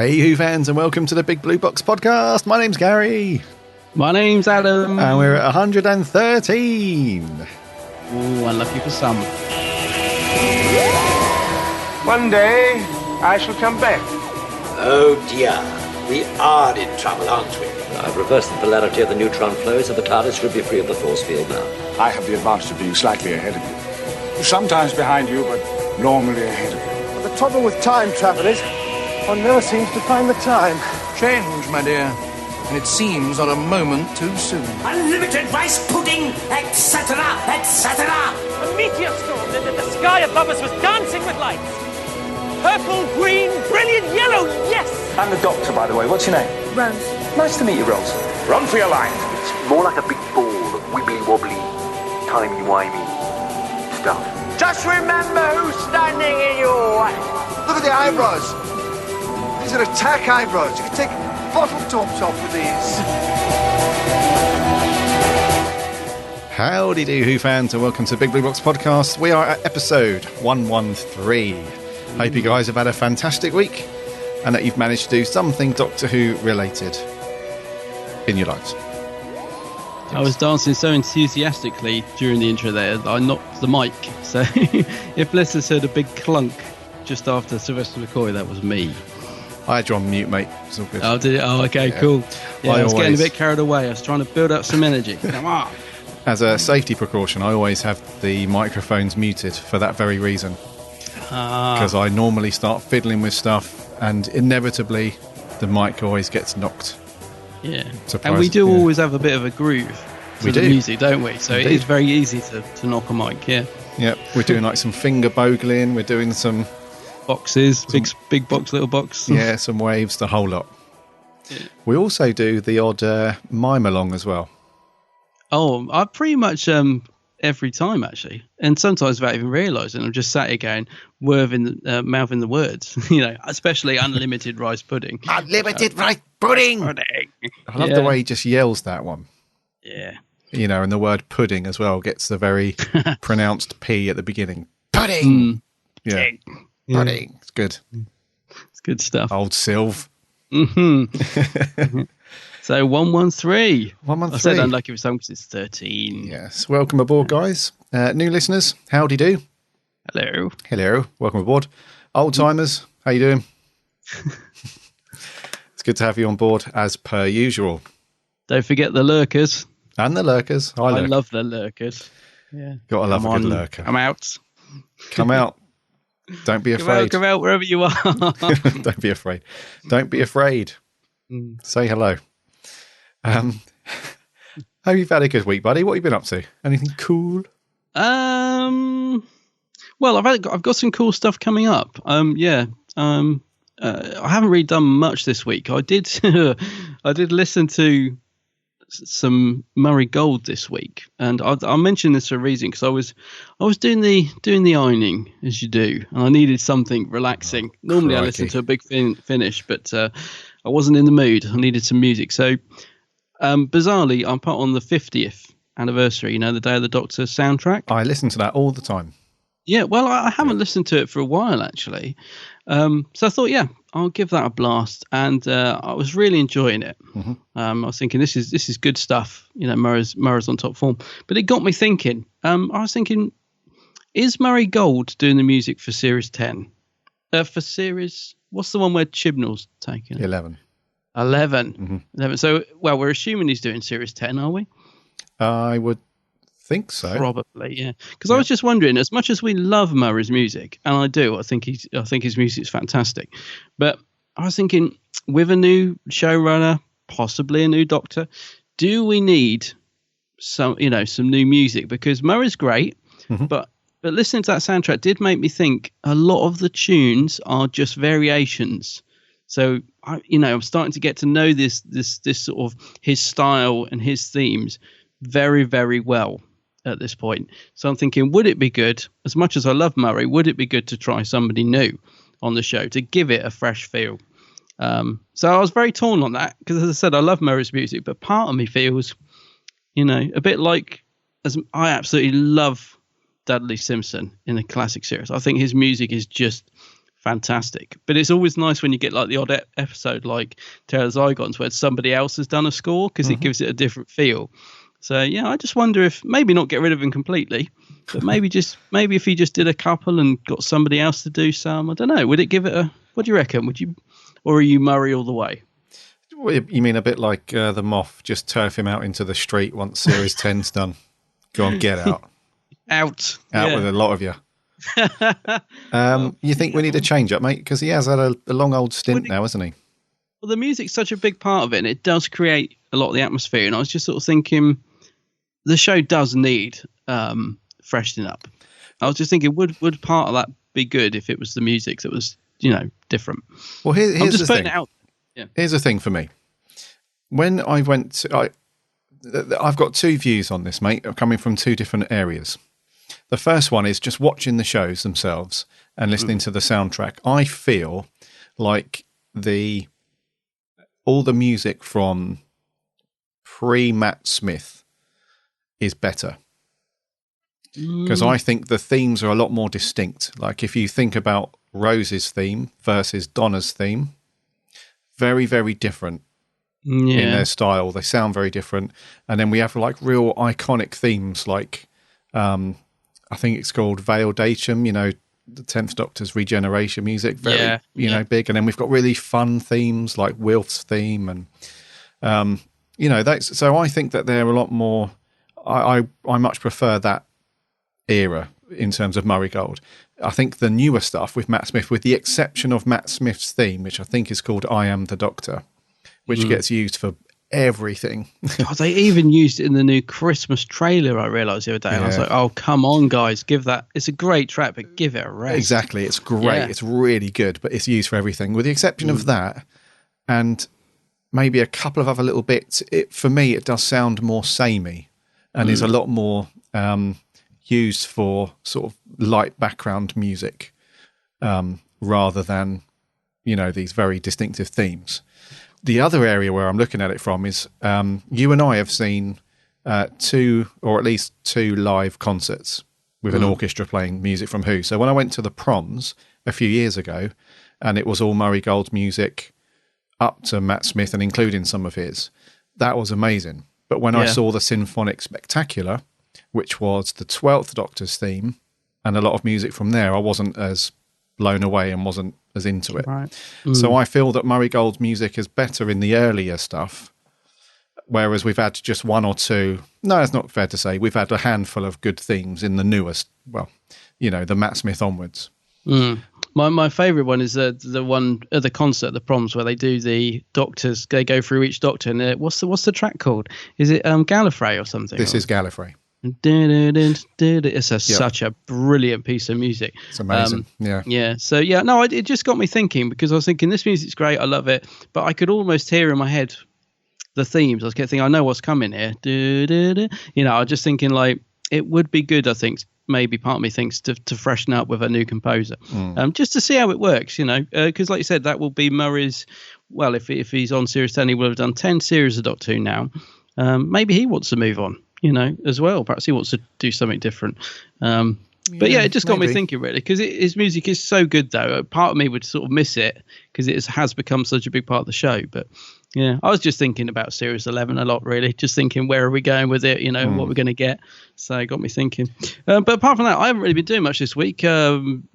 Hey, Who fans, and welcome to the Big Blue Box podcast. My name's Gary. My name's Adam. And we're at 113. Ooh, unlucky for some. One day, I shall come back. Oh dear, we are in trouble, aren't we? I've reversed the polarity of the neutron flow, so the TARDIS should be free of the force field now. I have the advantage of being slightly ahead of you. Sometimes behind you, but normally ahead of you. The trouble with time travel is, one never seems to find the time. Change, my dear. And it seems on a moment too soon. Unlimited rice pudding, etc., etc. A meteor storm, and the sky above us was dancing with lights. Purple, green, brilliant yellow, yes! I'm the doctor, by the way. What's your name? Rose. Nice to meet you, Rose. Run for your life. It's more like a big ball of wibbly-wobbly, timey-wimey stuff. Just remember who's standing in your way. Look at the eyebrows. These are attack eyebrows. You can take bottle tops off with these. Howdy do, Who fans, and welcome to Big Blue Box podcast. We are at episode 113. Hope you guys have had a fantastic week and that you've managed to do something Doctor Who related in your lives. I was dancing so enthusiastically during the intro there that I knocked the mic. So if listeners heard a big clunk just after Sylvester McCoy, that was me. I had you on mute, mate. It's all good. Oh, did it? Oh, okay, yeah. Cool. Yeah, I was getting a bit carried away. I was trying to build up some energy. Come on. As a safety precaution, I always have the microphones muted for that very reason. Because I normally start fiddling with stuff and inevitably the mic always gets knocked. Yeah. And we do always have a bit of a groove to the music, don't we? So Indeed. It is very easy to knock a mic, yeah. Yeah, we're doing like some finger bogling, we're doing some... boxes, big box, little box. Yeah, some waves, the whole lot. Yeah. We also do the odd mime along as well. Oh, I pretty much every time actually, and sometimes without even realising, I'm just sat here going, mouthing the words, especially unlimited rice pudding. Unlimited rice pudding. I love the way he just yells that one. Yeah. And the word pudding as well gets the very pronounced P at the beginning. Pudding. Yeah. Pudding. It's good. It's good stuff. Old Sylv. Mm-hmm. So 113. 113. I said unlucky for some because it's 13. Yes. Welcome aboard, guys. New listeners, howdy do. Hello. Hello. Welcome aboard. Old timers, how you doing? It's good to have you on board as per usual. Don't forget the lurkers. And the lurkers. I love the lurkers. Yeah. Gotta love a good lurker. I'm out. Come out. Don't be afraid. Come out wherever you are. Don't be afraid. Don't be afraid. Say hello. Hope you've had a good week, buddy. What have you been up to? Anything cool? Well, I've got some cool stuff coming up. I haven't really done much this week. I did listen to some Murray Gold this week, and I mentioned this for a reason because I was doing the ironing as you do, and I needed something relaxing. Normally, I listen to a big finish, but I wasn't in the mood. I needed some music, so bizarrely, I'm put on the 50th anniversary. The Day of the Doctor soundtrack. I listen to that all the time. Yeah, well, I haven't listened to it for a while actually, so I thought, I'll give that a blast, and I was really enjoying it. Mm-hmm. I was thinking this is good stuff. Murray's on top form, but it got me thinking. I was thinking, is Murray Gold doing the music for Series 10? For Series, what's the one where Chibnall's taken? 11. 11. Mm-hmm. 11. So, we're assuming he's doing Series 10, are we? I would think so. Probably, yeah. Because I was just wondering, as much as we love Murray's music, and I do, I think his music is fantastic. But I was thinking, with a new showrunner, possibly a new Doctor, do we need some new music? Because Murray's great, mm-hmm. but listening to that soundtrack did make me think a lot of the tunes are just variations. So I'm starting to get to know this sort of his style and his themes very, very well at this point. So I'm thinking, would it be good, as much as I love Murray, would it be good to try somebody new on the show to give it a fresh feel? So I was very torn on that because, as I said, I love Murray's music, but part of me feels, a bit like, as I absolutely love Dudley Simpson in the classic series. I think his music is just fantastic. But it's always nice when you get like the odd episode like Terror Zygons where somebody else has done a score, because it gives it a different feel. So yeah, I just wonder if maybe not get rid of him completely, but maybe if he just did a couple and got somebody else to do some, I don't know, would it give it a, what do you reckon? Would you, or are you Murray all the way? You mean a bit like the Moth, just turf him out into the street once Series 10's done? Go on, get out. Out with a lot of you. You think we need a change up, mate? Because he has had a long old stint now, hasn't he? Well, the music's such a big part of it, and it does create a lot of the atmosphere. And I was just sort of thinking, the show does need freshening up. I was just thinking, would part of that be good if it was the music that was, different? Well, here's the thing. Yeah. Here's the thing for me. When I went to, I've got two views on this, mate, coming from two different areas. The first one is just watching the shows themselves and listening to the soundtrack. I feel like all the music from pre-Matt Smith is better. Because I think the themes are a lot more distinct. Like if you think about Rose's theme versus Donna's theme, very, very different in their style. They sound very different. And then we have like real iconic themes like... I think it's called Veil Datum, the 10th Doctor's regeneration music, very, big. And then we've got really fun themes like Wilf's theme. And, so I think that they're a lot more, I much prefer that era in terms of Murray Gold. I think the newer stuff with Matt Smith, with the exception of Matt Smith's theme, which I think is called I Am the Doctor, which gets used for everything. God, they even used it in the new Christmas trailer, I realised the other day. And I was like, oh, come on, guys, give that. It's a great track, but give it a rest. Exactly. It's great. Yeah. It's really good, but it's used for everything. With the exception of that and maybe a couple of other little bits, for me, it does sound more samey and is a lot more used for sort of light background music rather than, these very distinctive themes. The other area where I'm looking at it from is you and I have seen two live concerts with an orchestra playing music from Who. So when I went to the Proms a few years ago, and it was all Murray Gold's music up to Matt Smith and including some of his, that was amazing. But when I saw the Symphonic Spectacular, which was the 12th Doctor's theme and a lot of music from there, I wasn't as blown away and wasn't as into it. Right. So I feel that Murray Gold's music is better in the earlier stuff, whereas we've had just one or two. No, it's not fair to say. We've had a handful of good themes in the newest, the Matt Smith onwards. My favourite one is the one at the concert, the Proms, where they do the Doctors. They go through each Doctor, and what's the track called? Is it Gallifrey or something? This is Gallifrey. It's such a brilliant piece of music. It's amazing. So it just got me thinking, because I was thinking this music's great, I love it, but I could almost hear in my head the themes. I was thinking, I know what's coming here. I was just thinking like it would be good, I think, maybe part of me thinks to freshen up with a new composer, just to see how it works, because like you said, that will be Murray's, well, if he's on Series 10, he will have done 10 series of Doctor Who now. Maybe he wants to move on, as well. Perhaps he wants to do something different. But it just got me thinking, really, because his music is so good, though. Part of me would sort of miss it because it has become such a big part of the show. But yeah, I was just thinking about Series 11 a lot, really. Just thinking, where are we going with it? What we're going to get. So it got me thinking. But apart from that, I haven't really been doing much this week.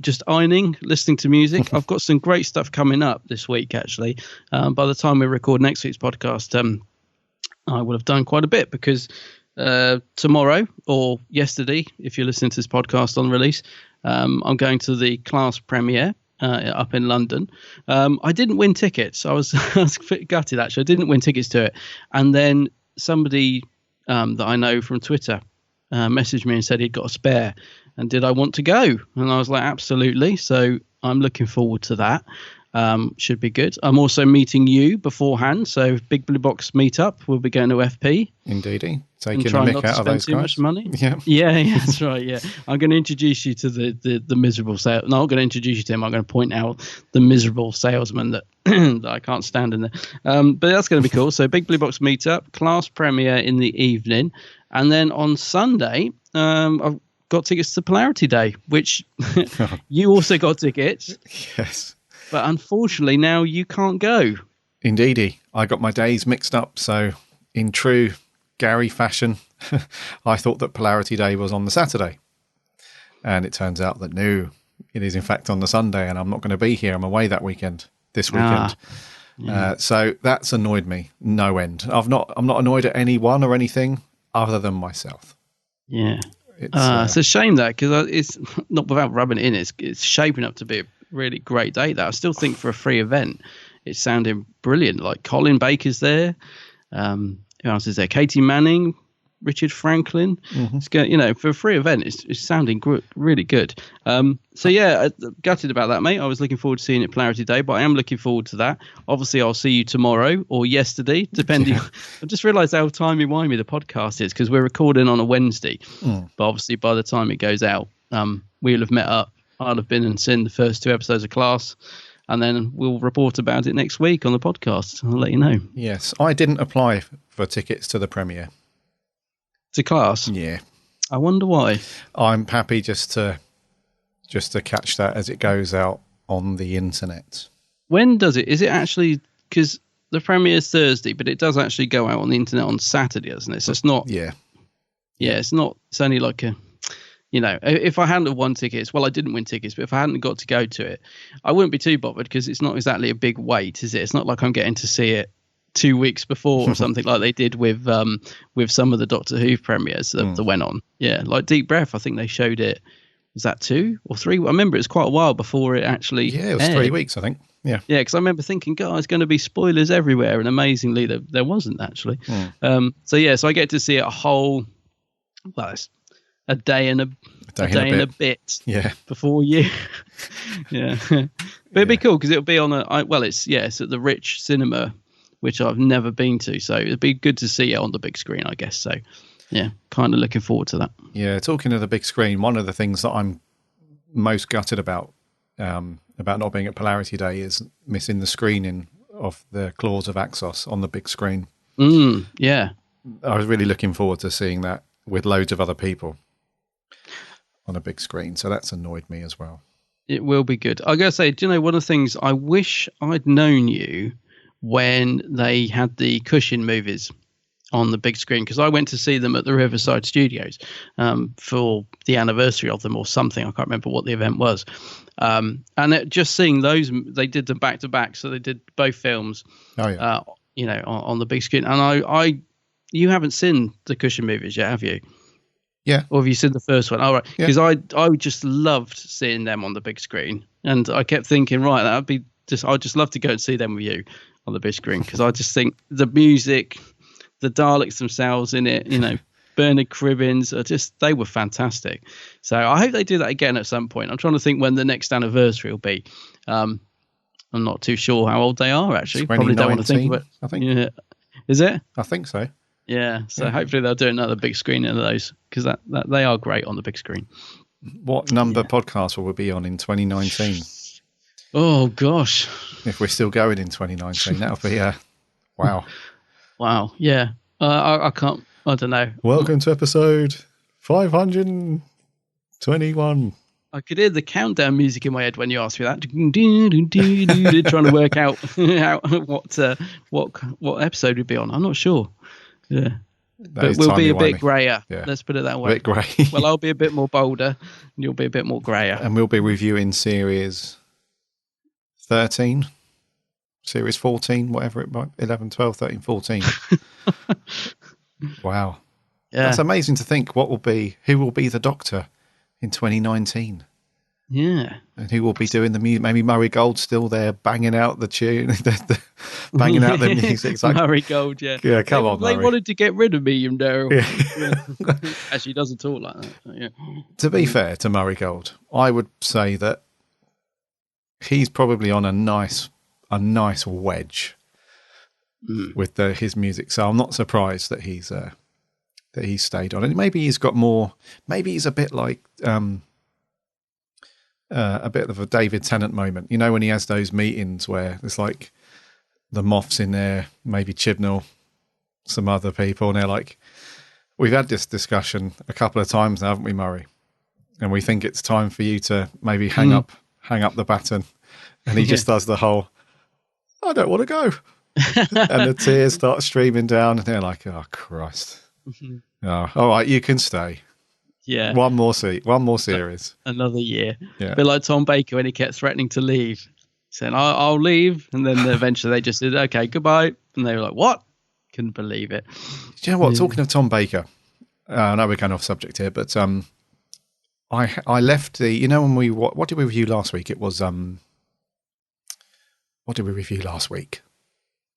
Just ironing, listening to music. I've got some great stuff coming up this week, actually. By the time we record next week's podcast, I will have done quite a bit, because tomorrow, or yesterday, if you're listening to this podcast on release, I'm going to the Class premiere up in London. I didn't win tickets. I was gutted, actually. I didn't win tickets to it. And then somebody that I know from Twitter messaged me and said he'd got a spare, and did I want to go? And I was like, absolutely. So I'm looking forward to that. Should be good. I'm also meeting you beforehand, so Big Blue Box meetup. We'll be going to FP. Indeedy, taking the mick out of those too guys. Much money. Yeah, that's right. Yeah, I'm going to introduce you to the miserable sale. No, I'm going to introduce you to him. I'm going to point out the miserable salesman that that I can't stand in there. But that's going to be cool. So Big Blue Box meetup, Class premiere in the evening, and then on Sunday, I've got tickets to Polarity Day, which you also got tickets. Yes. But unfortunately, now you can't go. Indeedy. I got my days mixed up. So in true Gary fashion, I thought that Polarity Day was on the Saturday. And it turns out that no, it is in fact on the Sunday, and I'm not going to be here. I'm away this weekend. So that's annoyed me no end. I'm not annoyed at anyone or anything other than myself. Yeah. It's a shame that, because it's not without rubbing it in, it's shaping up to be a really great day. That I still think for a free event, it's sounding brilliant. Like Colin Baker's there. Who else is there? Katie Manning, Richard Franklin. It's for a free event, it's sounding really good. Gutted about that, mate. I was looking forward to seeing it Polarity Day, but I am looking forward to that. Obviously, I'll see you tomorrow or yesterday, depending. I just realised how timey-wimey the podcast is, because we're recording on a Wednesday. But obviously, by the time it goes out, we'll have met up. I'll have been and seen the first 2 episodes of Class, and then we'll report about it next week on the podcast. I'll let you know. Yes, I didn't apply for tickets to the premiere. To Class? Yeah. I wonder why. I'm happy just to catch that as it goes out on the internet. When does it? Is it actually, because the premiere is Thursday, but it does actually go out on the internet on Saturday, doesn't it? So it's not. Yeah. Yeah, it's not. It's only like a. If I hadn't won tickets, well, I didn't win tickets, but if I hadn't got to go to it, I wouldn't be too bothered, because it's not exactly a big wait, is it? It's not like I'm getting to see it 2 weeks before or something like they did with some of the Doctor Who premieres that went on. Yeah, like Deep Breath, I think they showed it. Was that 2 or 3? I remember it was quite a while before it actually. Yeah, it was aired. 3 weeks, I think. Yeah. Yeah, because I remember thinking, God, there's going to be spoilers everywhere, and amazingly, there wasn't actually. So I get to see it it's a day and a bit. Yeah. Before you. Yeah. But it'd be cool, because it'll be on it's at the Rich Cinema, which I've never been to, so it'd be good to see it on the big screen, I guess. So, yeah, kind of looking forward to that. Yeah, talking of the big screen, one of the things that I'm most gutted about not being at Polarity Day is missing the screening of the Claws of Axos on the big screen. Yeah. I was really looking forward to seeing that with loads of other people on a big screen, so that's annoyed me as well. It will be good. I gotta say, do you know, one of the things I wish I'd known you when they had the Cushion movies on the big screen, because I went to see them at the Riverside Studios for the anniversary of them or something. I can't remember what the event was. And just seeing those, they did them back to back, so they did both films. Oh yeah. On the big screen. And you haven't seen the Cushion movies yet, have you? Yeah. Or have you seen the first one? All right. Because I just loved seeing them on the big screen, and I kept thinking, right, I'd just love to go and see them with you on the big screen, because I just think the music, the Daleks themselves in it, Bernard Cribbins, they were fantastic. So I hope they do that again at some point. I'm trying to think when the next anniversary will be. I'm not too sure how old they are, actually. Probably don't want to think of it. I think. Yeah. Is it? I think so. Yeah. So hopefully they'll do another big screening of those, because that they are great on the big screen. What number podcast will we be on in 2019? Oh gosh. If we're still going in 2019, that'll be wow. Wow. Yeah. I can't. I don't know. Welcome to episode 521. I could hear the countdown music in my head when you asked me that. Trying to work out what episode we'd be on. I'm not sure. Yeah. But we'll be a bit grayer. Yeah. Let's put it that way. A bit grey. Well, I'll be a bit more bolder, and you'll be a bit more grayer. And we'll be reviewing series 13, series 14, whatever it might be, 11, 12, 13, 14. Wow. Yeah. That's amazing to think who will be the Doctor in 2019. Yeah. And who will be doing the music? Maybe Murray Gold's still there banging out the tune, banging out the music. It's like, Murray Gold, yeah. Yeah, come on, They Murray. wanted to get rid of me, Daryl. Yeah. Actually, he doesn't talk like that. So, yeah. To be fair to Murray Gold, I would say that he's probably on a nice wedge with his music. So I'm not surprised that he's stayed on. And maybe he's got more. Maybe he's a bit like a bit of a David Tennant moment. When he has those meetings where it's like the Moffs in there, maybe Chibnall, some other people, and they're like, we've had this discussion a couple of times now, haven't we, Murray? and we think it's time for you to maybe hang up the baton. And he just does the whole, I don't want to go. And the tears start streaming down, and they're like, oh, Christ. Oh, all right, you can stay. Yeah. One more series. Another year. Yeah. A bit like Tom Baker when he kept threatening to leave. Saying, I'll leave. And then eventually they just said, okay, goodbye. And they were like, what? Couldn't believe it. Do you know what? Talking of Tom Baker, I know we're going off subject here, but I left the, when what did we review last week? It was, what did we review last week?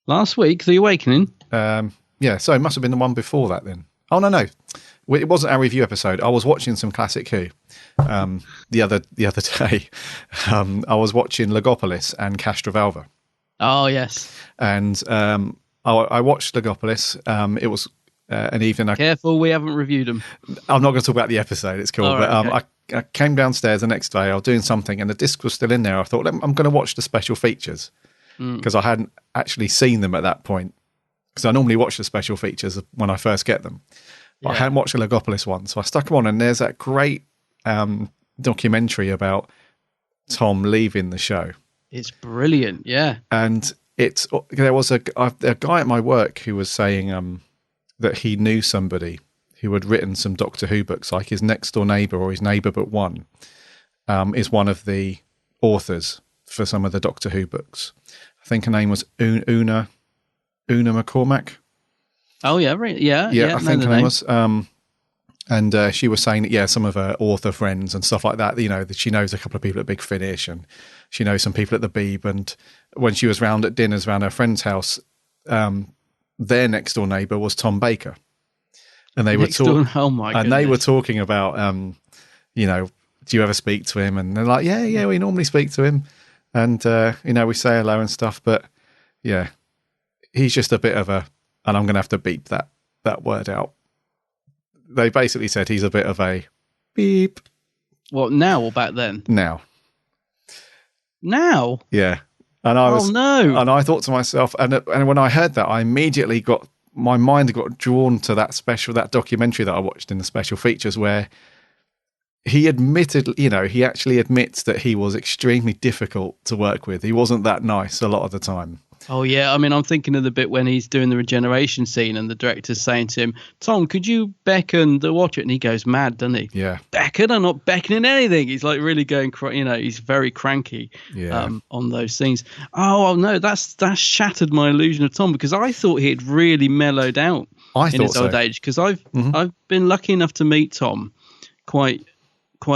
Last week, The Awakening? Yeah, so it must have been the one before that then. Oh, no. It wasn't our review episode. I was watching some Classic Who the other day. I was watching Logopolis and Castrovalva. Oh, yes. And I watched Logopolis. It was an evening. Careful, we haven't reviewed them. I'm not going to talk about the episode. It's cool. Right, but okay. I came downstairs the next day. I was doing something and the disc was still in there. I thought, I'm going to watch the special features because I hadn't actually seen them at that point. Because I normally watch the special features when I first get them. But I hadn't watched the Logopolis one. So I stuck them on, and there's that great documentary about Tom leaving the show. It's brilliant, yeah. And there was a guy at my work who was saying that he knew somebody who had written some Doctor Who books, like his next door neighbour or his neighbour but one, is one of the authors for some of the Doctor Who books. I think her name was Una McCormack. Oh yeah, right. Yeah. I think her name was. And she was saying that some of her author friends and stuff like that. That she knows a couple of people at Big Finish, and she knows some people at the Beeb. And when she was round at dinners around her friend's house, their next door neighbour was Tom Baker, and they were talking. Oh my! And they were talking about, do you ever speak to him? And they're like, yeah, we normally speak to him, and we say hello and stuff. But yeah, he's just a bit of a. And I'm going to have to beep that word out. They basically said he's a bit of a beep. What, now or back then? Now. Yeah. And and I thought to myself, and when I heard that, I immediately my mind got drawn to that documentary that I watched in the special features, where he admitted, he actually admits that he was extremely difficult to work with. He wasn't that nice a lot of the time. Oh, yeah. I mean, I'm thinking of the bit when he's doing the regeneration scene and the director's saying to him, Tom, could you beckon the watcher? And he goes mad, doesn't he? Yeah. Beckon? I'm not beckoning anything. He's like really going, he's very cranky on those scenes. Oh, no, that's shattered my illusion of Tom, because I thought he had really mellowed out in his old age, because I've been lucky enough to meet Tom quite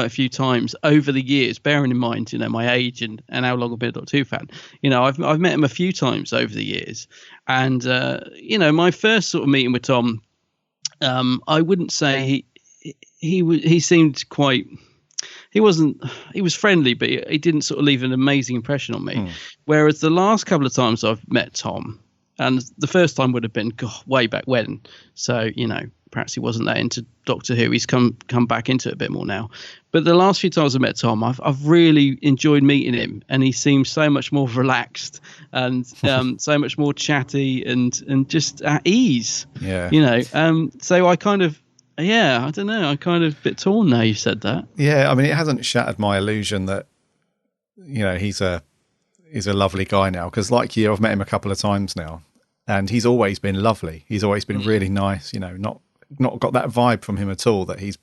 a few times over the years, bearing in mind, my age and how long I've been a Doctor Who fan. I've met him a few times over the years. And, my first sort of meeting with Tom, I wouldn't say he seemed quite, he was friendly, but he didn't sort of leave an amazing impression on me. Whereas the last couple of times I've met Tom, and the first time would have been way back when. So, perhaps he wasn't that into Doctor Who. He's come back into it a bit more now. But the last few times I met Tom, I've really enjoyed meeting him, and he seems so much more relaxed and so much more chatty and just at ease. Yeah. So I kind of, I don't know, I'm kind of a bit torn now you said that. Yeah, I mean, it hasn't shattered my illusion that, he's a lovely guy now, because like you, I've met him a couple of times now, and he's always been lovely. He's always been really nice, not got that vibe from him at all that he's,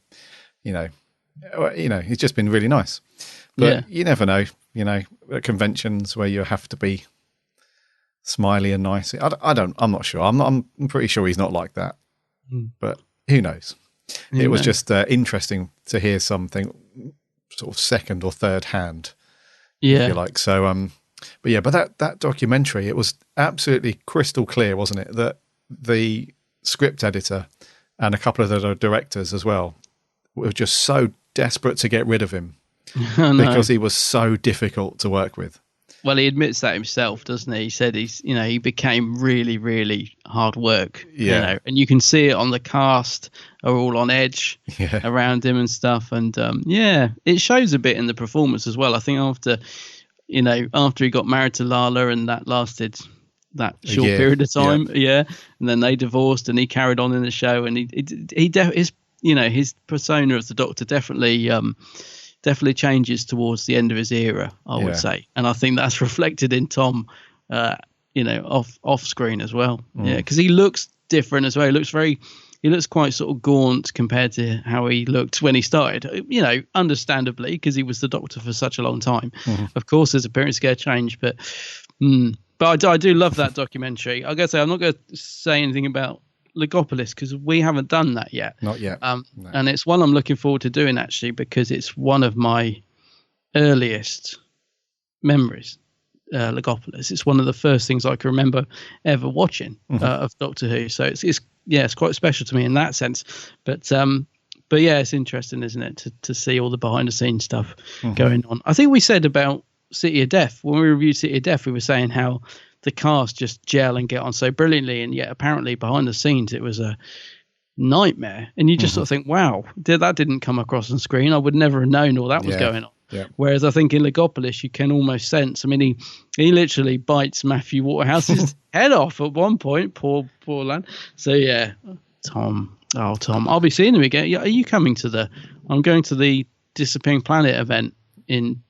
he's just been really nice. But you never know, at conventions where you have to be smiley and nice. I'm not sure. I'm pretty sure he's not like that, but who knows? It was just interesting to hear something sort of second or third hand, if you like. So, but that documentary, it was absolutely crystal clear, wasn't it? That the script editor and a couple of the directors as well were just so desperate to get rid of him because he was so difficult to work with. Well, he admits that himself, doesn't he? He said he became really, really hard work. Yeah. And you can see it on the cast are all on edge around him and stuff. And it shows a bit in the performance as well. I think after he got married to Lala, and that lasted that short period of time, and then they divorced, and he carried on in the show, and his persona as the Doctor definitely changes towards the end of his era, I would say, and I think that's reflected in Tom, off screen as well. Yeah, because he looks different as well. He looks quite sort of gaunt compared to how he looked when he started. Understandably, because he was the Doctor for such a long time. Of course, his appearance going to change, but I do love that documentary. I gotta say, I'm not going to say anything about Legopolis because we haven't done that yet. Not yet. No. And it's one I'm looking forward to doing actually, because it's one of my earliest memories. Legopolis. It's one of the first things I can remember ever watching of Doctor Who. So it's quite special to me in that sense. But yeah, it's interesting, isn't it, to see all the behind the scenes stuff going on. I think we said about City of Death when we reviewed City of Death, we were saying how the cast just gel and get on so brilliantly, and yet apparently behind the scenes it was a nightmare. And you just sort of think, wow, that didn't come across on screen. I would never have known all that was going on. Yeah. Whereas I think in Legopolis you can almost sense. I mean, he literally bites Matthew Waterhouse's head off at one point. Poor lad. So yeah, Tom. Oh, Tom. I'll be seeing him again. Are you coming to I'm going to the Disappearing Planet event in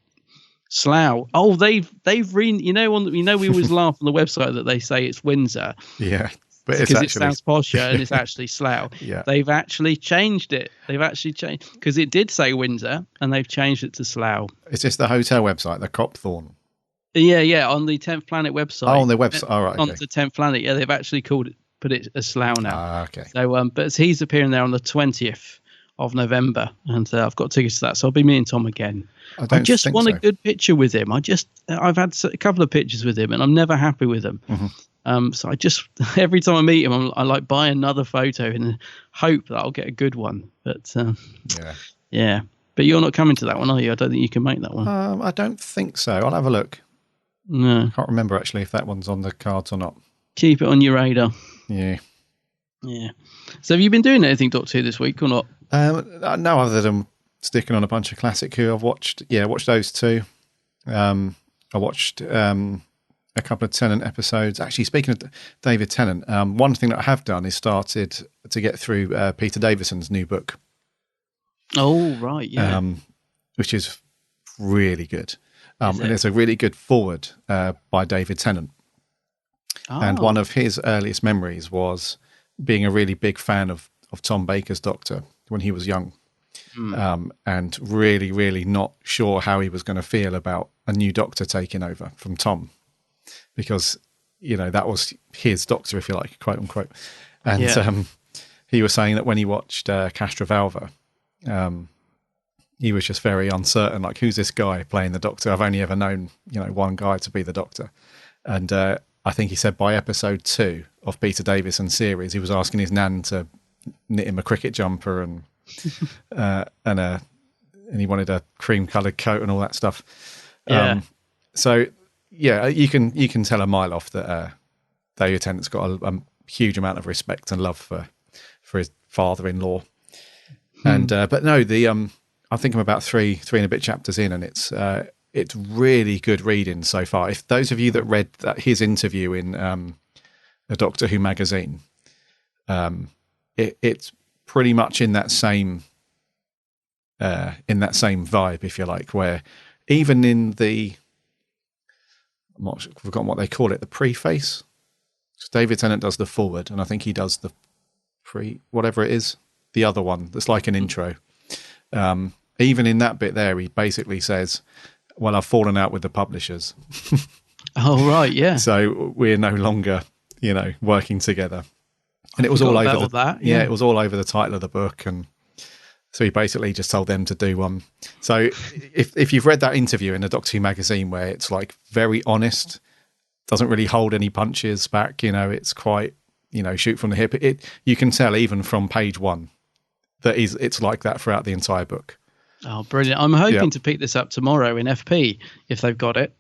Slough. Oh, they've we always laugh on the website that they say it's Windsor. Yeah. But because it sounds posher and it's actually Slough. Yeah. They've actually changed it. Because it did say Windsor and they've changed it to Slough. Is this the hotel website, the Copthorne? Yeah, on the 10th Planet website. Oh, on the website. All right. On the 10th Planet, yeah, they've actually put it as Slough now. Ah, okay. So, but he's appearing there on the 20th of November, and I've got tickets to that, so I'll be meeting Tom again. I just want a good picture with him. I've had a couple of pictures with him, and I'm never happy with them. So I just every time I meet him, I like buy another photo and hope that I'll get a good one. But yeah. But you're not coming to that one, are you? I don't think you can make that one. I don't think so. I'll have a look. No, I can't remember actually if that one's on the cards or not. Keep it on your radar. Yeah. So have you been doing anything Doctor Who this week or not? No, other than sticking on a bunch of classic Who. I've watched those two. I watched a couple of Tennant episodes. Actually, speaking of David Tennant, one thing that I have done is started to get through Peter Davison's new book. Oh, right, yeah. Which is really good. And it's a really good forward by David Tennant. Oh. And one of his earliest memories was being a really big fan of Tom Baker's Doctor when he was young. And really, really not sure how he was going to feel about a new Doctor taking over from Tom. Because, that was his Doctor, if you like, quote unquote. And he was saying that when he watched Castrovalva, he was just very uncertain, like, who's this guy playing the Doctor? I've only ever known, one guy to be the Doctor. And I think he said by episode 2 of Peter Davison's series, he was asking his nan to knit him a cricket jumper and he wanted a cream-coloured coat and all that stuff. So you can tell a mile off that David Tennant's got a huge amount of respect and love for his father-in-law. And but no, I think I'm about three and a bit chapters in, and it's really good reading so far. If those of you that read his interview in a Doctor Who magazine, it's pretty much in that same vibe, if you like, where even in the I've forgotten what they call it, the preface. David Tennant does the forward, and I think he does the whatever it is, the other one that's like an intro. Even in that bit there, he basically says, well, I've fallen out with the publishers. Oh, right, yeah. So we're no longer, working together. And it was all over that. Yeah, it was all over the title of the book. And so he basically just told them to do one. So if you've read that interview in the Doctor Who magazine where it's like very honest, doesn't really hold any punches back, it's quite, shoot from the hip. You can tell even from page 1 that it's like that throughout the entire book. Oh, brilliant. I'm hoping to pick this up tomorrow in FP if they've got it.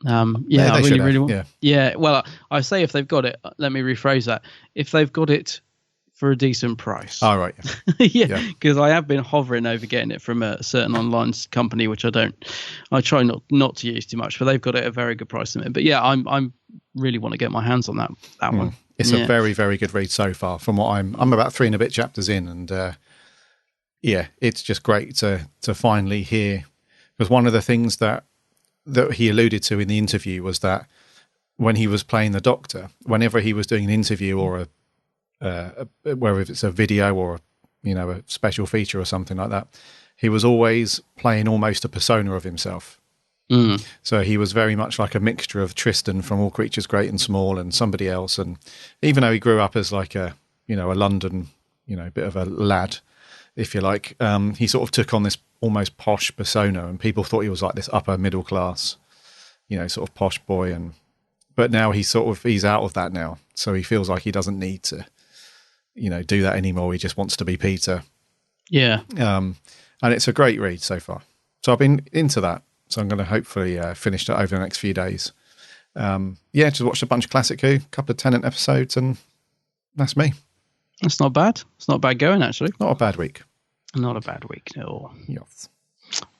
I really want. Yeah. Well, I say if they've got it. Let me rephrase that. If they've got it for a decent price. Oh, right. Yeah, because I have been hovering over getting it from a certain online company, which I try not to use too much, but they've got it at a very good price to me. But yeah, I'm really want to get my hands on that one. It's a very, very good read so far. From what I'm about 3 and a bit chapters in, and yeah, it's just great to finally hear, because one of the things that he alluded to in the interview was that when he was playing the Doctor, whenever he was doing an interview or whether it's a video or a special feature or something like that, he was always playing almost a persona of himself. So he was very much like a mixture of Tristan from All Creatures Great and Small and somebody else. And even though he grew up as like a London, bit of a lad, if you like, he sort of took on this almost posh persona, and people thought he was like this upper middle class, sort of posh boy. But now he's out of that now. So he feels like he doesn't need to, do that anymore. He just wants to be Peter. Yeah. And it's a great read so far. So I've been into that. So I'm going to hopefully finish that over the next few days. Just watched a bunch of Classic Who, a couple of Tennant episodes, and that's me. That's not bad. It's not bad going, actually. Not a bad week. Not a bad week at all. Yes.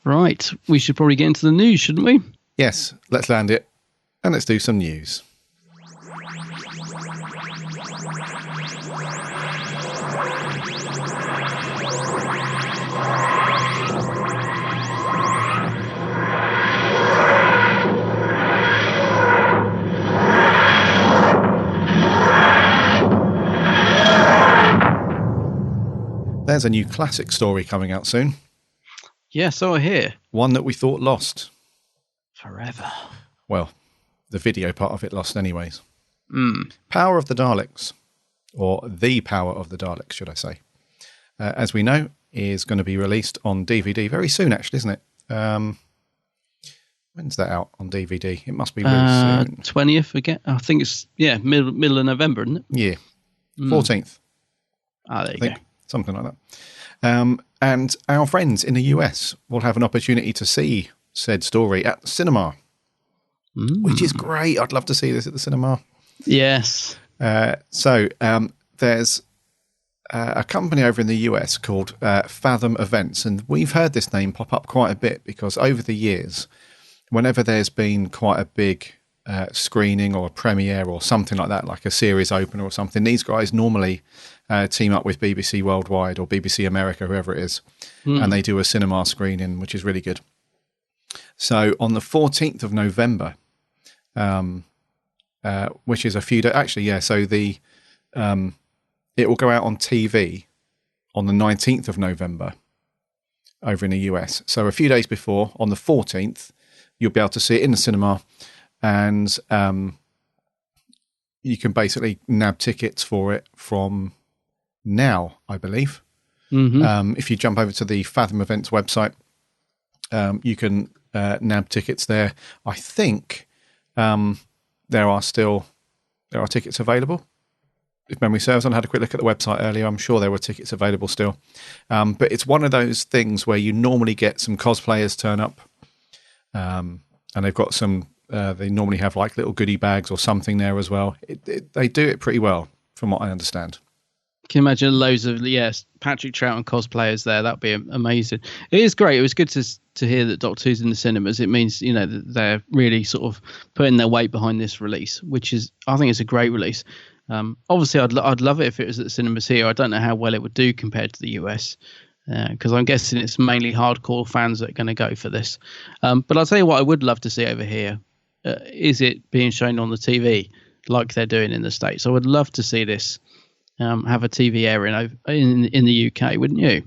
Right. We should probably get into the news, shouldn't we? Yes. Let's land it. And let's do some news. There's a new classic story coming out soon. Yeah, so I hear. One that we thought lost. Forever. Well, the video part of it lost anyways. Power of the Daleks, or The Power of the Daleks, should I say. As we know, is going to be released on DVD very soon, actually, isn't it? When's that out on DVD? It must be really soon. 20th again. I think it's, middle of November, isn't it? Yeah. 14th. There you go. Something like that. And our friends in the US will have an opportunity to see said story at the cinema, which is great. I'd love to see this at the cinema. Yes. So there's a company over in the US called Fathom Events, and we've heard this name pop up quite a bit because over the years, whenever there's been quite a big screening or a premiere or something like that, like a series opener or something, these guys normally team up with BBC Worldwide or BBC America, whoever it is, and they do a cinema screening, which is really good. So on the 14th of November, which is a few days, actually, yeah, so it will go out on TV on the 19th of November over in the US. So a few days before, on the 14th, you'll be able to see it in the cinema, and you can basically nab tickets for it from now, I believe. If you jump over to the Fathom Events website, you can nab tickets there. I think there are tickets available. If memory serves, I had a quick look at the website earlier. I'm sure there were tickets available still. But it's one of those things where you normally get some cosplayers turn up, and they've got some. They normally have like little goodie bags or something there as well. They do it pretty well, from what I understand. Can you imagine loads of Patrick Troughton cosplayers there? That'd be amazing. It is great. It was good to hear that Doctor Who's in the cinemas. It means that they're really sort of putting their weight behind this release, which is, I think, it's a great release. Obviously, I'd love it if it was at the cinemas here. I don't know how well it would do compared to the US, because I'm guessing it's mainly hardcore fans that are going to go for this. But I'll tell you what, I would love to see over here is it being shown on the TV like they're doing in the States. I would love to see this have a TV airing in the UK, wouldn't you?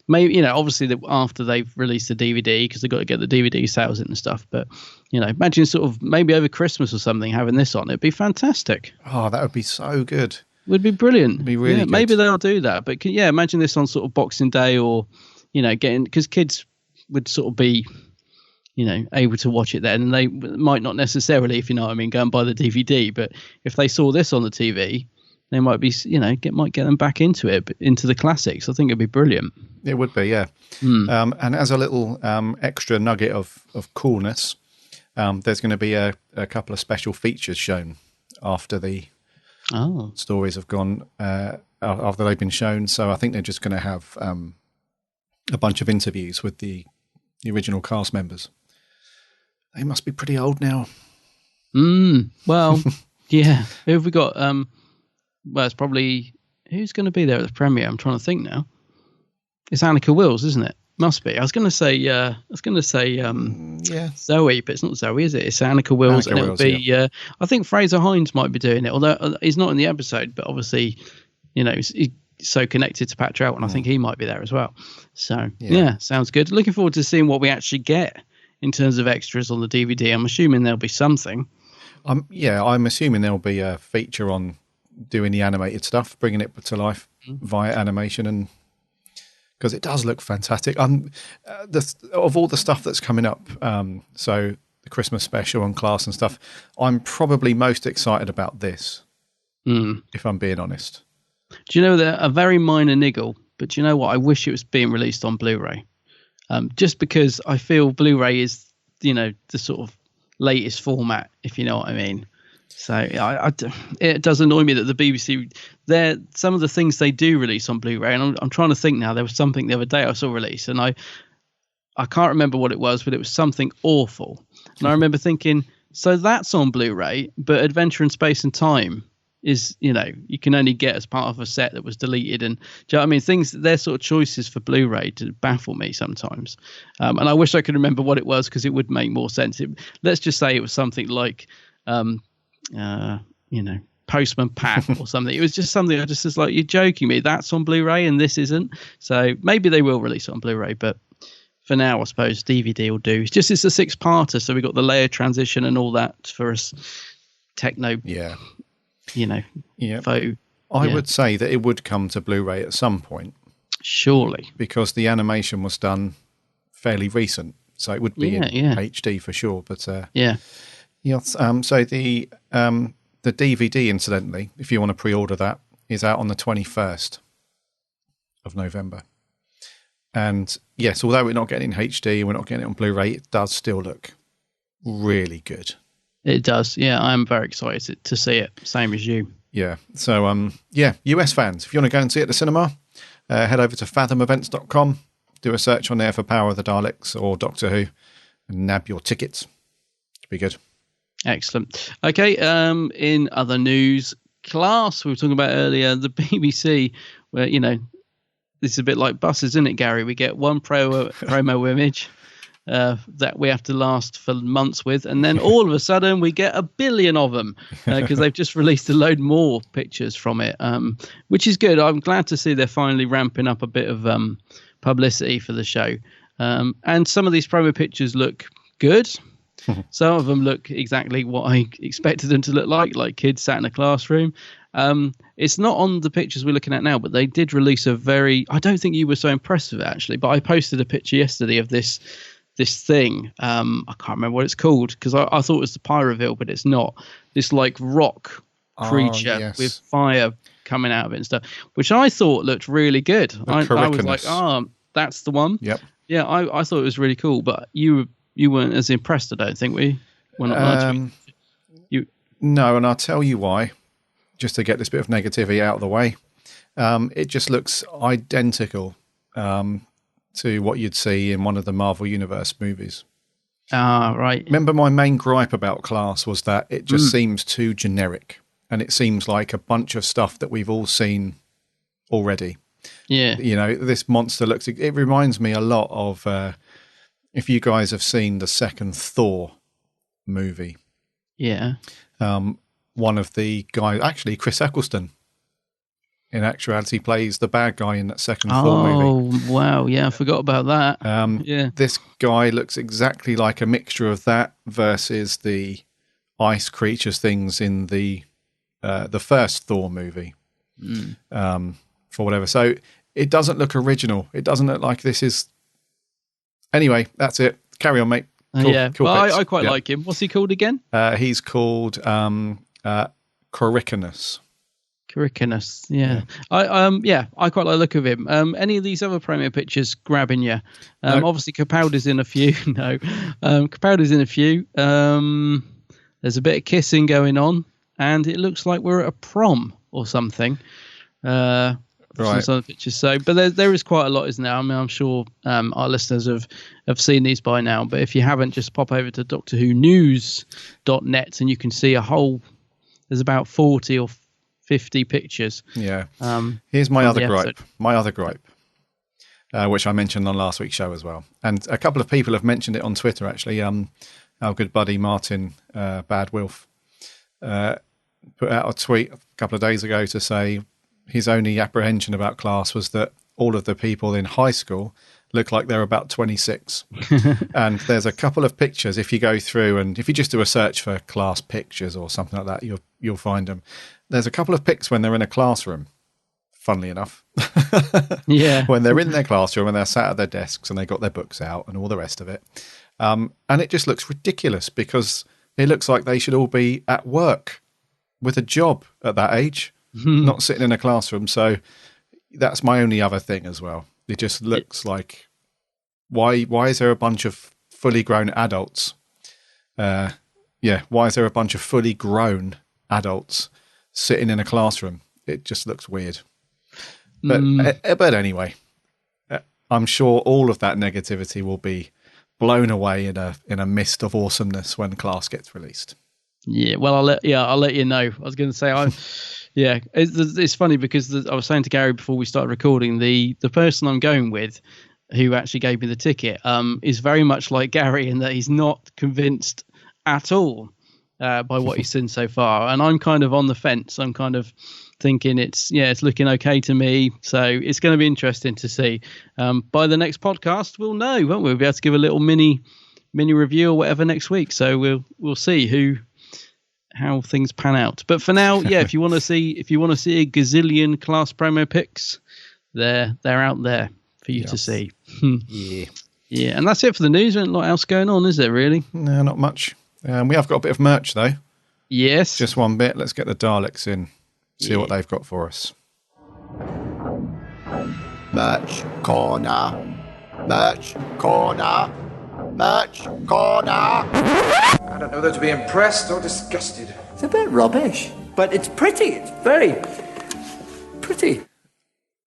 Maybe, obviously after they've released the DVD, because they've got to get the DVD sales in and stuff. But, imagine sort of maybe over Christmas or something having this on. It'd be fantastic. Oh, that would be so good. Would be brilliant. It'd be really good. Maybe they'll do that. But imagine this on sort of Boxing Day, or, because kids would sort of be, able to watch it then, and they might not necessarily, if you know what I mean, go and buy the DVD. But if they saw this on the TV, they might be, might get them back into it, into the classics. I think it'd be brilliant. It would be, yeah. And as a little extra nugget of coolness, there's going to be a couple of special features shown after the stories have gone, after they've been shown. So I think they're just going to have a bunch of interviews with the original cast members. They must be pretty old now. Well, yeah. Who have we got? Well, it's probably, who's going to be there at the premiere? I'm trying to think now. It's Annika Wills, isn't it? Must be. I was going to say Zoe, but it's not Zoe, is it? It's Annika Wills, and it'll be. I think Fraser Hines might be doing it, although he's not in the episode. But obviously, he's so connected to Pat Troughton. I think he might be there as well. So yeah, sounds good. Looking forward to seeing what we actually get in terms of extras on the DVD. I'm assuming there'll be something. I'm assuming there'll be a feature on doing the animated stuff, bringing it to life via animation, and because it does look fantastic. Of all the stuff that's coming up, so the Christmas special and Class and stuff, I'm probably most excited about this, if I'm being honest. Do you know that a very minor niggle, but do you know what? I wish it was being released on Blu-ray, just because I feel Blu-ray is, the sort of latest format, if you know what I mean. So it does annoy me that the BBC, some of the things they do release on Blu-ray, and I'm trying to think now. There was something the other day I saw released, and I can't remember what it was, but it was something awful. And I remember thinking, so that's on Blu-ray, but Adventure in Space and Time is, you can only get as part of a set that was deleted. And do you know what I mean? Their sort of choices for Blu-ray to baffle me sometimes. And I wish I could remember what it was, because it would make more sense. Let's just say it was something like, Postman Pat or something. It was just something I just was like, you're joking me. That's on Blu-ray and this isn't. So maybe they will release it on Blu-ray, but for now, I suppose DVD will do. It's a 6-parter, so we got the layer transition and all that for us techno. Yeah. Photo. I would say that it would come to Blu-ray at some point. Surely. Because the animation was done fairly recent, so it would be in HD for sure. But so the DVD, incidentally, if you want to pre-order that, is out on the 21st of November. And yes, although we're not getting it in HD, we're not getting it on Blu-ray, it does still look really good. It does. Yeah, I'm very excited to see it. Same as you. Yeah. So, US fans, if you want to go and see it at the cinema, head over to fathomevents.com, do a search on there for Power of the Daleks or Doctor Who, and nab your tickets. It'll be good. Excellent. Okay. In other news, Class, we were talking about earlier, the BBC, where, this is a bit like buses, isn't it, Gary? We get one promo image that we have to last for months with, and then all of a sudden we get 1 billion of them because they've just released a load more pictures from it, which is good. I'm glad to see they're finally ramping up a bit of publicity for the show, and some of these promo pictures look good. Some of them look exactly what I expected them to look like kids sat in a classroom. It's not on the pictures we're looking at now, but they did release I don't think you were so impressed with it, actually, but I posted a picture yesterday of this thing. I can't remember what it's called, because I thought it was the Pyroville, but it's not. This like rock creature with fire coming out of it and stuff, which I thought looked really good. I was like, that's the one. Yep. Yeah, I thought it was really cool, but you weren't as impressed, I don't think. We're not No, and I'll tell you why, just to get this bit of negativity out of the way. It just looks identical to what you'd see in one of the Marvel Universe movies. Right. Remember, my main gripe about Class was that it just seems too generic, and it seems like a bunch of stuff that we've all seen already. Yeah. This monster it reminds me a lot of, if you guys have seen the second Thor movie. Yeah. One of the guys, actually Chris Eccleston, in actuality plays the bad guy in that second Thor movie. Oh, wow. Yeah, I forgot about that. This guy looks exactly like a mixture of that versus the ice creatures things in the first Thor movie. For whatever. So it doesn't look original. It doesn't look like this is... Anyway, that's it. Carry on, mate. Cool, cool. Well, I quite like him. What's he called again? He's called Coricanus. Coricanus, yeah. I quite like the look of him. Any of these other promo pictures grabbing you? No. Obviously, Capaldi's in a few. No, Capaldi's in a few. There's a bit of kissing going on, and it looks like we're at a prom or something. Right. Some other pictures. So, but there is quite a lot, isn't there? I mean, I'm sure our listeners have seen these by now. But if you haven't, just pop over to DoctorWhoNews.net and you can see there's about 40 or 50 pictures. Yeah. Here's my other gripe. which I mentioned on last week's show as well. And a couple of people have mentioned it on Twitter, actually. Our good buddy Martin Bad Wilf put out a tweet a couple of days ago to say his only apprehension about Class was that all of the people in high school look like they're about 26. And there's a couple of pictures, if you go through and if you just do a search for Class pictures or something like that, you'll find them. There's a couple of pics when they're in a classroom, funnily enough. Yeah. When they're in their classroom and they're sat at their desks and they got their books out and all the rest of it. And it just looks ridiculous because it looks like they should all be at work with a job at that age, not sitting in a classroom. So that's my only other thing as well. It just looks like, why is there a bunch of fully grown adults? Why is there a bunch of fully grown adults sitting in a classroom? It just looks weird. But anyway, I'm sure all of that negativity will be blown away in a mist of awesomeness when Class gets released. Yeah, well, I'll let you know. I was going to say, it's funny because I was saying to Gary before we started recording, the person I'm going with, who actually gave me the ticket, is very much like Gary in that he's not convinced at all by what he's seen so far, and I'm kind of on the fence. I'm kind of thinking it's looking okay to me, so it's going to be interesting to see. By the next podcast, we'll know, won't we? We'll be able to give a little mini review or whatever next week. So we'll see how things pan out. But for now, if you want to see a gazillion Class promo pics, they're out there for you to see. Yeah, and that's it for the news. There's not else going on, is there really? No, not much. We have got a bit of merch though. Yes, just one bit. Let's get the Daleks in. See what they've got for us. Merch corner. Merch corner. Merch corner. I don't know whether to be impressed or disgusted. It's a bit rubbish, but it's pretty. It's very pretty.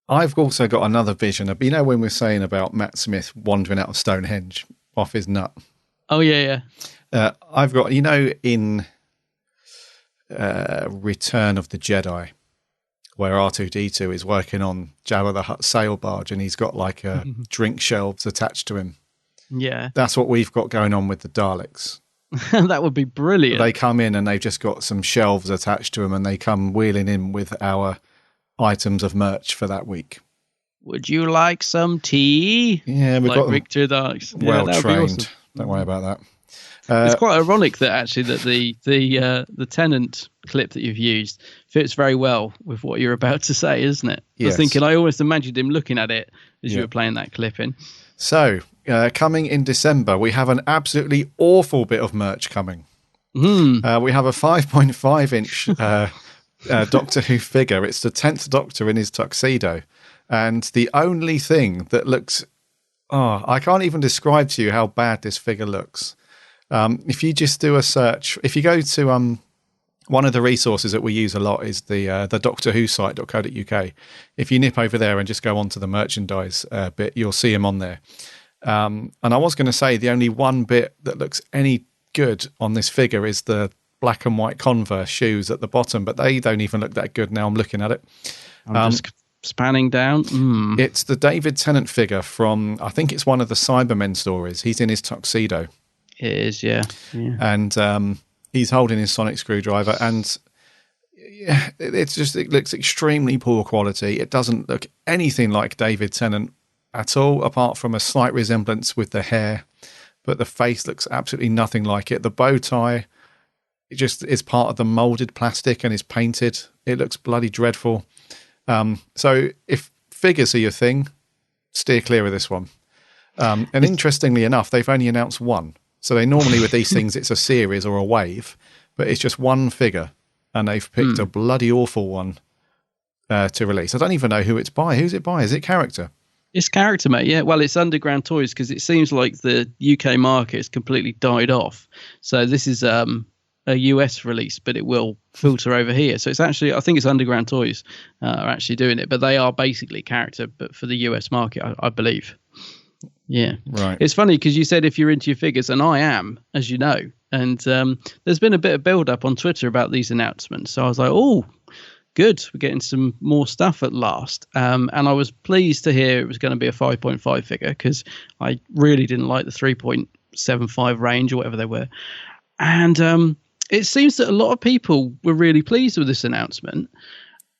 I've also got another vision of, when we're saying about Matt Smith wandering out of Stonehenge off his nut. Oh, yeah. I've got, in Return of the Jedi, where R2-D2 is working on Jabba the Hutt's sail barge and he's got like drink shelves attached to him. Yeah. That's what we've got going on with the Daleks. That would be brilliant. They come in and they've just got some shelves attached to them and they come wheeling in with our items of merch for that week. Would you like some tea? Yeah, we've got Victor Daleks. Well trained. Awesome. Don't worry about that. It's quite ironic that actually that the Tennant clip that you've used fits very well with what you're about to say, isn't it? Yes. I was thinking, I always imagined him looking at it as you were playing that clip in. So, coming in December, we have an absolutely awful bit of merch coming. We have a 5.5-inch Doctor Who figure. It's the 10th Doctor in his tuxedo. And the only thing that looks... I can't even describe to you how bad this figure looks. If you just do a search, if you go to one of the resources that we use a lot is the Doctor Who site.co.uk. If you nip over there and just go onto the merchandise bit, you'll see him on there. And I was going to say the only one bit that looks any good on this figure is the black and white Converse shoes at the bottom, but they don't even look that good now I'm looking at it. I'm just spanning down. It's the David Tennant figure from, I think it's one of the Cybermen stories. He's in his tuxedo. It is, yeah. And he's holding his sonic screwdriver, and it looks extremely poor quality. It doesn't look anything like David Tennant at all, apart from a slight resemblance with the hair, but the face looks absolutely nothing like it. The bow tie, it just is part of the molded plastic and is painted. It looks bloody dreadful. So if figures are your thing, steer clear of this one. And interestingly enough, they've only announced one. So they normally with these things, it's a series or a wave, but it's just one figure, and they've picked a bloody awful one to release. I don't even know who it's by. Who's it by? Is it character? It's character, mate. Yeah. Well, it's Underground Toys because it seems like the UK market has completely died off. So this is a US release, but it will filter over here. So it's actually, I think it's Underground Toys are actually doing it, but they are basically character, but for the US market, I believe. Yeah. Right. It's funny because you said if you're into your figures, and I am, as you know, and there's been a bit of build up on Twitter about these announcements. So I was like, good. We're getting some more stuff at last. And I was pleased to hear it was going to be a 5.5 figure, because I really didn't like the 3.75 range or whatever they were. And it seems that a lot of people were really pleased with this announcement.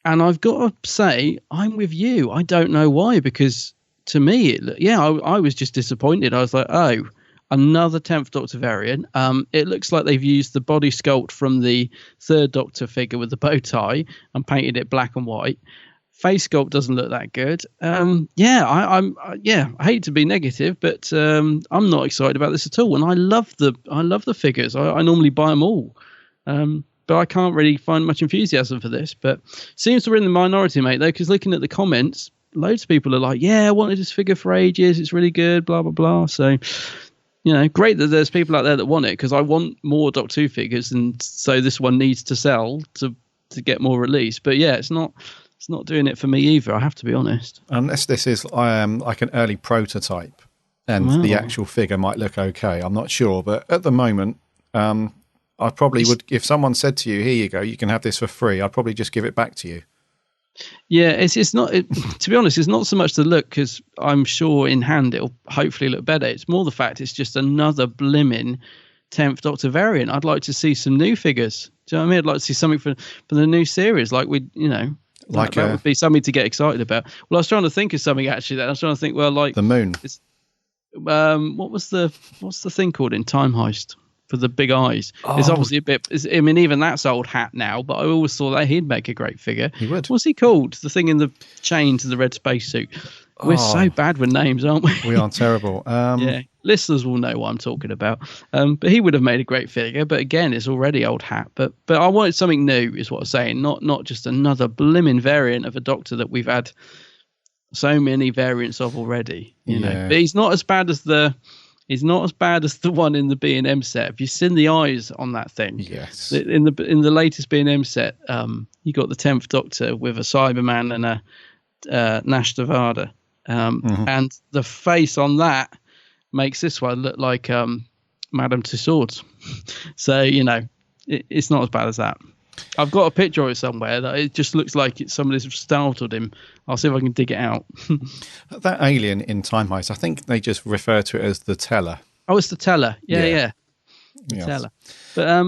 And I've got to say, I'm with you. I don't know why, because to me, I was just disappointed. I was like, oh, another 10th Doctor variant. It looks like they've used the body sculpt from the 3rd Doctor figure with the bow tie and painted it black and white. Face sculpt doesn't look that good. I hate to be negative, but I'm not excited about this at all. And I love the figures. I normally buy them all. But I can't really find much enthusiasm for this. But seems we're in the minority, mate, though, because looking at the comments, loads of people are like, I wanted this figure for ages. It's really good, blah, blah, blah. So, great that there's people out there that want it, because I want more Doctor Who figures. And so this one needs to sell to get more release. But it's not doing it for me either, I have to be honest. Unless this is like an early prototype and the actual figure might look okay. I'm not sure. But at the moment, I probably would, if someone said to you, here you go, you can have this for free, I'd probably just give it back to you. Yeah, it's not, to be honest, it's not so much the look, because I'm sure in hand it'll hopefully look better. It's more the fact it's just another blimmin' 10th Doctor variant. I'd like to see some new figures. Do you know what I mean? I'd like to see something for the new series. Like that would be something to get excited about. Well, I was trying to think of something actually. I was trying to think, the moon. What's the thing called in Time Heist? For the big eyes. It's obviously a bit, even that's old hat now, but I always thought that he'd make a great figure. He would. What's he called? The thing in the chain to the red spacesuit. We're so bad with names, aren't we? We are terrible. Listeners will know what I'm talking about. But he would have made a great figure. But again, it's already old hat. But I wanted something new, is what I'm saying. Not just another blimmin' variant of a Doctor that we've had so many variants of already. You know, but he's not as bad as the one in the B&M set. Have you seen the eyes on that thing? Yes. In the latest B&M set, you got the 10th Doctor with a Cyberman and a Nash Devada. And the face on that makes this one look like Madame Tussauds. So, it's not as bad as that. I've got a picture of it somewhere that it just looks like somebody's startled him. I'll see if I can dig it out. That alien in Time Heist, I think they just refer to it as the Teller. Oh, it's the Teller. Yeah. The Teller. But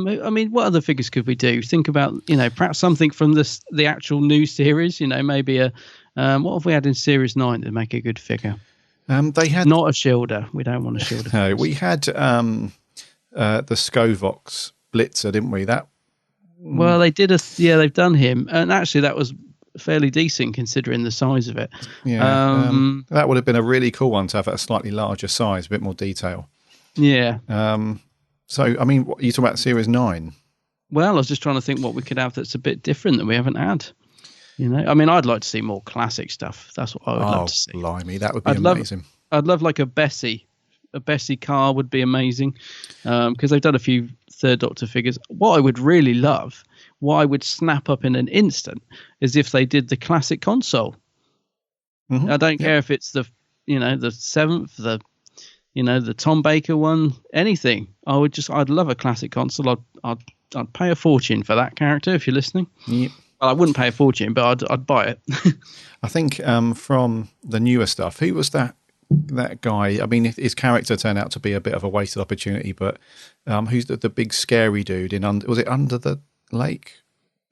what other figures could we do? Think about, perhaps something from the actual new series. Maybe what have we had in Series 9 to make a good figure? They had not a Shielder. We don't want a Shielder. No, we had the Skovox Blitzer, didn't we? Well, they did they've done him, and actually that was fairly decent considering the size of it. Yeah, that would have been a really cool one to have at a slightly larger size, a bit more detail. Yeah. So, what are you talking about, Series 9? Well, I was just trying to think what we could have that's a bit different that we haven't had. I'd like to see more classic stuff. That's what I would love to see. Blimey, that would be amazing. I'd love like a Bessie. A Bessie car would be amazing, because they've done a few 3rd Doctor figures. What I would really love, what I would snap up in an instant, is if they did the classic console. I don't care if it's the 7th, the Tom Baker one, anything. I'd love a classic console. I'd pay a fortune for that character if you're listening. Yep. Well, I wouldn't pay a fortune, but I'd buy it. I think from the newer stuff, who was that guy? His character turned out to be a bit of a wasted opportunity, but who's the big scary dude was it Under the Lake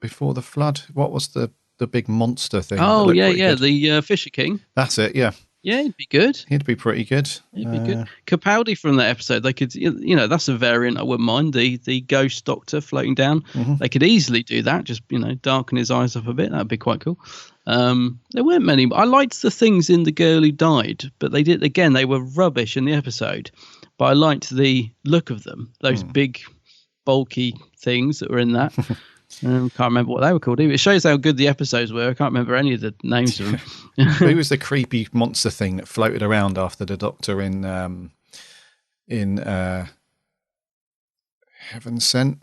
Before the Flood? What was the big monster thing? Oh, the Fisher King. That's it, yeah. Yeah, he'd be good. He'd be pretty good. He'd be good. Capaldi from that episode, they could, that's a variant I wouldn't mind. The ghost Doctor floating down. They could easily do that. Just, darken his eyes up a bit. That'd be quite cool. There weren't many. I liked the things in The Girl Who Died, but they were rubbish in the episode. But I liked the look of them. Those big, bulky things that were in that. Can't remember what they were called either. It shows how good the episodes were. I can't remember any of the names of them. Who was the creepy monster thing that floated around after the Doctor in Heaven Sent?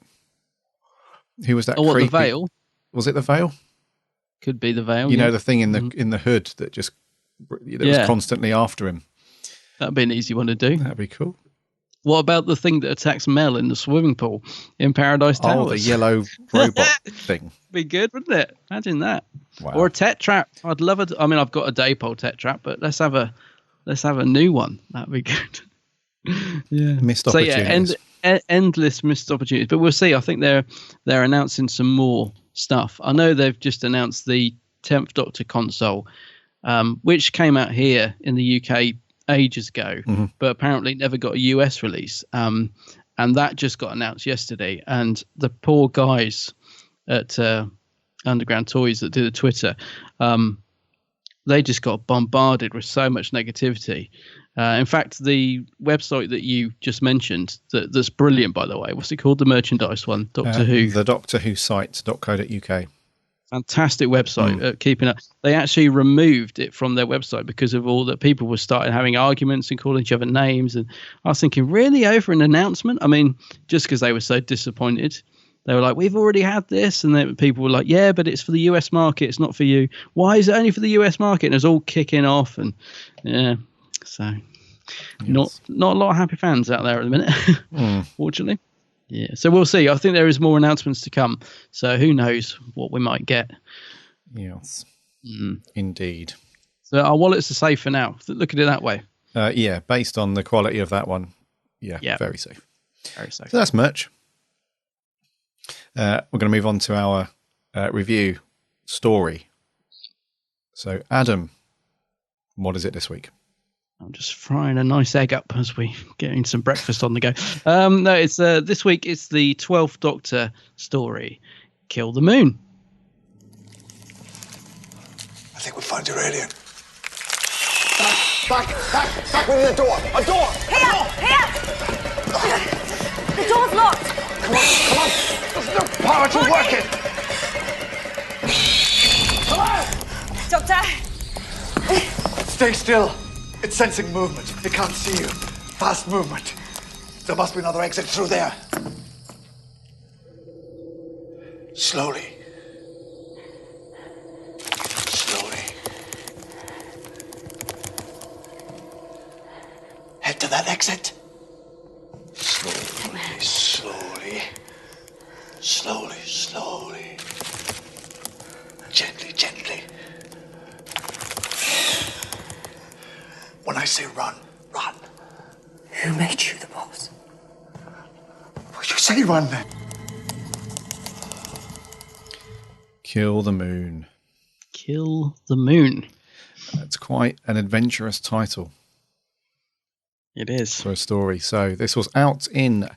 Who was that? Oh, creepy? The Veil? Was it the Veil? Could be the Veil. The thing in the hood that just was constantly after him. That'd be an easy one to do. That'd be cool. What about the thing that attacks Mel in the swimming pool in Paradise Towers? Oh, the yellow robot thing. Be good, wouldn't it? Imagine that. Wow. Or a Tet Trap. I'd love it. I mean, I've got a Dapol Tet Trap, but let's have a new one. That'd be good. Yeah. Missed opportunities. Endless missed opportunities. But we'll see. I think they're announcing some more stuff. I know they've just announced the 10th Doctor console, which came out here in the UK ages ago, but apparently never got a US release. And that just got announced yesterday. And the poor guys at Underground Toys that did the Twitter, they just got bombarded with so much negativity. In fact, the website that you just mentioned, that's brilliant, by the way. What's it called? The merchandise one, Doctor Who. The Doctor Who site.co.uk. Fantastic website, keeping up. They actually removed it from their website because of all that people were starting having arguments and calling each other names. And I was thinking, really, over an announcement? I mean, just because they were so disappointed. They were like, we've already had this. And then people were like, yeah, but it's for the US market. It's not for you. Why is it only for the US market? And it was all kicking off. And yeah, so not a lot of happy fans out there at the minute, fortunately. Yeah, so we'll see. I think there is more announcements to come. So who knows what we might get. Yes, indeed. So our wallets are safe for now. Look at it that way. Yeah, based on the quality of that one. Yeah, very safe. Very safe. So that's merch. We're going to move on to our review story. So, Adam, what is it this week? I'm just frying a nice egg up as we getting some breakfast on the go. No, it's this week. It's the 12th Doctor story, Kill the Moon. I think we found your alien. Back with the door. A door. Here. The door's locked. Come on. There's no power to work it. Doctor. Stay still. It's sensing movement. It can't see you. Fast movement. There must be another exit through there. Slowly. Head to that exit. Slowly. Gently. When I say run. Who made you the boss? Well, you say run then. Kill the Moon. Kill the Moon. That's quite an adventurous title. It is. For a story. So this was out in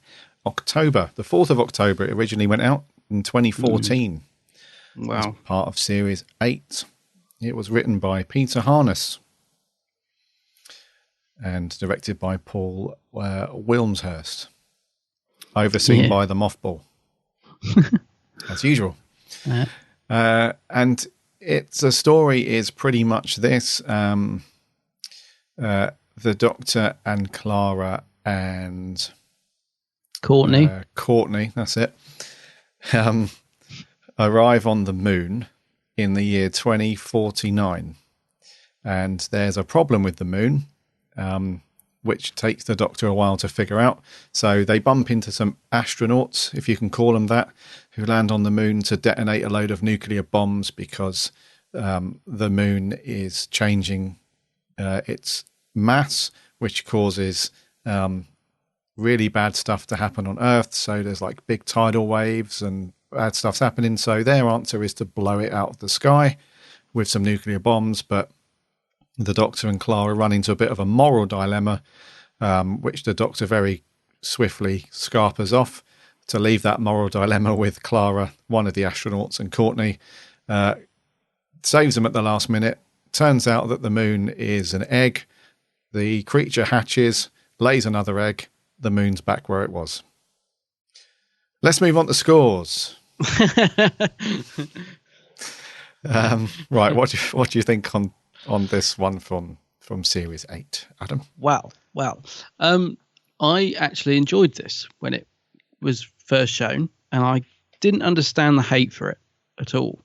October, the 4th of October. It originally went out in 2014. Wow. As part of Series 8. It was written by Peter Harness and directed by Paul Wilmshurst. Overseen by the Mothball. As usual. And it's a story is pretty much this. The Doctor and Clara and Courtney, that's it, arrive on the moon in the year 2049. And there's a problem with the moon, which takes the Doctor a while to figure out. So they bump into some astronauts, if you can call them that, who land on the moon to detonate a load of nuclear bombs because the moon is changing its mass, which causes really bad stuff to happen on Earth. So there's like big tidal waves and bad stuff's happening. So their answer is to blow it out of the sky with some nuclear bombs. But the Doctor and Clara run into a bit of a moral dilemma, which the Doctor very swiftly scarpers off to leave that moral dilemma with Clara, one of the astronauts, and Courtney. Saves them at the last minute. Turns out that the moon is an egg. The creature hatches, lays another egg. The moon's back where it was. Let's move on to scores. Right, what do you think on this one from Series 8, Adam? Wow. I actually enjoyed this when it was first shown, and I didn't understand the hate for it at all.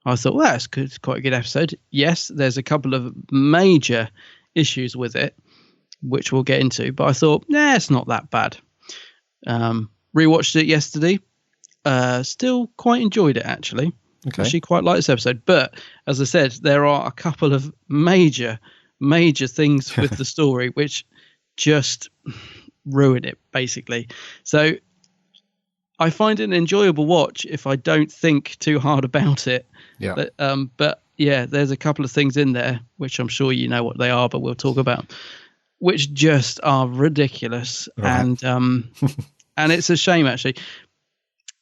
I thought, well, that's good. It's quite a good episode. Yes, there's a couple of major issues with it. which we'll get into. But I thought, it's not that bad. Rewatched it yesterday. Still quite enjoyed it, actually. Okay. Actually quite like this episode. But as I said, there are a couple of major things with the story which just ruin it, basically. So I find it an enjoyable watch if I don't think too hard about it. Yeah. But yeah, there's a couple of things in there which I'm sure you know what they are, but we'll talk about, which just are ridiculous. Right. And it's a shame, actually.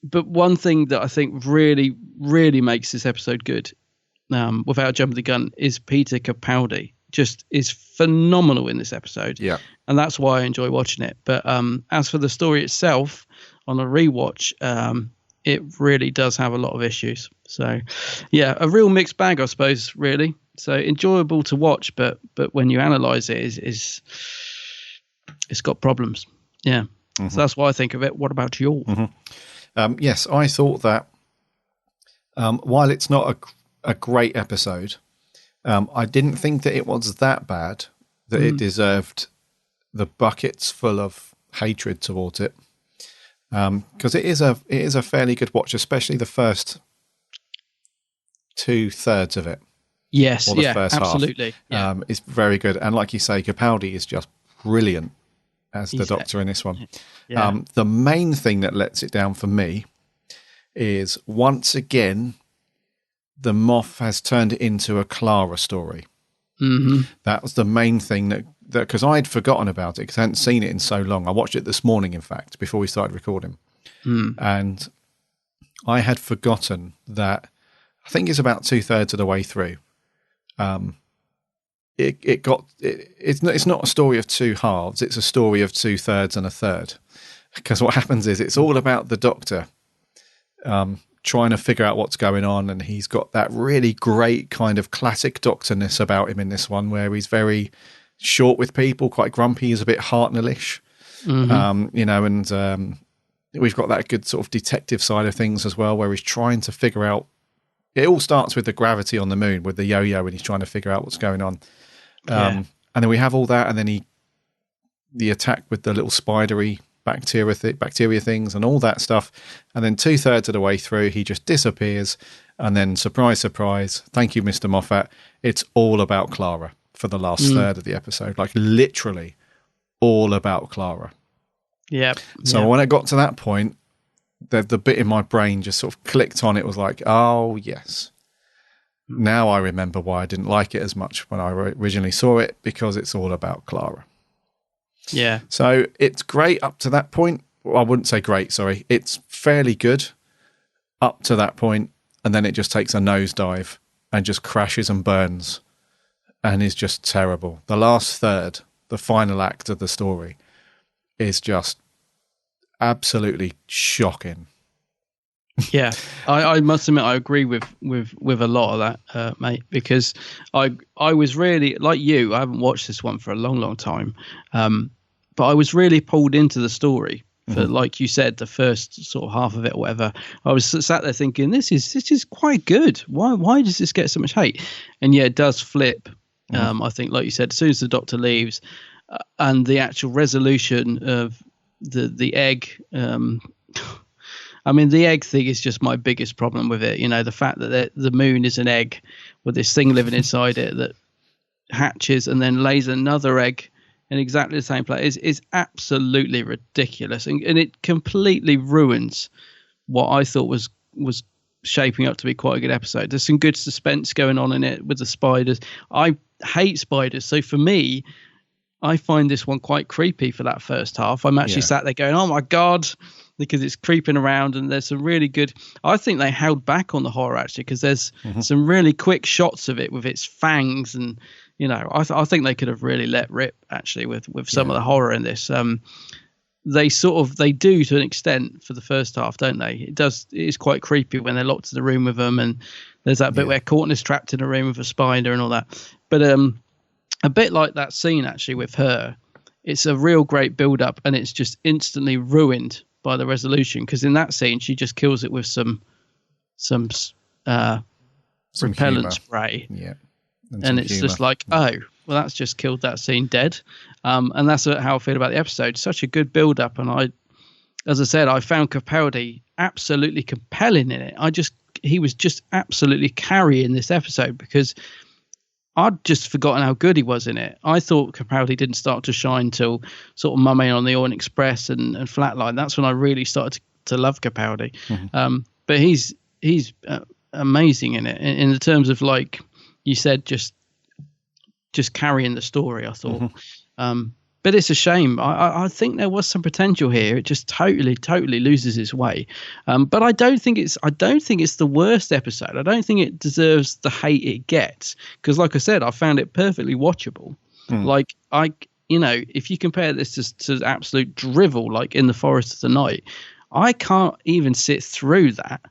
But one thing that I think really, really makes this episode good, without jumping the gun, is Peter Capaldi. Just is phenomenal in this episode. Yeah. And that's why I enjoy watching it. But as for the story itself, on a rewatch, it really does have a lot of issues. So, yeah, a real mixed bag, I suppose, really. So enjoyable to watch, but when you analyse it, it's got problems. Yeah. Mm-hmm. So that's why I think of it. What about you? Mm-hmm. Yes, I thought that while it's not a great episode, I didn't think that it was that bad that it deserved the buckets full of hatred towards it. Because it is a fairly good watch, especially the first 2/3 of it. Yes, or the first absolutely. Half. It's very good, and like you say, Capaldi is just brilliant as the Doctor in this one. Yeah. The main thing that lets it down for me is once again the Moff has turned it into a Clara story. Mm-hmm. That was the main thing that because I'd forgotten about it because I hadn't seen it in so long. I watched it this morning, in fact, before we started recording. And I had forgotten that I think it's about 2/3 of the way through. It's not a story of two halves. It's a story of 2/3 and a third. Because what happens is it's all about the Doctor trying to figure out what's going on, and he's got that really great kind of classic Doctorness about him in this one, where he's very short with people, quite grumpy, he's a bit Hartnell-ish, and we've got that good sort of detective side of things as well, where he's trying to figure out. It all starts with the gravity on the moon, with the yo-yo, and he's trying to figure out what's going on. And then we have all that, and then the attack with the little spidery bacteria things and all that stuff. And then 2/3 of the way through, he just disappears. And then, surprise, surprise, thank you, Mr. Moffat, it's all about Clara for the last third of the episode. Like, literally all about Clara. Yep. So when I got to that point, the bit in my brain just sort of clicked on. It was like, oh, yes. Now I remember why I didn't like it as much when I originally saw it, because it's all about Clara. Yeah. So it's great up to that point. Well, I wouldn't say great, sorry. It's fairly good up to that point, and then it just takes a nosedive and just crashes and burns and is just terrible. The last third, the final act of the story, is just absolutely shocking. Yeah, I must admit I agree with a lot of that, mate, because I was really, like you, I haven't watched this one for a long time, but I was really pulled into the story for, like you said, the first sort of half of it or whatever. I was sat there thinking, this is quite good. Why does this get so much hate? And yeah, it does flip. I think, like you said, as soon as the Doctor leaves, and the actual resolution of the egg. I mean, the egg thing is just my biggest problem with it. You know, the fact that the moon is an egg with this thing living inside it that hatches and then lays another egg in exactly the same place is absolutely ridiculous. And it completely ruins what I thought was shaping up to be quite a good episode. There's some good suspense going on in it with the spiders. I hate spiders. So for me, I find this one quite creepy for that first half. I'm actually sat there going, oh my God, because it's creeping around, and there's some really good. I think they held back on the horror actually, because there's some really quick shots of it with its fangs, and you know, I think they could have really let rip actually with some of the horror in this. They do to an extent for the first half, don't they? It is quite creepy when they're locked in the room with them, and there's that bit where Courtney is trapped in a room with a spider and all that. But a bit like that scene actually with her, it's a real great build up, and it's just instantly ruined by the resolution, because in that scene she just kills it with some repellent spray, and it's just like, oh, well, that's just killed that scene dead. And that's how I feel about the episode. Such a good build up, and as I said, I found Capaldi absolutely compelling in it. He was just absolutely carrying this episode, because I'd just forgotten how good he was in it. I thought Capaldi didn't start to shine till sort of Mummy on the Orient Express and Flatline. That's when I really started to love Capaldi. Mm-hmm. But he's amazing in it in the terms of, like you said, just carrying the story, I thought. Mm-hmm. But it's a shame. I think there was some potential here. It just totally loses its way. But I don't think it's the worst episode. I don't think it deserves the hate it gets, because, like I said, I found it perfectly watchable. Like, if you compare this to absolute drivel, like In the Forest of the Night, I can't even sit through that.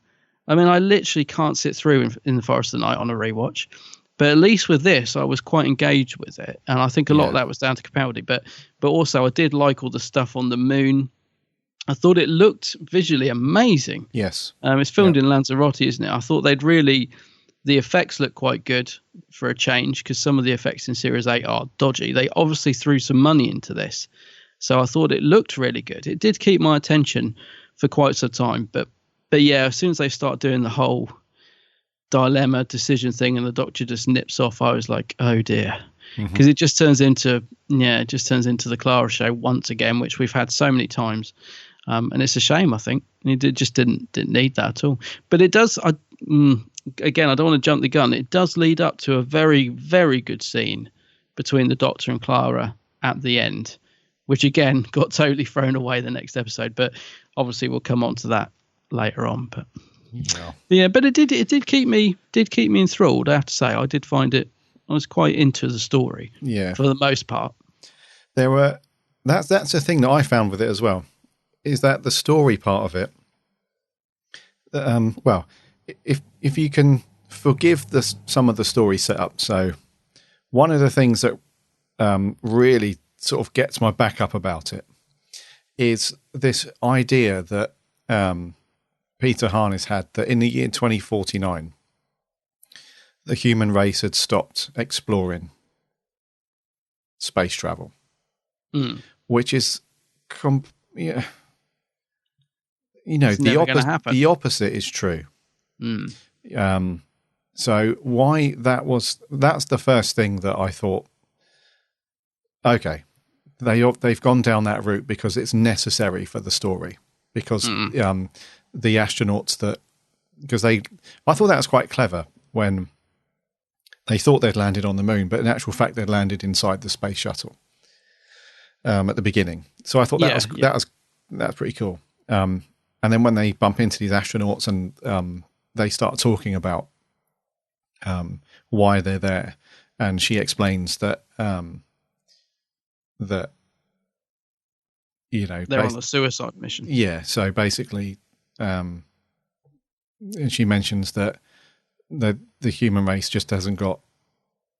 I mean, I literally can't sit through In the Forest of the Night on a rewatch. But at least with this, I was quite engaged with it. And I think a lot of that was down to Capaldi. But also, I did like all the stuff on the moon. I thought it looked visually amazing. Yes. It's filmed in Lanzarote, isn't it? I thought the effects look quite good for a change, because some of the effects in Series 8 are dodgy. They obviously threw some money into this. So I thought it looked really good. It did keep my attention for quite some time. But yeah, as soon as they start doing the whole dilemma decision thing and the Doctor just nips off, I was like, oh dear, because it just turns into the Clara show once again, which we've had so many times, and it's a shame. I think it just didn't need that at all. But it does. Again, I don't want to jump the gun. It does lead up to a very, very good scene between the Doctor and Clara at the end, which again got totally thrown away the next episode. But obviously we'll come on to that later on. But yeah, but it did keep me enthralled. I have to say, I did find it. I was quite into the story. Yeah, for the most part. That's the thing that I found with it as well, is that the story part of it. Well, if you can forgive some of the story setup, so one of the things that really sort of gets my back up about it is this idea that Peter Harness had, that in the year 2049, the human race had stopped exploring space travel, which is, the opposite is true. So that's the first thing that I thought, okay, they've gone down that route because it's necessary for the story, because the astronauts I thought that was quite clever when they thought they'd landed on the moon, but in actual fact they'd landed inside the space shuttle at the beginning. So I thought that was pretty cool. And then when they bump into these astronauts and they start talking about why they're there, and she explains that they're on a suicide mission. Yeah, so basically, and she mentions that the human race just hasn't got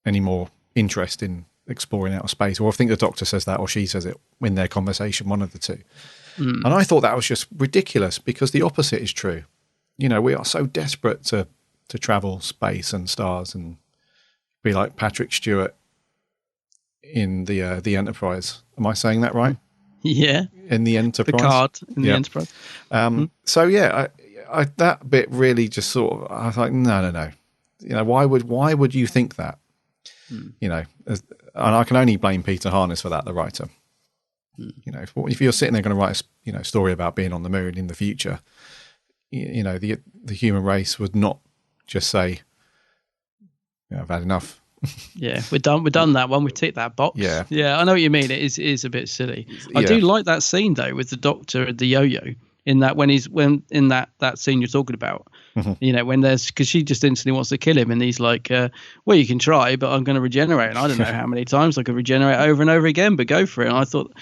any more interest in exploring outer space. Or I think the Doctor says that, or she says it in their conversation, one of the two. And I thought that was just ridiculous, because the opposite is true. We are so desperate to travel space and stars and be like Patrick Stewart in the Enterprise. Am I saying that right? Yeah. In the Enterprise. Picard in the Enterprise. So yeah, I that bit really just sort of, I was like, no. Why would you think that? And I can only blame Peter Harness for that, the writer. If you're sitting there going to write a story about being on the moon in the future, the human race would not just say, I've had enough. Yeah, we're done that one. We ticked that box. Yeah, I know what you mean. It is a bit silly. I do like that scene though with the Doctor and the yo-yo. In that when in that scene you're talking about, when because she just instantly wants to kill him, and he's like, well, you can try, but I'm going to regenerate, and I don't know how many times I could regenerate over and over again, but go for it. And I thought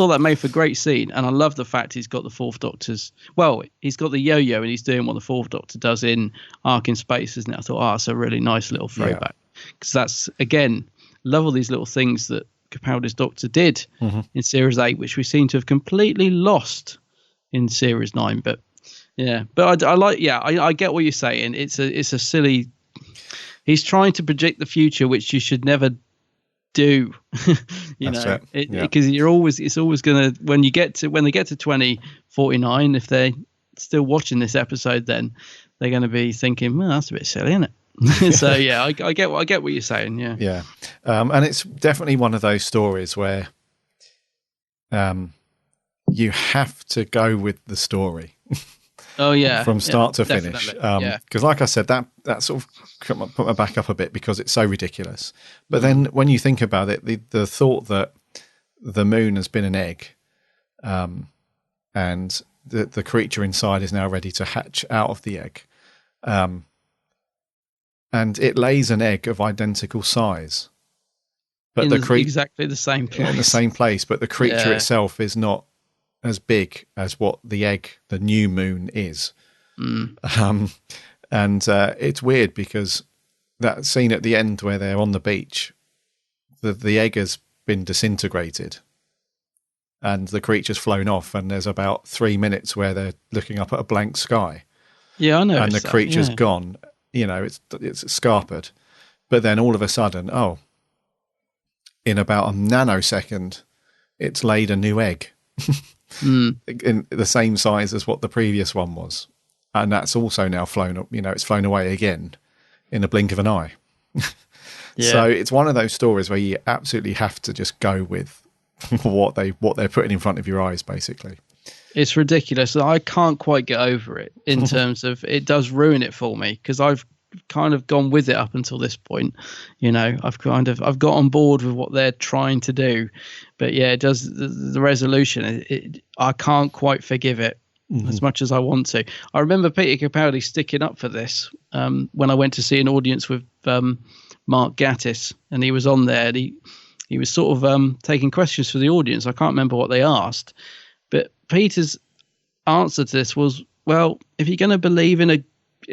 that made for a great scene, and I love the fact he's got the Fourth Doctor's. Well, he's got the yo-yo, and he's doing what the Fourth Doctor does in Ark in Space, isn't it? I thought, it's a really nice little throwback, because that's, again, love all these little things that Capaldi's Doctor did in Series 8, which we seem to have completely lost in Series 9. But I like, I get what you're saying. It's a silly, he's trying to predict the future, which you should never do. That's it. Because it's always going to, when they get to 2049, if they're still watching this episode, then they're going to be thinking, well, that's a bit silly, isn't it? So yeah, I get what you're saying. Yeah. And it's definitely one of those stories where you have to go with the story. Oh yeah, from start to finish. Because like I said, that sort of put my back up a bit because it's so ridiculous. But then when you think about it, the thought that the moon has been an egg, and the creature inside is now ready to hatch out of the egg, and it lays an egg of identical size, but exactly the same place. In the same place, but the creature itself is not as big as what the new moon is. And it's weird because that scene at the end where they're on the beach, the egg has been disintegrated and the creature's flown off, and there's about 3 minutes where they're looking up at a blank sky. Yeah, I know. And the creature's gone. It's scarpered. But then all of a sudden, in about a nanosecond, it's laid a new egg. In the same size as what the previous one was, and that's also now flown up. It's flown away again in a blink of an eye. So it's one of those stories where you absolutely have to just go with what they're putting in front of your eyes, basically. It's ridiculous. I can't quite get over it in terms of it does ruin it for me, because I've kind of gone with it up until this point. I've got on board with what they're trying to do, but yeah, it does the resolution. I can't quite forgive it as much as I want to. I remember Peter Capaldi sticking up for this when I went to see an audience with Mark Gatiss, and he was on there. And he was sort of taking questions for the audience. I can't remember what they asked, but Peter's answer to this was, well, if you're going to believe in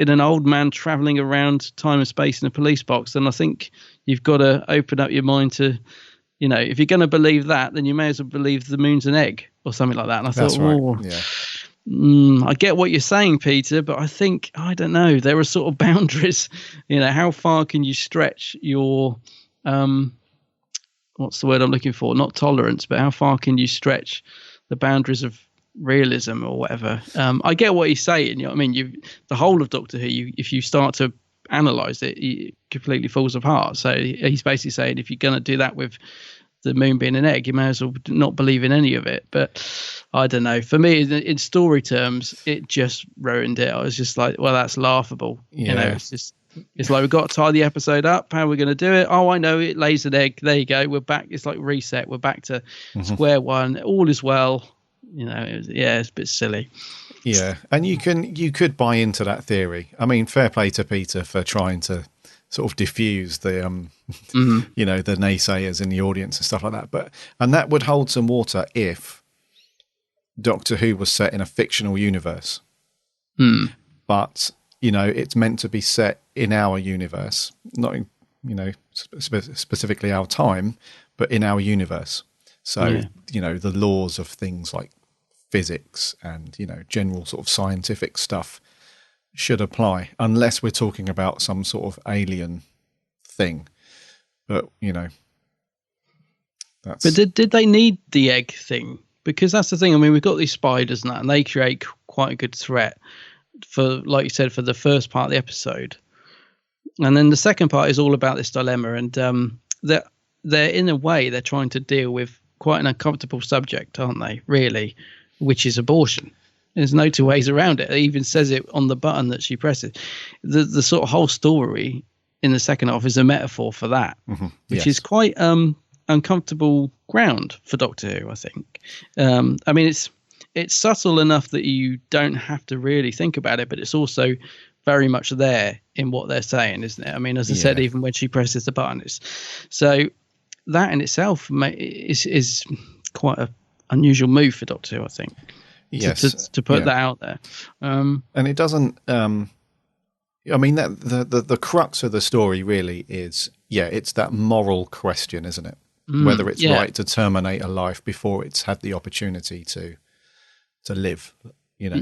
an old man traveling around time and space in a police box, then I think you've got to open up your mind to, if you're going to believe that, then you may as well believe the moon's an egg or something like that. And I thought, I get what you're saying, Peter, but I don't know. There are sort of boundaries. How far can you stretch your, what's the word I'm looking for? Not tolerance, but how far can you stretch the boundaries of realism or whatever? I get what he's saying. The whole of Doctor Who, if you start to analyze it, it completely falls apart. So he's basically saying, if you're going to do that with the moon being an egg, you may as well not believe in any of it. But I don't know. For me, in story terms, it just ruined it. I was just like, well, that's laughable. It's like, we've got to tie the episode up. How are we going to do it? Oh, I know, it lays an egg. There you go. We're back. It's like reset. We're back to square one. All is well. It's a bit silly. Yeah, and you could buy into that theory. I mean, fair play to Peter for trying to sort of diffuse the the naysayers in the audience and stuff like that. And that would hold some water if Doctor Who was set in a fictional universe. But it's meant to be set in our universe, not in specifically our time, but in our universe. So, the laws of things like physics and, general sort of scientific stuff should apply, unless we're talking about some sort of alien thing. But, that's... But did they need the egg thing? Because that's the thing. I mean, we've got these spiders and that, and they create quite a good threat for, like you said, for the first part of the episode. And then the second part is all about this dilemma, and they're in a way, they're trying to deal with quite an uncomfortable subject, aren't they, really, which is abortion. There's no two ways around it. It even says it on the button that she presses. The sort of whole story in the second half is a metaphor for that, which is quite uncomfortable ground for Doctor Who, I think. I mean, it's subtle enough that you don't have to really think about it, but it's also very much there in what they're saying, isn't it? I mean, as I said, even when she presses the button, so that in itself is quite an unusual move for Doctor Who, I think. Yes, to put that out there, and it doesn't. I mean, that the crux of the story really is, it's that moral question, isn't it? Whether it's right to terminate a life before it's had the opportunity to live. As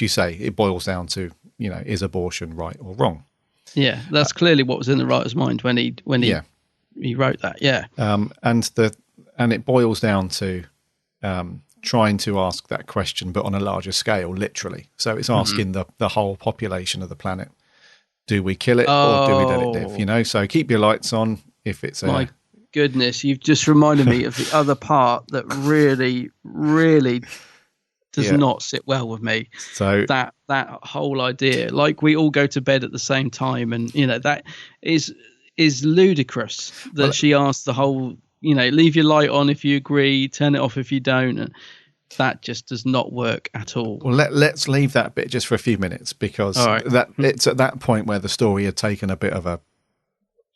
you say, it boils down to, is abortion right or wrong? Yeah, that's clearly what was in the writer's mind when he wrote that. Yeah, and it boils down to trying to ask that question, but on a larger scale, literally. So it's asking the whole population of the planet: do we kill it or do we let it live? You know, so keep your lights on. If it's my goodness, you've just reminded me of the other part that really, really does not sit well with me. So that whole idea, like we all go to bed at the same time, and you know that is ludicrous. That she asked the whole, you know, leave your light on if you agree, turn it off if you don't, and that just does not work at all. Well, let's leave that bit just for a few minutes, because it's at that point where the story had taken a bit of a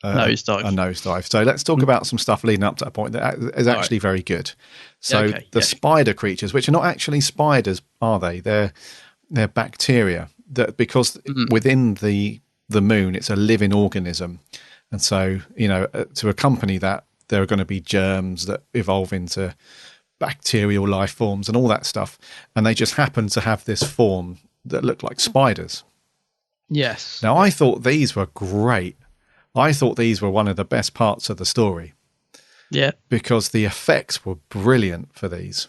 nosedive. So let's talk about some stuff leading up to that point that is actually very good. So the spider creatures, which are not actually spiders, are they? They're bacteria that, because within the moon, it's a living organism. And so, you know, to accompany that, there are going to be germs that evolve into bacterial life forms and all that stuff. And they just happen to have this form that look like spiders. Yes. Now, I thought these were great. I thought these were one of the best parts of the story. Yeah. Because the effects were brilliant for these.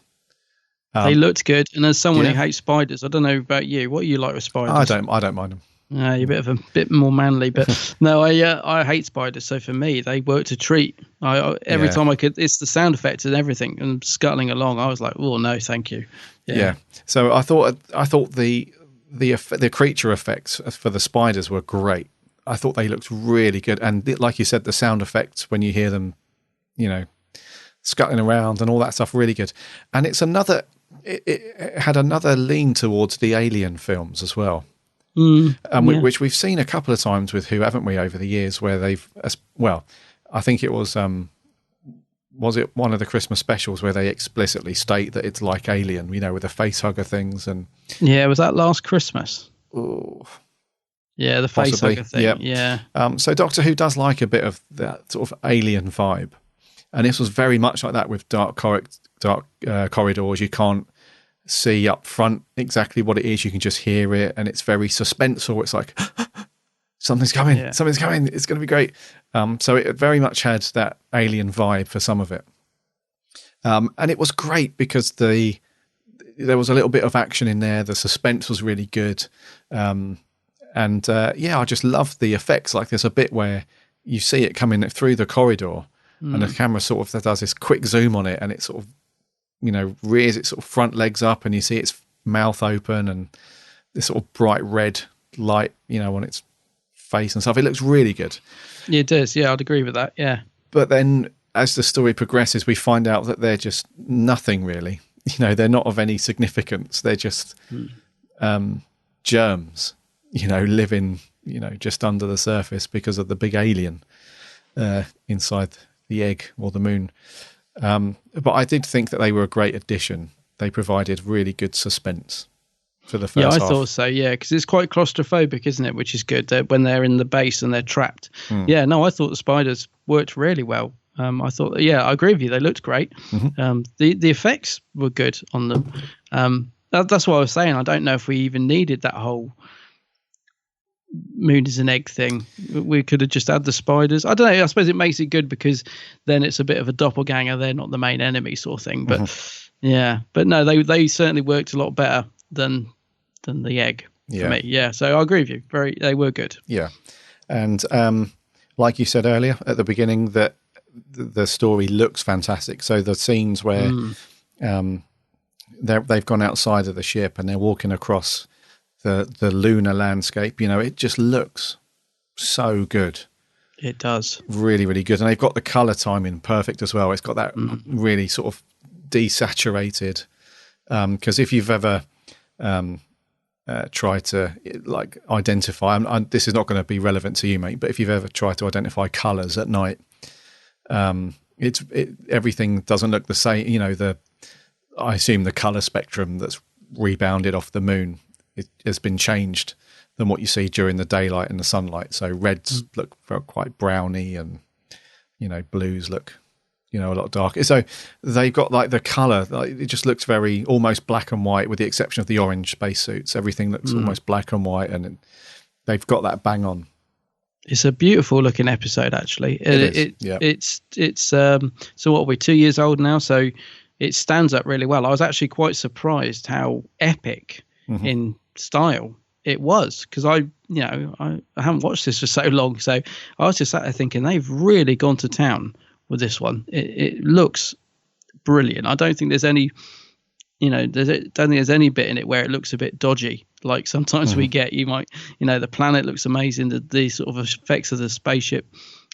They looked good. And as someone who hates spiders, I don't know about you. What do you like with spiders? I don't mind them. You're a bit more manly, but no, I hate spiders. So for me, they worked a treat. Every time I could, it's the sound effects and everything, and scuttling along, I was like, oh no, thank you. Yeah. So I thought the creature effects for the spiders were great. I thought they looked really good, and like you said, the sound effects when you hear them, you know, scuttling around and all that stuff, really good. And it had another lean towards the Alien films as well. Which we've seen a couple of times with Who, haven't we, over the years, where they've, well, I think it was it one of the Christmas specials where they explicitly state that it's like Alien, you know, with the face hugger things. And was that Last Christmas? Oh, yeah, the face hugger thing. Yeah. So Doctor Who does like a bit of that sort of Alien vibe, and this was very much like that with dark corridors. You can't see up front exactly what it is, you can just hear it, and it's very suspenseful. It's like something's coming, it's going to be great. So it very much had that Alien vibe for some of it, and it was great because there was a little bit of action in there. The suspense was really good, I just loved the effects. Like there's a bit where you see it coming through the corridor, and the camera sort of does this quick zoom on it, and it sort of, you know, rears its sort of front legs up, and you see its mouth open and this sort of bright red light, you know, on its face and stuff. It looks really good. Yeah, it does. Yeah, I'd agree with that. Yeah. But then as the story progresses, we find out that they're just nothing really. You know, they're not of any significance. They're just germs, you know, living, you know, just under the surface because of the big alien inside the egg or the moon. But I did think that they were a great addition. They provided really good suspense for the first half. Yeah, I thought so, yeah, because it's quite claustrophobic, isn't it? Which is good when they're in the base and they're trapped. Yeah, no, I thought the spiders worked really well. I thought, I agree with you. They looked great. The effects were good on them. That's what I was saying. I don't know if we even needed that whole moon is an egg thing. We could have just had the spiders. I don't know. I suppose it makes it good because then it's a bit of a doppelganger. They're not the main enemy sort of thing. But but no, they certainly worked a lot better than the egg for me. Yeah, so I agree with you. They were good. Yeah, and like you said earlier at the beginning, that the story looks fantastic. So the scenes where they've gone outside of the ship and they're walking across the lunar landscape, you know, it just looks so good. It does. Really, really good. And they've got the colour timing perfect as well. It's got that really sort of desaturated, because if you've ever tried to like identify, this is not going to be relevant to you, mate, but if you've ever tried to identify colours at night, everything doesn't look the same. You know, I assume the colour spectrum that's rebounded off the moon, it has been changed than what you see during the daylight and the sunlight. So reds look quite browny, and, you know, blues look, you know, a lot darker. So they've got like the colour, like, it just looks very almost black and white, with the exception of the orange spacesuits. Everything looks almost black and white, and they've got that bang on. It's a beautiful looking episode, actually. It's so what are we, 2 years old now, so it stands up really well. I was actually quite surprised how epic in style it was, because I haven't watched this for so long, so I was just sat there thinking they've really gone to town with this one. It looks brilliant. I don't think there's any, don't think there's any bit in it where it looks a bit dodgy. Like sometimes we get, the planet looks amazing. The sort of effects of the spaceship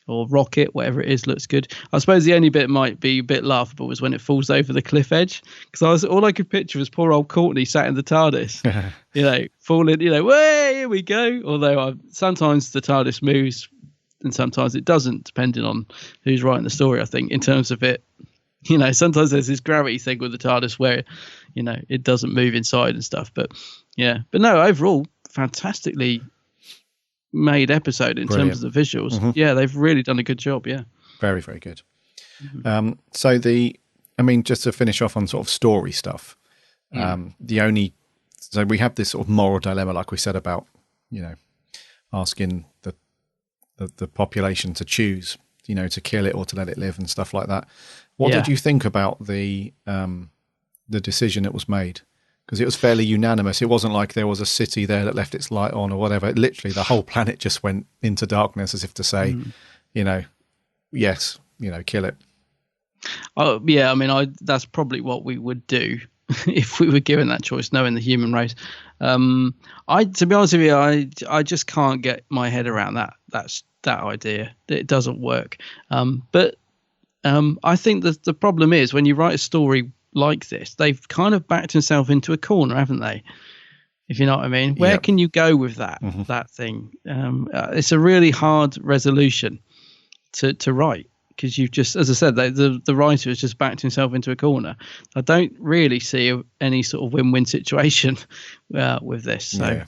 or rocket, whatever it is, looks good. I suppose the only bit might be a bit laughable was when it falls over the cliff edge, because all I could picture was poor old Courtney sat in the TARDIS, falling, way, here we go. Although sometimes the TARDIS moves and sometimes it doesn't, depending on who's writing the story, I think, in terms of it. Sometimes there's this gravity thing with the TARDIS where, it doesn't move inside and stuff. But no, overall, fantastically made episode in terms of the visuals. Yeah, they've really done a good job. Yeah. Very, very good. So just to finish off on sort of story stuff, so we have this sort of moral dilemma, like we said, about, asking the population to choose, to kill it or to let it live and stuff like that. What did you think about the decision that was made? Because it was fairly unanimous. It wasn't like there was a city there that left its light on or whatever. Literally, the whole planet just went into darkness, as if to say, yes, kill it. Oh yeah, that's probably what we would do if we were given that choice, knowing the human race. To be honest with you, I just can't get my head around that idea. It doesn't work. But I think that the problem is when you write a story like this, they've kind of backed themselves into a corner, haven't they? If you know what I mean. Where can you go with that thing? It's a really hard resolution to write, because you've just, as I said, the writer has just backed himself into a corner. I don't really see any sort of win-win situation with this. So,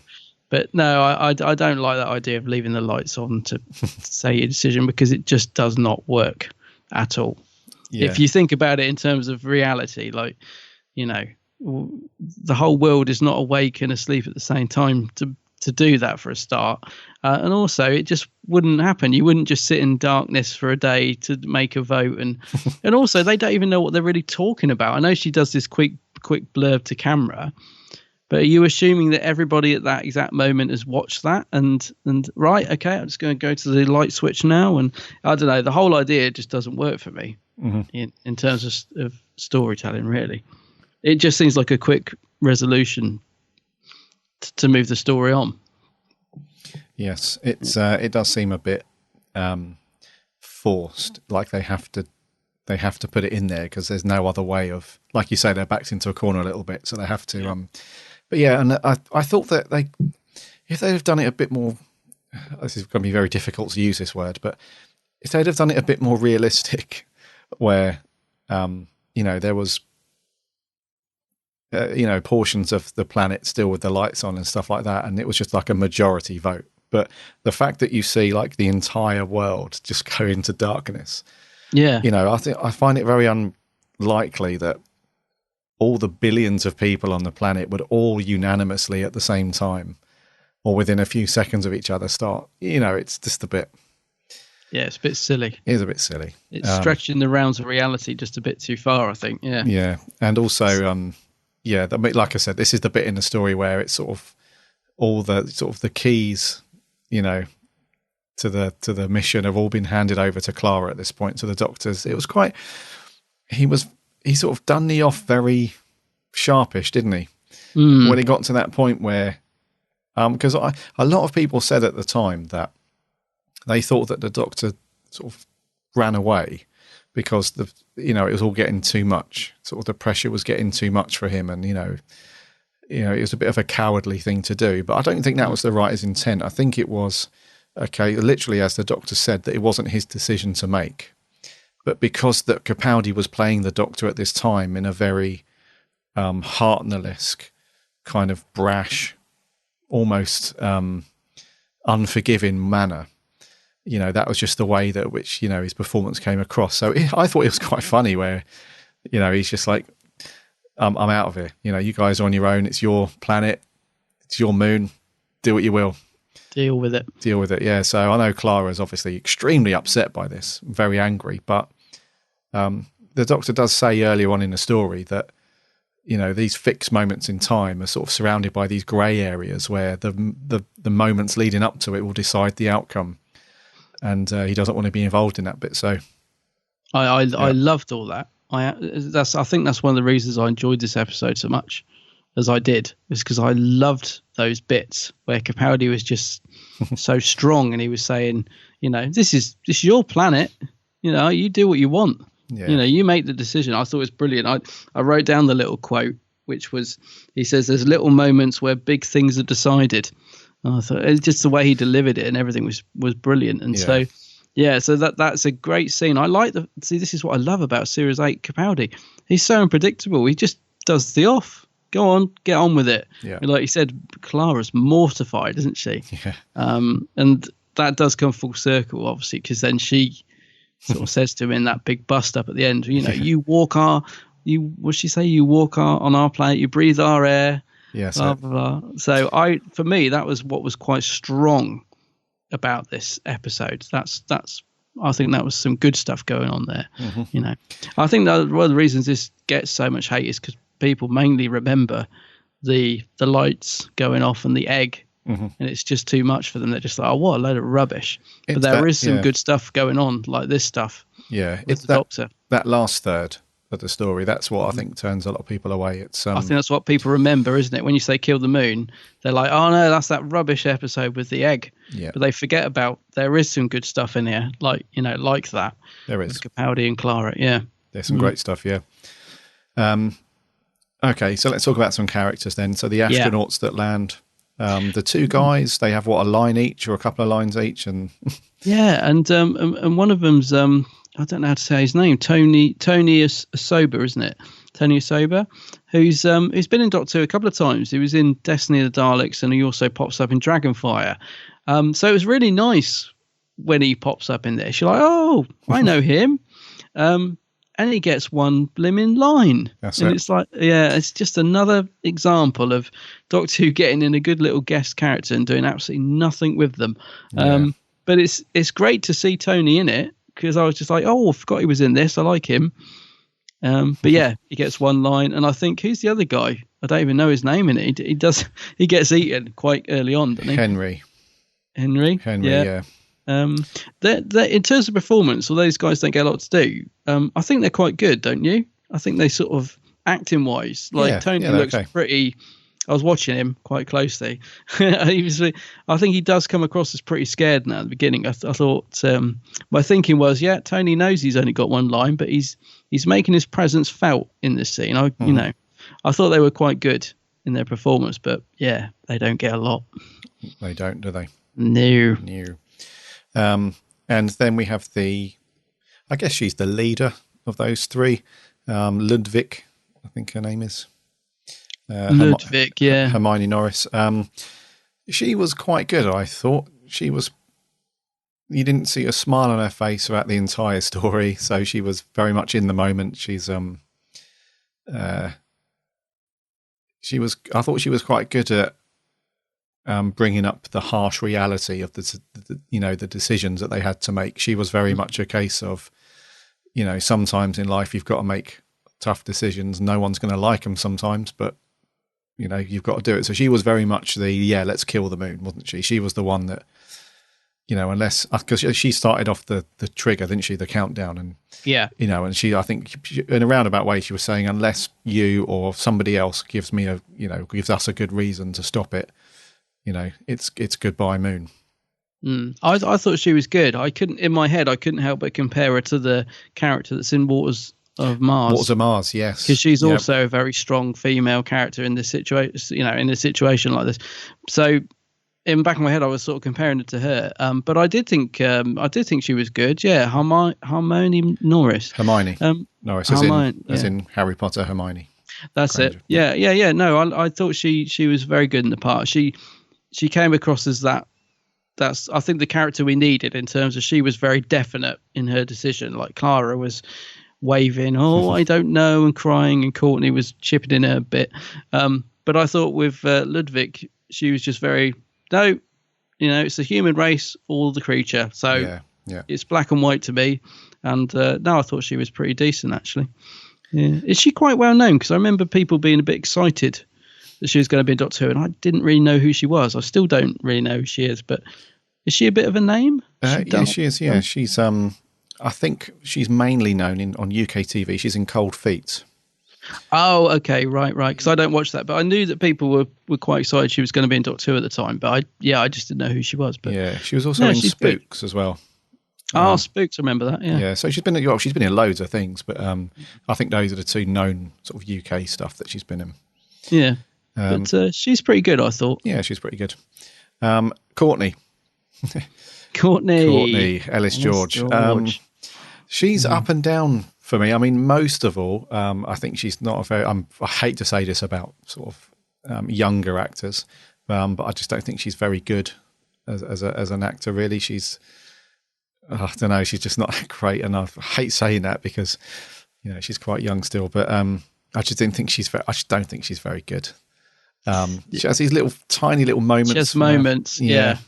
but no, I don't like that idea of leaving the lights on to say your decision, because it just does not work at all. Yeah. If you think about it in terms of reality, like, the whole world is not awake and asleep at the same time to do that, for a start. And also, it just wouldn't happen. You wouldn't just sit in darkness for a day to make a vote. And also, they don't even know what they're really talking about. I know she does this quick blurb to camera, but are you assuming that everybody at that exact moment has watched that and right, okay, I'm just going to go to the light switch now? And I don't know, the whole idea just doesn't work for me in terms of storytelling, really. It just seems like a quick resolution to move the story on. Yes, it does seem a bit forced, like they have to put it in there because there's no other way of, like you say, they're backed into a corner a little bit, so they have to. But yeah, and I thought that if they'd have done it a bit more, this is going to be very difficult to use this word, but if they'd have done it a bit more realistic, where there was portions of the planet still with the lights on and stuff like that, and it was just like a majority vote. But the fact that you see like the entire world just go into darkness, I find it very unlikely that all the billions of people on the planet would all unanimously at the same time or within a few seconds of each other start. It's just a bit. Yeah, it's a bit silly. It is a bit silly. It's stretching the rounds of reality just a bit too far, I think. Yeah. Yeah, and also, like I said, this is the bit in the story where it's sort of all the sort of the keys, to the mission have all been handed over to Clara at this point, to the doctors. It was quite. He sort of done the off very sharpish, didn't he? When he got to that point where, because a lot of people said at the time that they thought that the doctor sort of ran away because it was all getting too much. Sort of the pressure was getting too much for him, and it was a bit of a cowardly thing to do. But I don't think that was the writer's intent. I think it was literally, as the doctor said, that it wasn't his decision to make. But because that Capaldi was playing the Doctor at this time in a very Hartnell-esque, kind of brash, almost unforgiving manner, that was just the way that which his performance came across. So I thought it was quite funny where he's just like, I'm out of here. You guys are on your own. It's your planet. It's your moon. Do what you will. deal with it. Yeah. So I know Clara's obviously extremely upset by this, very angry, but the Doctor does say earlier on in the story that, you know, these fixed moments in time are sort of surrounded by these grey areas where the moments leading up to it will decide the outcome, and he doesn't want to be involved in that bit. So I loved all that. I think that's one of the reasons I enjoyed this episode so much as I did, is because I loved those bits where Capaldi was just so strong, and he was saying, you know, this is your planet, you know, you do what you want. Yeah. You know, you make the decision. I thought it was brilliant. I wrote down the little quote, which was, he says, there's little moments where big things are decided. And I thought it's just the way he delivered it and everything was brilliant. And so that's a great scene. I like this is what I love about Series 8 Capaldi. He's so unpredictable. He just does the off. Go on, get on with it. Yeah. Like you said, Clara's mortified, isn't she? Yeah. And that does come full circle, obviously, because then she sort of says to him in that big bust up at the end, you know, you walk on our planet, you breathe our air, blah, blah, blah. So for me, that was what was quite strong about this episode. I think that was some good stuff going on there. Mm-hmm. You know, I think that one of the reasons this gets so much hate is because people mainly remember the lights going off and the egg. Mm-hmm. And it's just too much for them. They're just like, oh, what a load of rubbish. But there is some good stuff going on, like this stuff. Yeah, it's the Doctor. That last third of the story, that's what I think turns a lot of people away. I think that's what people remember, isn't it? When you say Kill the Moon, they're like, oh no, that's that rubbish episode with the egg. Yeah. But they forget about, there is some good stuff in here, like that. There is. With Capaldi and Clara, yeah. There's some great stuff, yeah. Okay, so let's talk about some characters then. So the astronauts that land... the two guys, they have a line each or a couple of lines each, and and one of them's I don't know how to say his name, Tony Asoba, isn't it? Tony Asoba, who's been in Doctor Who a couple of times. He was in Destiny of the Daleks, and he also pops up in Dragonfire. So it was really nice when he pops up in this. You're like, oh, I know him. And he gets one blimmin' line. That's and it. It's like, it's just another example of Doctor Who getting in a good little guest character and doing absolutely nothing with them. But it's great to see Tony in it, because I was just like, oh, I forgot he was in this. I like him. But yeah, he gets one line. And I think, who's the other guy? I don't even know his name in it. He gets eaten quite early on, doesn't he? Henry, yeah. In terms of performance, although these guys don't get a lot to do, I think they're quite good, don't you? I think they sort of, acting wise, Tony looks pretty. I was watching him quite closely. I think he does come across as pretty scared now at the beginning. I thought my thinking was, Tony knows he's only got one line, but he's making his presence felt in this scene. You know, I thought they were quite good in their performance, but yeah, they don't get a lot. They don't, do they? No. And then we have I guess she's the leader of those three, Ludwig, I think her name is. Ludwig, Hermione Norris. She was quite good, I thought. You didn't see a smile on her face throughout the entire story, so she was very much in the moment. I thought she was quite good at bringing up the harsh reality of the decisions that they had to make. She was very much a case of, you know, sometimes in life you've got to make tough decisions. No one's going to like them sometimes, but you know, you've got to do it. So she was very much let's kill the moon, wasn't she? She was the one that, you know, because she started off the trigger, didn't she? The countdown, and you know, and I think in a roundabout way, she was saying, unless you or somebody else gives us a good reason to stop it, you know, it's goodbye moon. I thought she was good. I couldn't help but compare her to the character that's in Waters of Mars. Waters of Mars, yes, because she's also a very strong female character in this situation. You know, in a situation like this. So, in the back of my head, I was sort of comparing it to her. But I did think she was good. Yeah, Hermione Norris. Norris, as in Harry Potter, Hermione. That's Granger. It. Yeah. No, I thought she was very good in the part. She came across as that. That's, I think, the character we needed, in terms of she was very definite in her decision. Like Clara was waving, I don't know, and crying, and Courtney was chipping in her a bit. But I thought with Ludwig, she was just very, no, it's the human race or the creature. So it's black and white to me. And no, I thought she was pretty decent, actually. Yeah. Is she quite well known? Because I remember people being a bit excited that she was going to be in Doctor Who, and I didn't really know who she was. I still don't really know who she is, but is she a bit of a name? She is. Yeah, she's. I think she's mainly known on UK TV. She's in Cold Feet. Oh, okay, right. Because I don't watch that, but I knew that people were quite excited she was going to be in Doctor Who at the time. But I just didn't know who she was. But yeah, she was also in Spooks as well. Oh, Spooks! I remember that. Yeah. Yeah. So she's been in loads of things, but I think those are the two known sort of UK stuff that she's been in. Yeah, but she's pretty good, I thought. Yeah, she's pretty good. Courtney. Courtney Ellis George. She's up and down for me. I mean, most of all, I think she's not a very. I hate to say this about sort of younger actors, but I just don't think she's very good as an actor. Really, she's. I don't know. She's just not great, and I hate saying that because she's quite young still. But I just didn't think she's. I just don't think she's very good. She has these tiny little moments. Just moments, yeah.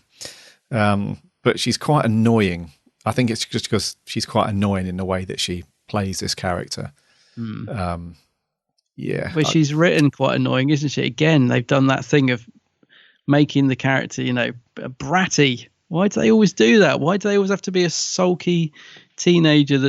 But she's quite annoying. I think it's just because she's quite annoying in the way that she plays this character. Yeah. But she's written quite annoying, isn't she? Again, they've done that thing of making the character, bratty. Why do they always do that? Why do they always have to be a sulky teenager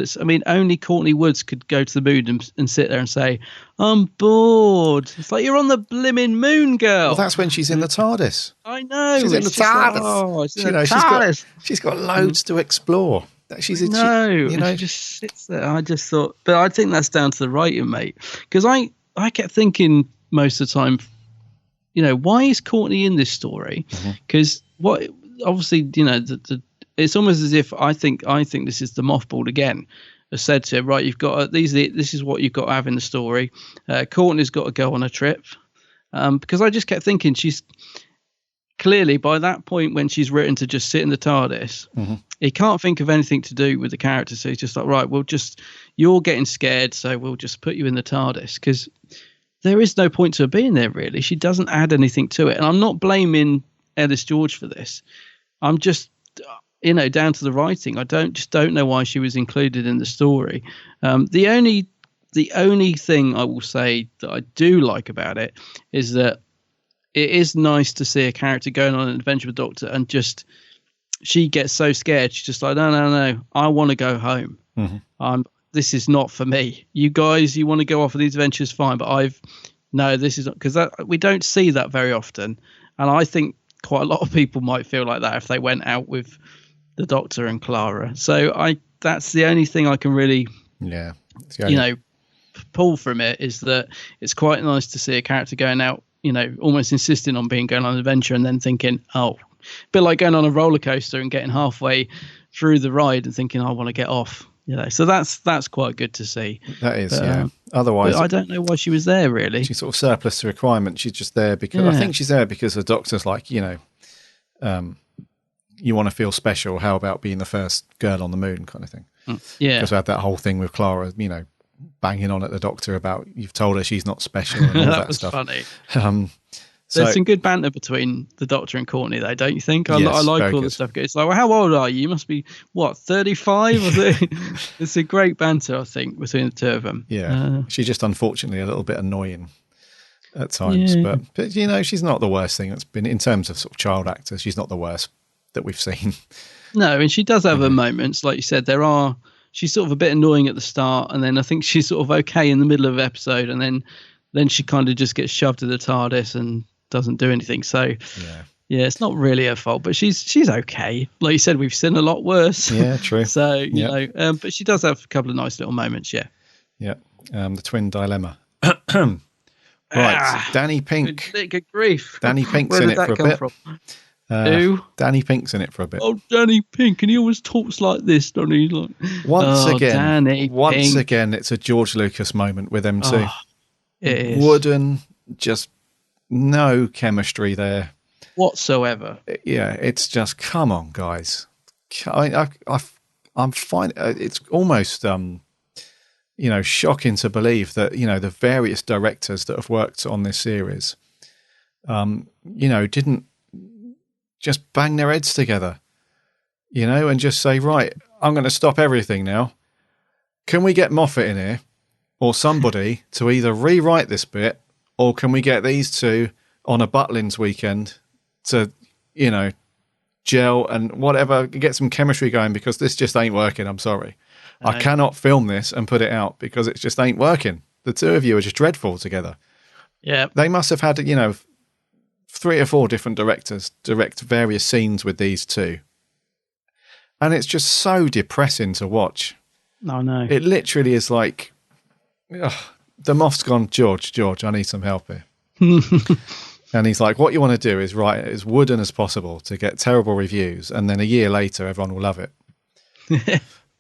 only Courtney Woods could go to the moon and sit there and say, I'm bored. It's like, you're on the blimmin' moon, girl. Well, that's when she's in the TARDIS. I know. She's in the TARDIS. She's got loads to explore. She just sits there. I just thought, but I think that's down to the writing, mate. Because I kept thinking most of the time, why is Courtney in this story? Because obviously, it's almost as if I think this is the mothballed again. I said to him, right, you've got this is what you've got to have in the story. Courtney's got to go on a trip, because I just kept thinking she's clearly by that point when she's written to just sit in the TARDIS, he can't think of anything to do with the character, so he's just like, right, you're getting scared, so we'll just put you in the TARDIS, because there is no point to her being there really. She doesn't add anything to it, and I'm not blaming Ellis George for this. I'm just down to the writing. I don't know why she was included in the story. The only thing I will say that I do like about it is that it is nice to see a character going on an adventure with the Doctor and just she gets so scared. She's just like, no, I want to go home. This is not for me. You guys, you want to go off on these adventures, fine, but this is not, because we don't see that very often, and I think quite a lot of people might feel like that if they went out with the Doctor and Clara. So that's the only thing I can really, pull from it, is that it's quite nice to see a character going out, almost insisting on going on an adventure and then thinking, a bit like going on a roller coaster and getting halfway through the ride and thinking, I want to get off. So that's quite good to see. That is, Otherwise, I don't know why she was there really. She's sort of surplus to requirement. She's just there because I think she's there because the Doctor's like, you want to feel special. How about being the first girl on the moon, kind of thing? Yeah, because we had that whole thing with Clara, banging on at the Doctor about you've told her she's not special and all that was stuff. Funny. There's some good banter between the Doctor and Courtney, though, don't you think? I like all the stuff. It's like, well, how old are you? You must be, 35? It's a great banter, I think, between the two of them. Yeah. She's just unfortunately a little bit annoying at times. Yeah. But she's not the worst thing that's been, in terms of sort of child actors, she's not the worst that we've seen. No, and she does have her moments. Like you said, she's sort of a bit annoying at the start, and then I think she's sort of okay in the middle of the episode, and then she kind of just gets shoved to the TARDIS and doesn't do anything. So it's not really her fault, but she's okay. Like you said, we've seen a lot worse. Yeah, true. So but she does have a couple of nice little moments. The twin dilemma. Right, Danny Pink. Good grief. Danny Pink's in it for a bit. Who? Danny Pink's in it for a bit. Oh, Danny Pink, and he always talks like this, doesn't he? Once again, it's a George Lucas moment with them two. It is. Wooden, just no chemistry there whatsoever. Yeah, it's just, come on, guys. I'm fine. It's almost shocking to believe that the various directors that have worked on this series, didn't just bang their heads together, you know, and just say, right, I'm going to stop everything now. Can we get Moffat in here or somebody to either rewrite this bit, or can we get these two on a Butlins weekend to, you know, gel and whatever, get some chemistry going, because this just ain't working. I'm sorry. I cannot film this and put it out because it just ain't working. The two of you are just dreadful together. Yeah. They must have had, you know, 3 or 4 different directors direct various scenes with these two. And it's just so depressing to watch. No, no. It literally is like, the Moff's gone, George, I need some help here. And he's like, what you want to do is write it as wooden as possible to get terrible reviews, and then a year later everyone will love it.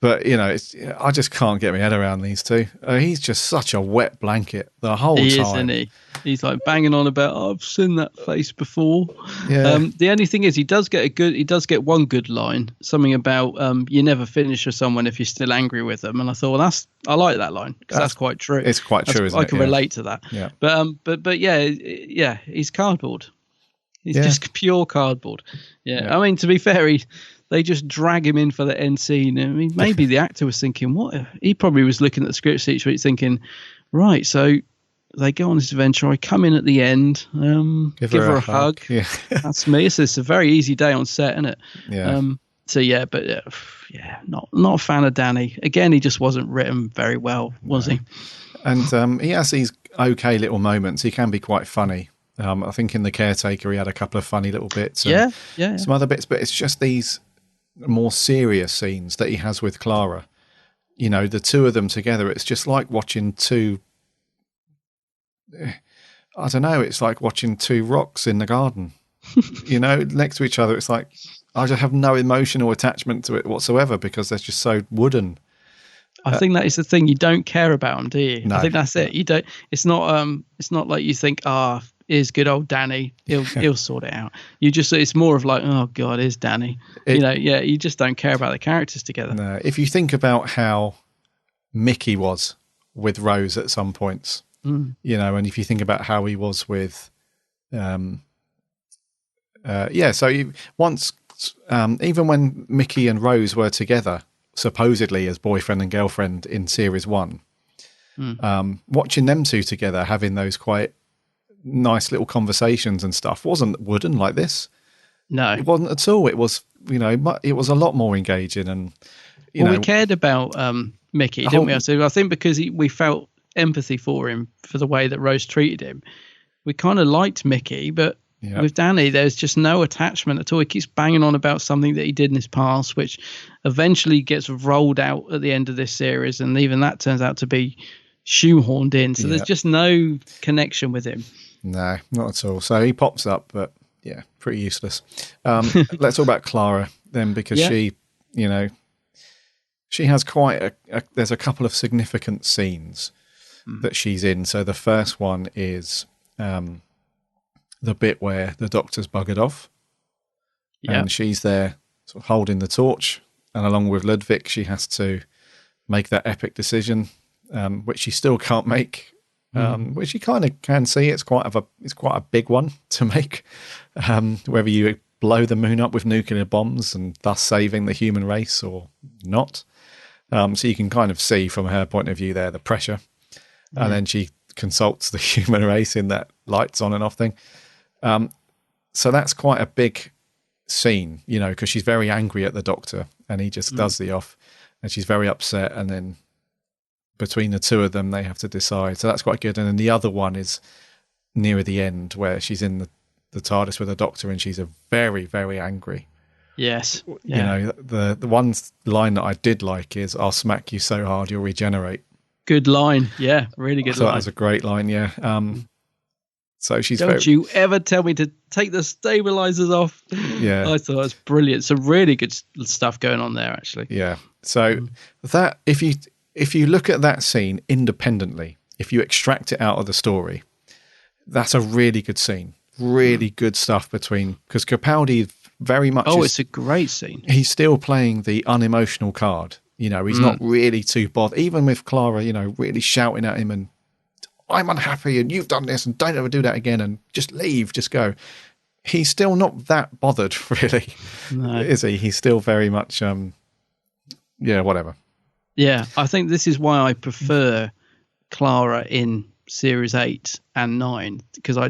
But, you know, I just can't get my head around these two. He's just such a wet blanket the whole time. He is, isn't he? He's like banging on about, I've seen that face before. Yeah. The only thing is, he does get one good line, something about you never finish with someone if you're still angry with them. And I thought, well, I like that line because that's quite true. It's quite true, isn't it? I can relate to that. Yeah. But yeah, he's cardboard. He's just pure cardboard. Yeah. I mean, to be fair, they just drag him in for the end scene. I mean, maybe the actor was thinking, what? He probably was looking at the script sheet thinking, right, so they go on this adventure. I come in at the end, give her a hug. Yeah. That's me. It's a very easy day on set, isn't it? Yeah. Not a fan of Danny. Again, he just wasn't written very well, was he? And he has these okay little moments. He can be quite funny. I think in The Caretaker, he had a couple of funny little bits. Yeah. Some other bits, but it's just these more serious scenes that he has with Clara. You know, the two of them together, it's just like watching two, I don't know, it's like watching two rocks in the garden, you know, next to each other. It's like, I just have no emotional attachment to it whatsoever because they're just so wooden. I think that is the thing. You don't care about them, do you? No. I think that's it. You don't. It's not like you think, here's good old Danny. He'll sort it out. It's more of like, oh God, here's Danny. You just don't care about the characters together. No. If you think about how Mickey was with Rose at some points, you know, and if you think about how he was with, even when Mickey and Rose were together, supposedly as boyfriend and girlfriend in series 1, watching them two together having those quite nice little conversations and stuff wasn't wooden like this. No, it wasn't at all. It was, you know, it was a lot more engaging, and we cared about Mickey, didn't we? So I think because we felt empathy for him for the way that Rose treated him, we kind of liked Mickey, but with Danny, there's just no attachment at all. He keeps banging on about something that he did in his past, which eventually gets rolled out at the end of this series, and even that turns out to be shoehorned in. So there's just no connection with him. No, not at all. So he pops up, but yeah, pretty useless. Let's talk about Clara then, because she, you know, she has quite there's a couple of significant scenes that she's in. So the first one is the bit where the doctor's buggered off, and she's there sort of holding the torch, and along with Ludwig, she has to make that epic decision, which she still can't make, which you kind of can see. It's quite a big one to make, whether you blow the moon up with nuclear bombs and thus saving the human race or not. So you can kind of see from her point of view there the pressure, and then she consults the human race in that lights on and off thing. So that's quite a big scene, you know, because she's very angry at the doctor and he just does the off, and she's very upset, and then between the two of them they have to decide. So that's quite good. And then the other one is near the end where she's in the TARDIS with the doctor and she's very, very angry. Yes. You know, the one line that I did like is, I'll smack you so hard you'll regenerate. Good line. Yeah, really good line. That was a great line, yeah. So she's Don't you ever tell me to take the stabilizers off. Yeah. I thought it was brilliant. Some really good stuff going on there, actually. Yeah. So that if you look at that scene independently, if you extract it out of the story, that's a really good scene. Really good stuff between, because Capaldi very much it's a great scene. He's still playing the unemotional card. You know, he's not really too bothered. Even with Clara, you know, really shouting at him and, I'm unhappy and you've done this and don't ever do that again and just leave, just go. he's still not that bothered, really, is he? He's still very much, whatever. Yeah, I think this is why I prefer Clara in Series 8 and 9, because I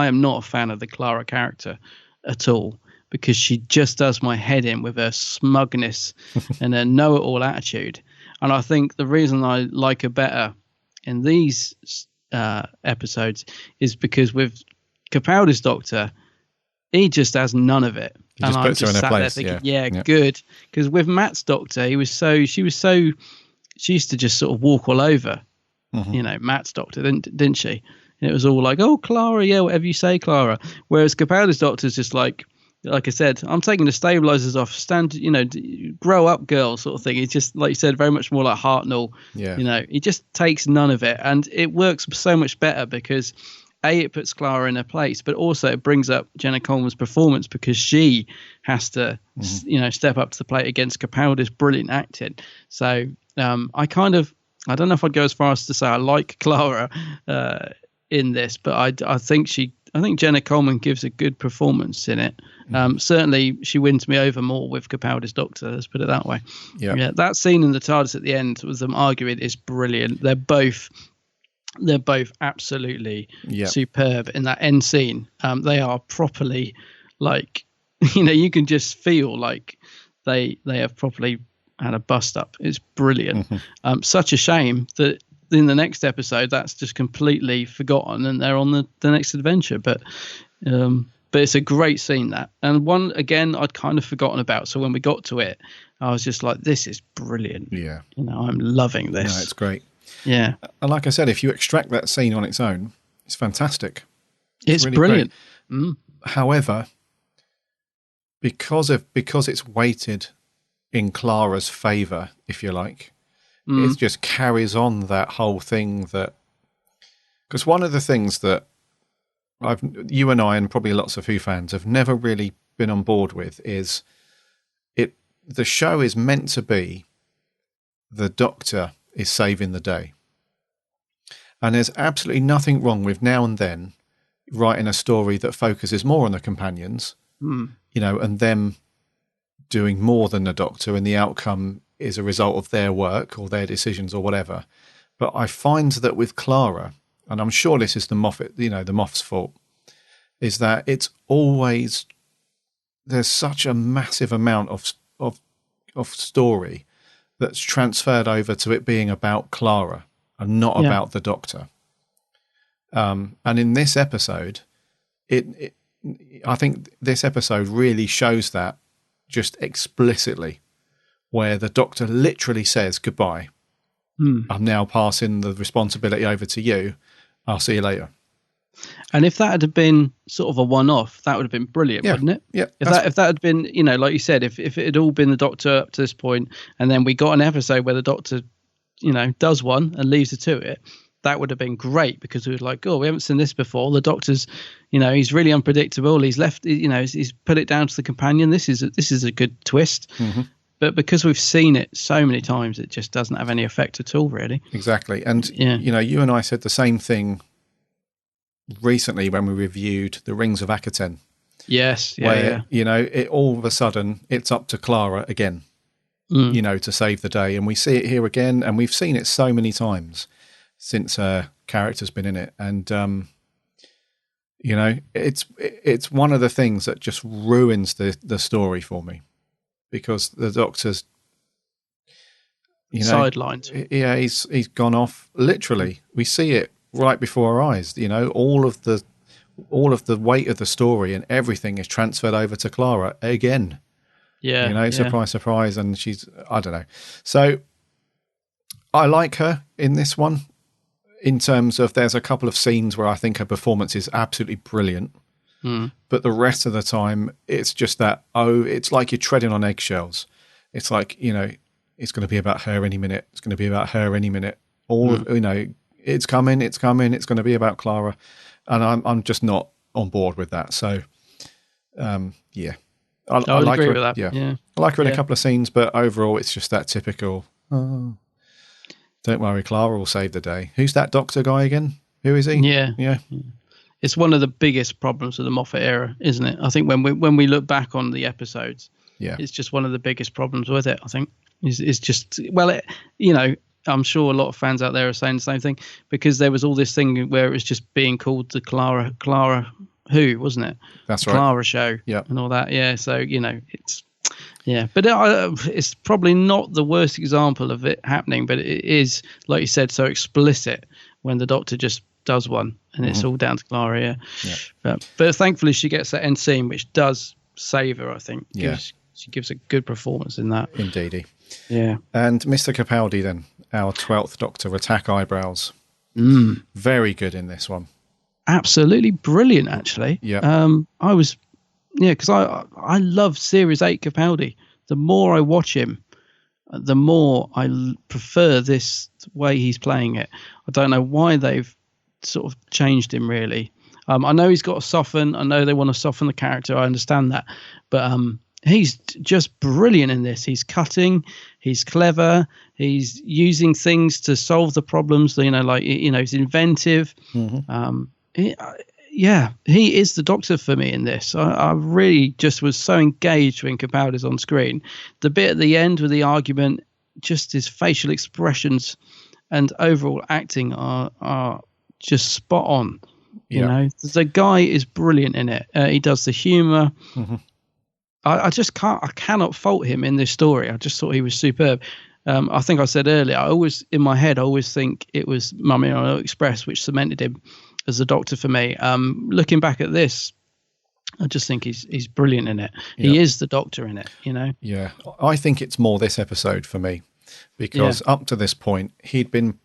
am not a fan of the Clara character at all, because she just does my head in with her smugness and her know-it-all attitude. And I think the reason I like her better in these episodes is because with Capaldi's Doctor, he just has none of it. He just puts her in her place. Thinking, good. Because with Matt's Doctor, she used to just sort of walk all over, Matt's Doctor, didn't she? And it was all like, oh, Clara, yeah, whatever you say, Clara. Whereas Capaldi's Doctor is just like I said, I'm taking the stabilizers off, grow up, girl, sort of thing. It's just, like you said, very much more like Hartnell. Yeah. He just takes none of it. And it works so much better because it puts Clara in her place, but also it brings up Jenna Coleman's performance because she has to, step up to the plate against Capaldi's brilliant acting. So I don't know if I'd go as far as to say I like Clara in this, but I think Jenna Coleman gives a good performance in it. Certainly she wins me over more with Capaldi's Doctor, let's put it that way. Yeah, that scene in the TARDIS at the end with them arguing is brilliant. They're both absolutely superb in that end scene. They are properly like, you can just feel like they have properly had a bust up. It's brilliant. Such a shame that in the next episode that's just completely forgotten and they're on the next adventure. But it's a great scene, that. And one, again, I'd kind of forgotten about. So when we got to it, I was just like, this is brilliant. Yeah. I'm loving this. No, it's great. Yeah. And like I said, if you extract that scene on its own, it's fantastic. It's really brilliant. However, because it's weighted in Clara's favour, if you like, it just carries on that whole thing because one of the things that you and I and probably lots of Who fans have never really been on board with is the show is meant to be the Doctor is saving the day. And there's absolutely nothing wrong with now and then writing a story that focuses more on the companions, and them doing more than the Doctor, and the outcome is a result of their work or their decisions or whatever. But I find that with Clara, and I'm sure this is the Moff's fault, is that it's always, there's such a massive amount of story that's transferred over to it being about Clara and not about the Doctor. And in this episode, I think this episode really shows that just explicitly, where the Doctor literally says, goodbye. I'm now passing the responsibility over to you. I'll see you later. And if that had been sort of a one-off, that would have been brilliant, wouldn't it? Yeah. If that had been, like you said, if it had all been the Doctor up to this point, and then we got an episode where the Doctor, does one and leaves it to it, that would have been great, because we were like, oh, we haven't seen this before. The Doctor's, he's really unpredictable. He's left, he's put it down to the companion. This is a good twist. But because we've seen it so many times, it just doesn't have any effect at all, really. Exactly. And, you and I said the same thing recently when we reviewed The Rings of Akaten. Yes. Where, it all of a sudden, it's up to Clara again, to save the day. And we see it here again, and we've seen it so many times since her character's been in it. And, it's one of the things that just ruins the story for me. Because the Doctor's, sidelined. Yeah, he's gone off. Literally, we see it right before our eyes. All of the weight of the story and everything is transferred over to Clara again. Yeah, surprise, surprise, and she's, I don't know. So I like her in this one. In terms of, there's a couple of scenes where I think her performance is absolutely brilliant. But the rest of the time, it's just that, it's like you're treading on eggshells. It's like, it's going to be about her any minute. It's going to be about her any minute. It's coming, it's going to be about Clara. And I'm just not on board with that. So, yeah. I like agree her, with that. Yeah. I like her in a couple of scenes, but overall, it's just that typical, don't worry, Clara will save the day. Who's that Doctor guy again? Who is he? Yeah. It's one of the biggest problems of the Moffat era, isn't it? I think when we look back on the episodes, it's just one of the biggest problems with it. I think it's just I'm sure a lot of fans out there are saying the same thing, because there was all this thing where it was just being called the Clara Who, wasn't it? That's right. Clara show, and all that. Yeah, so it's. Yeah, but it's probably not the worst example of it happening, but it is, like you said, so explicit when the Doctor just does one, and it's all down to Clara. Yeah. But thankfully she gets that end scene, which does save her. I think. She gives a good performance in that. Indeedy. Yeah. And Mr. Capaldi, then, our 12th Doctor, Attack Eyebrows. Very good in this one. Absolutely brilliant, actually. Yeah. I was. Yeah, because I love Series 8 Capaldi. The more I watch him, the more I prefer this way he's playing it. I don't know why they've sort of changed him, really. I know he's got to soften. I know they want to soften the character. I understand that. But he's just brilliant in this. He's cutting. He's clever. He's using things to solve the problems. He's inventive. He is the Doctor for me in this. I really just was so engaged when Capaldi's on screen. The bit at the end with the argument, just his facial expressions and overall acting are just spot on. You know, the guy is brilliant in it. He does the humour. I cannot fault him in this story. I just thought he was superb. I think I said earlier, I always think it was Mummy on Orient Express which cemented him as the Doctor for me. Looking back at this, I just think he's brilliant in it. He is the Doctor in it, Yeah, I think it's more this episode for me, because up to this point he'd been.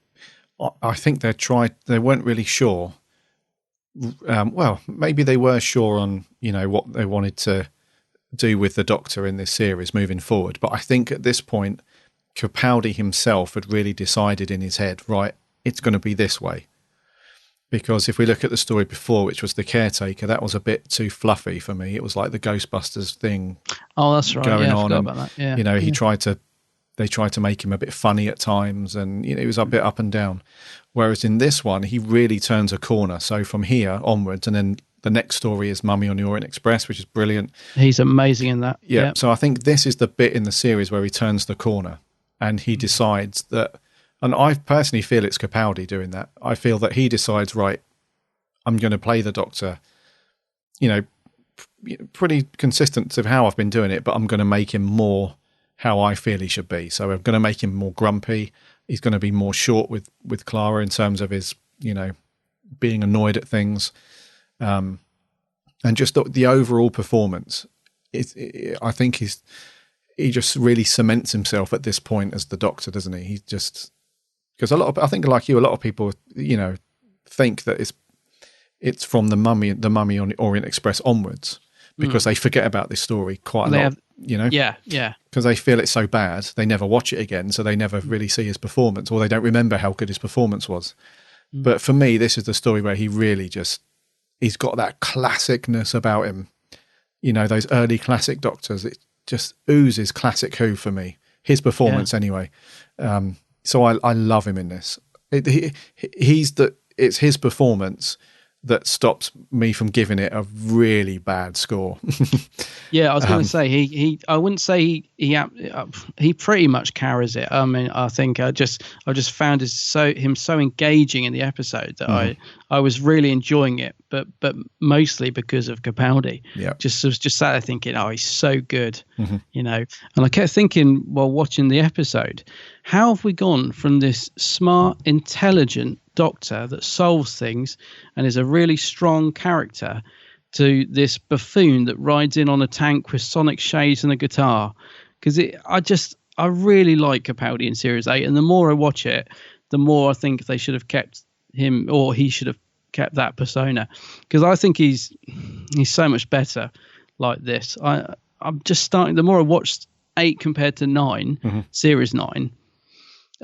I think they weren't really sure. Well, maybe they were sure on what they wanted to do with the Doctor in this series moving forward, but I think at this point Capaldi himself had really decided in his head, right, it's going to be this way. Because if we look at the story before, which was The Caretaker, that was a bit too fluffy for me. It was like the Ghostbusters thing. Oh, that's right. Going on, I forgot about that. Yeah. They tried to make him a bit funny at times, and it was a bit up and down. Whereas in this one, he really turns a corner. So from here onwards, and then the next story is Mummy on the Orient Express, which is brilliant. He's amazing in that. Yeah. So I think this is the bit in the series where he turns the corner and he decides that. And I personally feel it's Capaldi doing that. I feel that he decides, right, I'm going to play the Doctor, pretty consistent to how I've been doing it, but I'm going to make him more how I feel he should be. So I'm going to make him more grumpy. He's going to be more short with Clara in terms of his, being annoyed at things. And just the overall performance, I think he just really cements himself at this point as the Doctor, doesn't he? He just... Because I think like you, a lot of people, think that it's from the Mummy on the Orient Express onwards, because they forget about this story quite a lot. Yeah. Because they feel it's so bad, they never watch it again, so they never really see his performance, or they don't remember how good his performance was. But for me, this is the story where he really he's got that classicness about him. Those early classic Doctors, it just oozes Classic Who for me. His performance, anyway. So I love him in this. It's his performance that stops me from giving it a really bad score. Yeah, I was going to say I wouldn't say he pretty much carries it. I mean, I think I just found him so engaging in the episode that I was really enjoying it, but mostly because of Capaldi. Yeah, just sat there thinking, oh, he's so good, And I kept thinking while watching the episode, how have we gone from this smart, intelligent Doctor that solves things and is a really strong character to this buffoon that rides in on a tank with sonic shades and a guitar? Because I really like Capaldi in Series 8, and the more I watch it, the more I think they should have kept him, or he should have kept that persona, because I think he's so much better like this. I'm just starting, the more I watched 8 compared to 9, Series 9,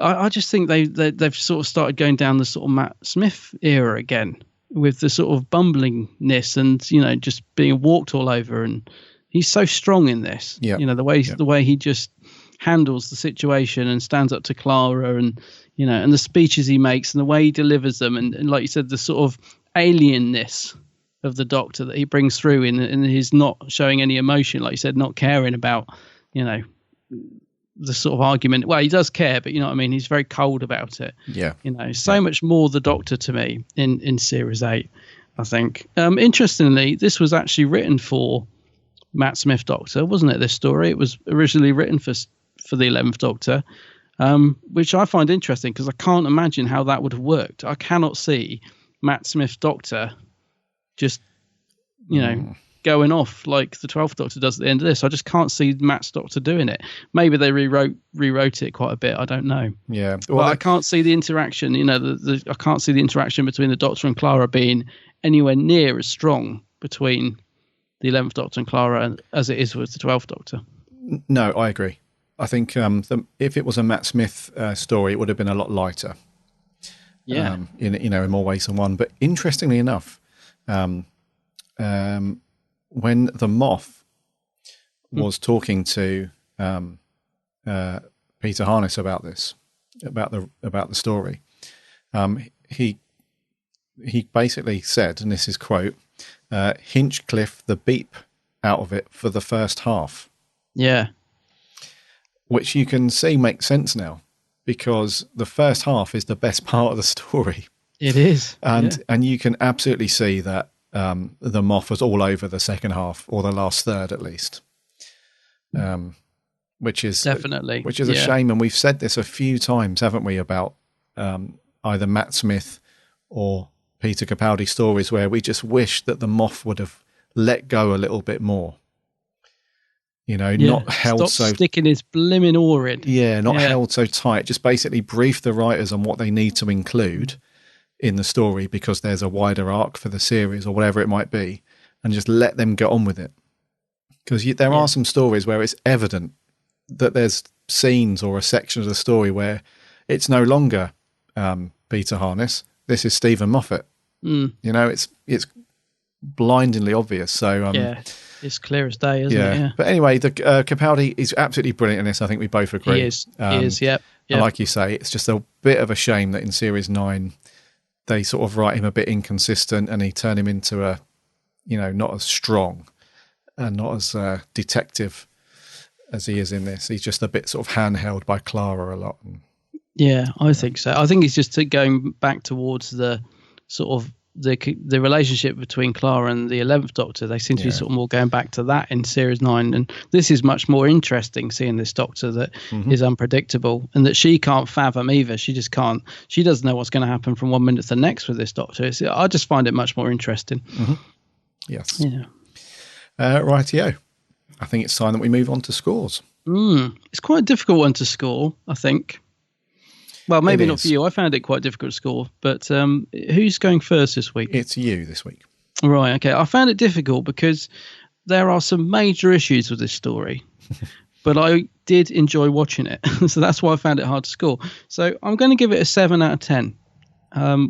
I just think they've sort of started going down the sort of Matt Smith era again, with the sort of bumblingness and just being walked all over. And he's so strong in this. Yeah. The way he just handles the situation and stands up to Clara, and and the speeches he makes and the way he delivers them, and like you said, the sort of alienness of the Doctor that he brings through in his not showing any emotion, like you said, not caring about, the sort of argument. Well, he does care, but you know what I mean? He's very cold about it. Yeah. So much more the Doctor to me in Series 8, I think. Interestingly, this was actually written for Matt Smith Doctor, wasn't it, this story? It was originally written for the 11th Doctor, which I find interesting because I can't imagine how that would have worked. I cannot see Matt Smith Doctor just, going off like the 12th Doctor does at the end of this. I just can't see Matt's Doctor doing it. Maybe they rewrote it quite a bit. I don't know. Yeah. Well, but I can't see the interaction, I can't see the interaction between the Doctor and Clara being anywhere near as strong between the 11th Doctor and Clara as it is with the 12th Doctor. No, I agree. I think if it was a Matt Smith story, it would have been a lot lighter. Yeah. In more ways than one. But interestingly enough, when the Moth was talking to Peter Harness about this, about the story, he basically said, and this is quote, Hinchcliffe the beep out of it for the first half. Yeah. Which you can see makes sense now, because the first half is the best part of the story. It is. And you can absolutely see that the Moth was all over the second half, or the last third at least. Which is definitely a shame. And we've said this a few times, haven't we, about either Matt Smith or Peter Capaldi stories where we just wish that the Moth would have let go a little bit more. Not held Stop sticking his blimmin' oar in. Yeah, not held so tight. Just basically brief the writers on what they need to include in the story because there's a wider arc for the series or whatever it might be, and just let them get on with it. Because there are some stories where it's evident that there's scenes or a section of the story where it's no longer Peter Harness. This is Stephen Moffat. It's blindingly obvious. So it's clear as day, isn't it? Yeah. But anyway, the Capaldi is absolutely brilliant in this. I think we both agree. He is. Yep. And like you say, it's just a bit of a shame that in Series 9 they sort of write him a bit inconsistent and he turn him into a, not as strong and not as detective as he is in this. He's just a bit sort of handheld by Clara a lot. Yeah, I think so. I think he's just going back towards the sort of the relationship between Clara and the 11th Doctor. They seem to be sort of more going back to that in Series 9, and this is much more interesting, seeing this Doctor that is unpredictable and that she can't fathom either. She just can't. She doesn't know what's going to happen from one minute to the next with this Doctor. I just find it much more interesting. Yes. Yeah. Rightio. I think it's time that we move on to scores. It's quite a difficult one to score, I think. Well, maybe not for you. I found it quite difficult to score. But who's going first this week? It's you this week. Right, okay. I found it difficult because there are some major issues with this story. But I did enjoy watching it. So that's why I found it hard to score. So I'm going to give it a 7 out of 10,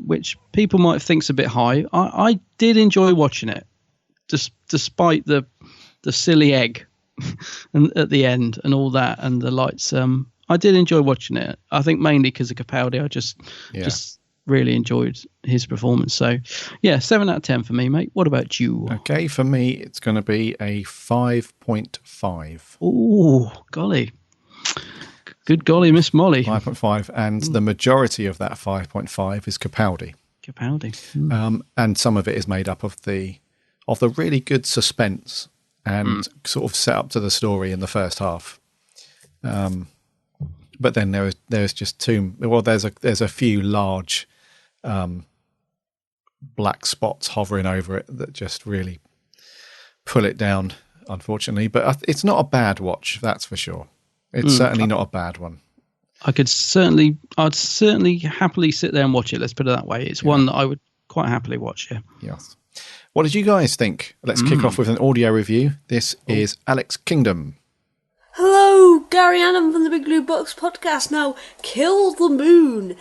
which people might think's a bit high. I did enjoy watching it, despite the silly egg and at the end and all that and the lights. I did enjoy watching it. I think mainly because of Capaldi. I just really enjoyed his performance. So, 7 out of 10 for me, mate. What about you? Okay, for me, it's going to be a 5.5. Oh, golly. Good golly, Miss Molly. 5.5, and the majority of that 5.5 is Capaldi. And some of it is made up of the really good suspense and sort of set up to the story in the first half. But then there's just there's a few large black spots hovering over it that just really pull it down, unfortunately. But it's not a bad watch, that's for sure. It's certainly not a bad one. I'd certainly happily sit there and watch it. Let's put it that way. It's one that I would quite happily watch. Yeah. Yes. What did you guys think? Let's kick off with an audio review. This is Alex Kingdom. Hello, Gary Annam from the Big Blue Box podcast. Now, Kill the Moon.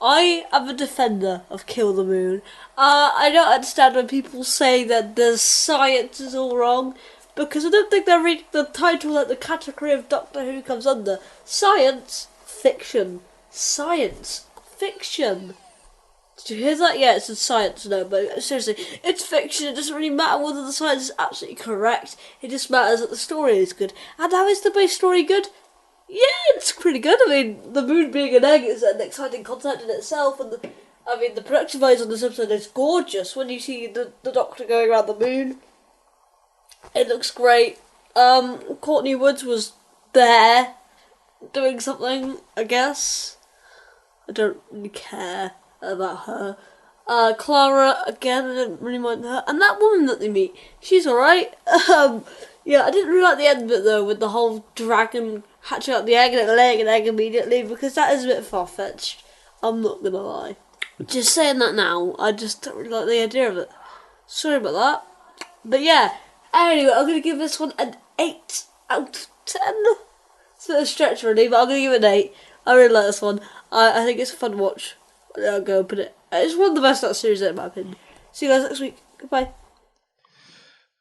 I am a defender of Kill the Moon. I don't understand when people say that the science is all wrong, because I don't think they're reading the title that the category of Doctor Who comes under. Science fiction. Science fiction. Did you hear that? Yeah, it's in science now, but seriously, it's fiction. It doesn't really matter whether the science is absolutely correct. It just matters that the story is good. And how is the base story good? Yeah, it's pretty good. I mean, the moon being an egg is an exciting concept in itself, and the production values on this episode is gorgeous. When you see the Doctor going around the moon, it looks great. Courtney Woods was there, doing something, I guess. I don't really care about her. Clara, again, I didn't really mind her. And that woman that they meet, she's alright. Yeah, I didn't really like the end bit though, with the whole dragon hatching out the egg and it laying an egg immediately, because that is a bit far-fetched. I'm not gonna lie. Just saying that now, I just don't really like the idea of it. Sorry about that. But yeah, anyway, I'm gonna give this one an 8 out of 10. It's a bit of a stretch really, but I'm gonna give it an 8. I really like this one. I think it's a fun watch. I'll go open it. It's one of the best out of series 8 in my opinion. See you guys next week. Goodbye.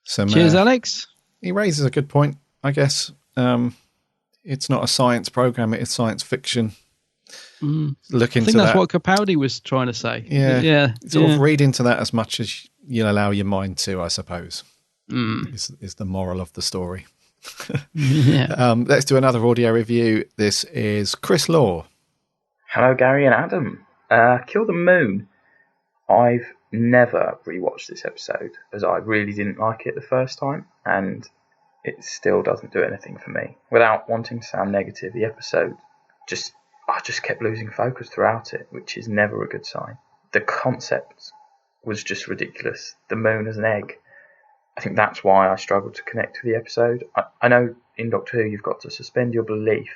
Cheers, Alex. He raises a good point, I guess. It's not a science program; it is science fiction. Look into that. I think that's what Capaldi was trying to say. Yeah. Sort of read into that as much as you'll allow your mind to, I suppose. Is the moral of the story. Yeah. Let's do another audio review. This is Chris Law. Hello, Gary and Adam. Kill the Moon. I've never rewatched this episode as I really didn't like it the first time, and it still doesn't do anything for me. Without wanting to sound negative, the episode I just kept losing focus throughout it, which is never a good sign. The concept was just ridiculous. The moon as an egg. I think that's why I struggled to connect to the episode. I know in Doctor Who you've got to suspend your belief,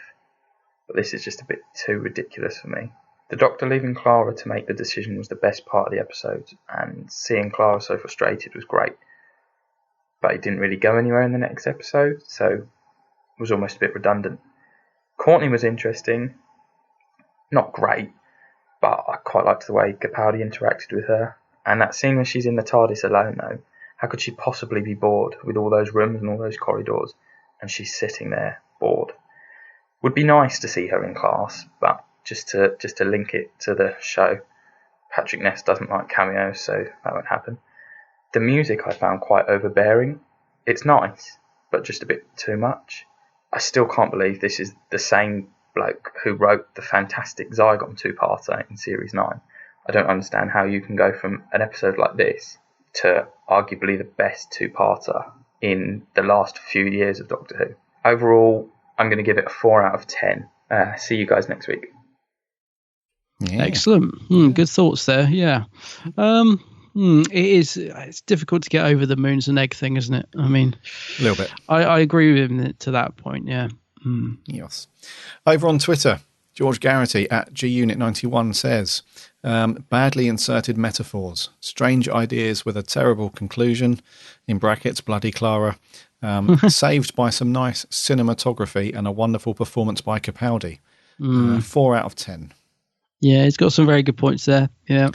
but this is just a bit too ridiculous for me. The Doctor leaving Clara to make the decision was the best part of the episode, and seeing Clara so frustrated was great. But it didn't really go anywhere in the next episode, so it was almost a bit redundant. Courtney was interesting. Not great, but I quite liked the way Capaldi interacted with her. And that scene when she's in the TARDIS alone, though, how could she possibly be bored with all those rooms and all those corridors, and she's sitting there bored? Would be nice to see her in class, but just to link it to the show. Patrick Ness doesn't like cameos, so that won't happen. The music I found quite overbearing. It's nice, but just a bit too much. I still can't believe this is the same bloke who wrote the fantastic Zygon 2-parter in Series 9. I don't understand how you can go from an episode like this to arguably the best 2-parter in the last few years of Doctor Who. Overall, I'm going to give it a 4 out of 10. See you guys next week. Yeah. Excellent. Good thoughts there. Yeah. It's difficult to get over the moon's and egg thing, isn't it? I mean, a little bit. I agree with him to that point. Yeah. Yes. Over on Twitter, George Garrity at GUnit91 says, badly inserted metaphors, strange ideas with a terrible conclusion, in brackets, bloody Clara, saved by some nice cinematography and a wonderful performance by Capaldi. 4 out of 10. Yeah, he's got some very good points there. Yeah.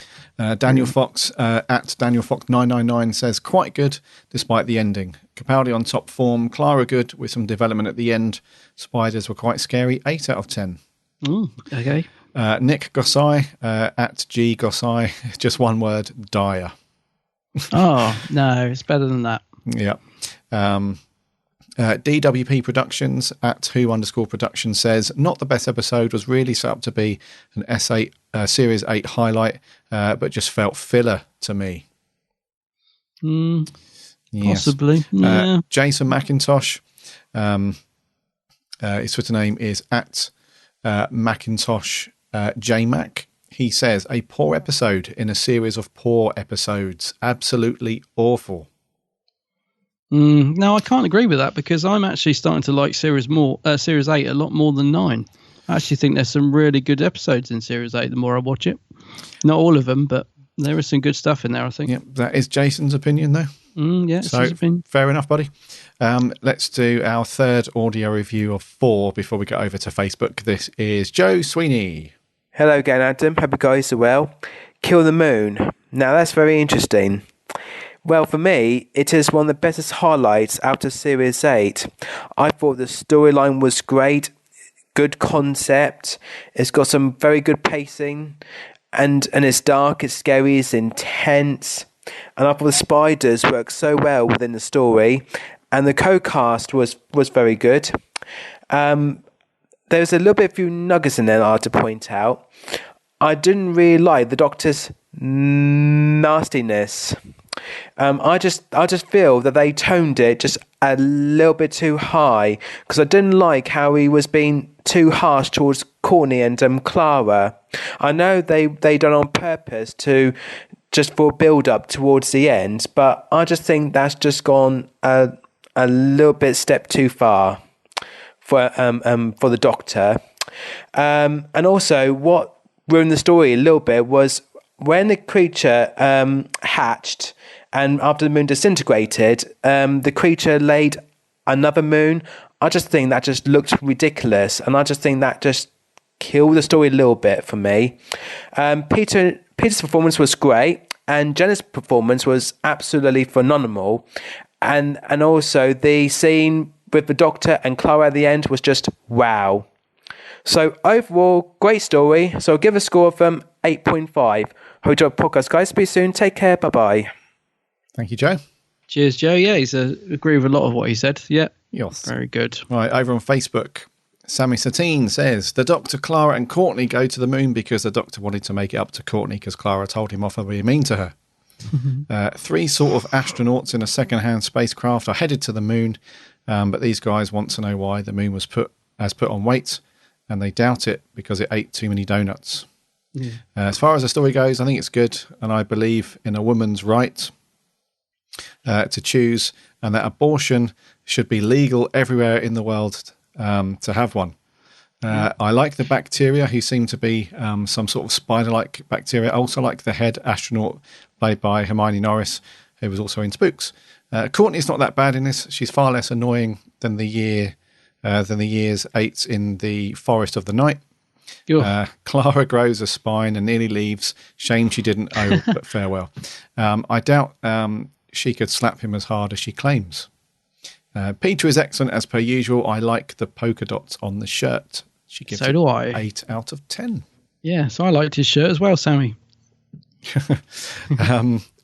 Daniel Fox at Daniel Fox 999 says, quite good despite the ending. Capaldi on top form, Clara good with some development at the end. Spiders were quite scary. 8 out of 10. Okay. Nick Gossai at G Gossai, just one word, dire. Oh, no, it's better than that. Yeah. DWP Productions at Who_Production says, not the best episode, was really set up to be an S8 Series 8 highlight, but just felt filler to me. Possibly. Yeah. Jason McIntosh, his Twitter name is at Macintosh JMac. He says, a poor episode in a series of poor episodes. Absolutely awful. No, I can't agree with that, because I'm actually starting to like Series 8 a lot more than 9. I actually think there's some really good episodes in Series 8 the more I watch it. Not all of them, but there is some good stuff in there, I think. Yeah, that is Jason's opinion, though. Yeah, it's his opinion. Fair enough, buddy. Let's do our third audio review of 4 before we get over to Facebook. This is Joe Sweeney. Hello again, Adam. Hope you guys are well. Kill the Moon. Now, that's very interesting. Well, for me, it is one of the best highlights out of Series 8. I thought the storyline was great, good concept. It's got some very good pacing, and it's dark, it's scary, it's intense. And I thought the spiders worked so well within the story, and the co-cast was very good. There was a little bit few nuggets in there I had to point out. I didn't really like the Doctor's nastiness. I just feel that they toned it just a little bit too high, because I didn't like how he was being too harsh towards Courtney and Clara. I know they done on purpose to just for build up towards the end, but I just think that's just gone a little bit step too far for the Doctor. And also what ruined the story a little bit was when the creature hatched, and after the moon disintegrated, the creature laid another moon. I just think that just looked ridiculous, and I just think that just killed the story a little bit for me. Peter's performance was great, and Jenna's performance was absolutely phenomenal, and also the scene with the Doctor and Clara at the end was just wow. So overall, great story. So I'll give a score of 8.5. Hope you enjoyed the podcast, guys. Speak soon. Take care. Bye-bye. Thank you, Joe. Cheers, Joe. Yeah, he's agree with a lot of what he said. Yeah. Yes. Very good. Right, over on Facebook, Sammy Satine says, the Doctor, Clara and Courtney go to the moon because the Doctor wanted to make it up to Courtney because Clara told him off for being mean to her. 3 sort of astronauts in a second-hand spacecraft are headed to the moon, but these guys want to know why the moon was put on weight, and they doubt it because it ate too many donuts. Yeah. As far as the story goes, I think it's good, and I believe in a woman's right to choose, and that abortion should be legal everywhere in the world to have one. I like the bacteria, who seem to be some sort of spider-like bacteria. I also like the head astronaut played by Hermione Norris, who was also in Spooks. Courtney's not that bad in this. She's far less annoying than the years 8 in the Forest of the Night. Clara grows a spine and nearly leaves. Shame she didn't. Oh, but farewell. I doubt she could slap him as hard as she claims. Peter is excellent as per usual. I like the polka dots on the shirt. She gives so do I. 8 out of 10. Yeah, so I liked his shirt as well, Sammy.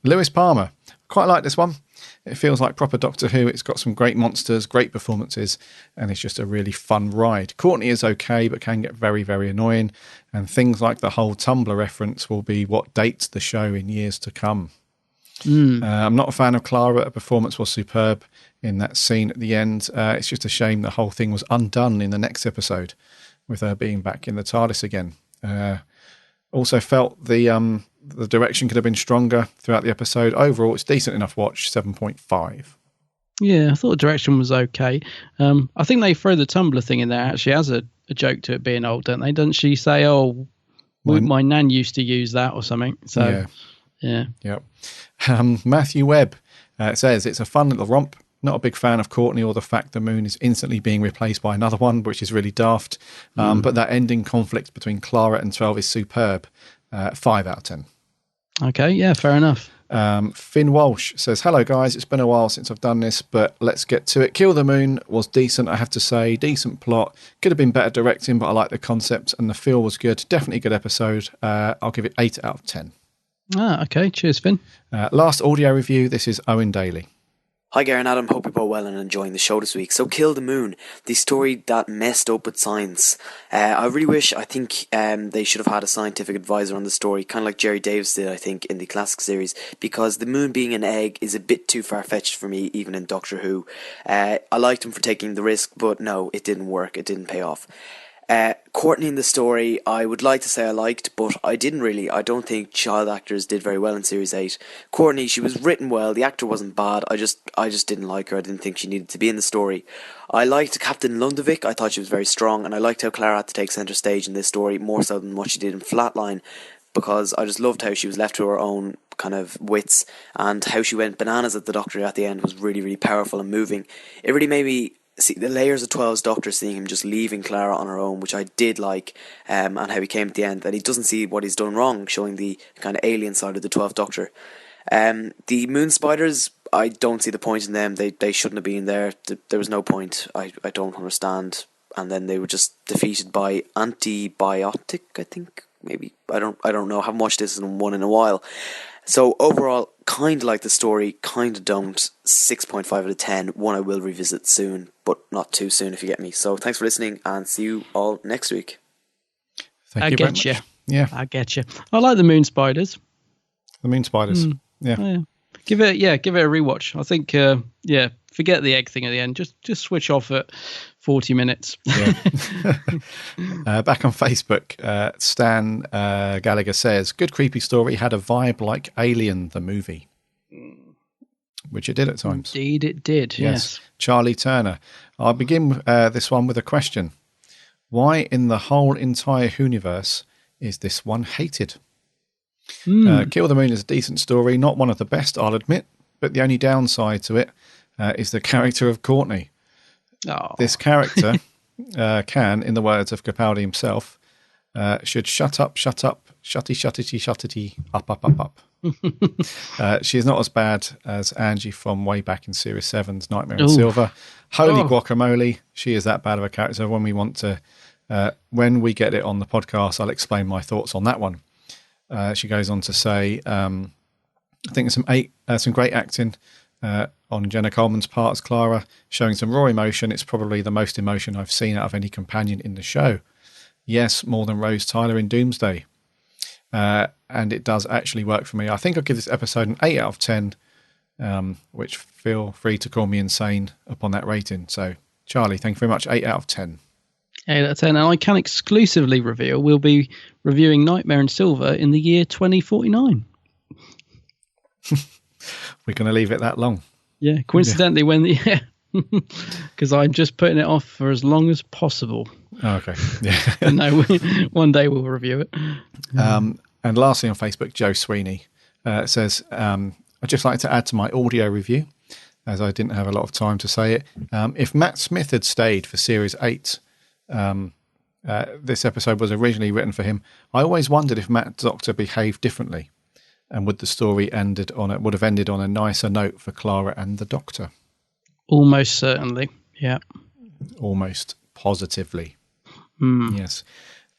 Lewis Palmer. Quite like this one. It feels like proper Doctor Who. It's got some great monsters, great performances, and it's just a really fun ride. Courtney is okay, but can get very, very annoying. And things like the whole Tumblr reference will be what dates the show in years to come. I'm not a fan of Clara. Her performance was superb in that scene at the end. It's just a shame the whole thing was undone in the next episode with her being back in the TARDIS again. Also felt the direction could have been stronger throughout the episode. Overall, it's decent enough watch, 7.5. Yeah, I thought the direction was okay. I think they throw the Tumblr thing in there actually as a joke to it being old, don't they? Doesn't she say, oh, my nan used to use that or something? So, yeah. Yep. Matthew Webb says, it's a fun little romp. Not a big fan of Courtney or the fact the moon is instantly being replaced by another one, which is really daft. But that ending conflict between Clara and 12 is superb. 5 out of 10. Okay, yeah, fair enough. Finn Walsh says, hello guys, it's been a while since I've done this, but let's get to it. Kill the Moon was decent, I have to say. Decent plot. Could have been better directing, but I like the concept and the feel was good. Definitely a good episode. I'll give it 8 out of 10. Okay. Cheers, Finn. Last audio review. This is Owen Daly. Hi Gary and Adam, hope you're both well and enjoying the show this week. So Kill the Moon, the story that messed up with science. I really wish, I think they should have had a scientific advisor on the story, kind of like Jerry Davis did, I think, in the classic series, because the moon being an egg is a bit too far-fetched for me, even in Doctor Who. I liked him for taking the risk, but no, it didn't work, it didn't pay off. Courtney in the story, I would like to say I liked, but I didn't really. I don't think child actors did very well in Series 8. Courtney, she was written well, the actor wasn't bad, I just didn't like her, I didn't think she needed to be in the story. I liked Captain Lundovic, I thought she was very strong, and I liked how Clara had to take centre stage in this story, more so than what she did in Flatline, because I just loved how she was left to her own kind of wits, and how she went bananas at the Doctor at the end was really, really powerful and moving. It really made me see the layers of 12's Doctor, seeing him just leaving Clara on her own, which I did like, and how he came at the end, that he doesn't see what he's done wrong, showing the kind of alien side of the 12th Doctor. The moon spiders, I don't see the point in them. They shouldn't have been there. There was no point. I don't understand. And then they were just defeated by Antibiotic, I think maybe. I don't know. I haven't watched this one in a while. So overall, kind of like the story, kind of don't. 6.5 out of 10. One I will revisit soon, but not too soon if you get me. So thanks for listening, and see you all next week. Thank you very much. Yeah, I get you. I like the Moon Spiders. The Moon Spiders. Yeah. Give it a rewatch. I think forget the egg thing at the end. Just switch off at 40 minutes. Yeah. Back on Facebook, Stan Gallagher says, good creepy story, had a vibe like Alien the movie. Which it did at times. Indeed it did, yes. Charlie Turner. I'll begin this one with a question. Why in the whole entire universe is this one hated? Kill the Moon is a decent story, not one of the best, I'll admit, but the only downside to it is the character of Courtney. Oh. This character can, in the words of Capaldi himself, should shut up, shutty, up. She's not as bad as Angie from way back in Series 7's Nightmare in Silver. Holy guacamole, she is that bad of a character. When we get it on the podcast, I'll explain my thoughts on that one. She goes on to say, I think there's some great acting on Jenna Coleman's part as Clara, showing some raw emotion. It's probably the most emotion I've seen out of any companion in the show. Yes, more than Rose Tyler in Doomsday. And it does actually work for me. I think I'll give this episode an 8 out of 10, which feel free to call me insane upon that rating. So, Charlie, thank you very much. 8 out of 10. 8 out of 10. And I can exclusively reveal we'll be reviewing Nightmare in Silver in the year 2049. We're going to leave it that long. Yeah, coincidentally, because I'm just putting it off for as long as possible. Oh, okay. Yeah. No, one day we'll review it. And lastly on Facebook, Joe Sweeney says, I'd just like to add to my audio review, as I didn't have a lot of time to say it. If Matt Smith had stayed for Series 8, this episode was originally written for him. I always wondered if Matt Doctor behaved differently, and would the story would have ended on a nicer note for Clara and the Doctor. Almost certainly, yeah. Almost positively. Yes.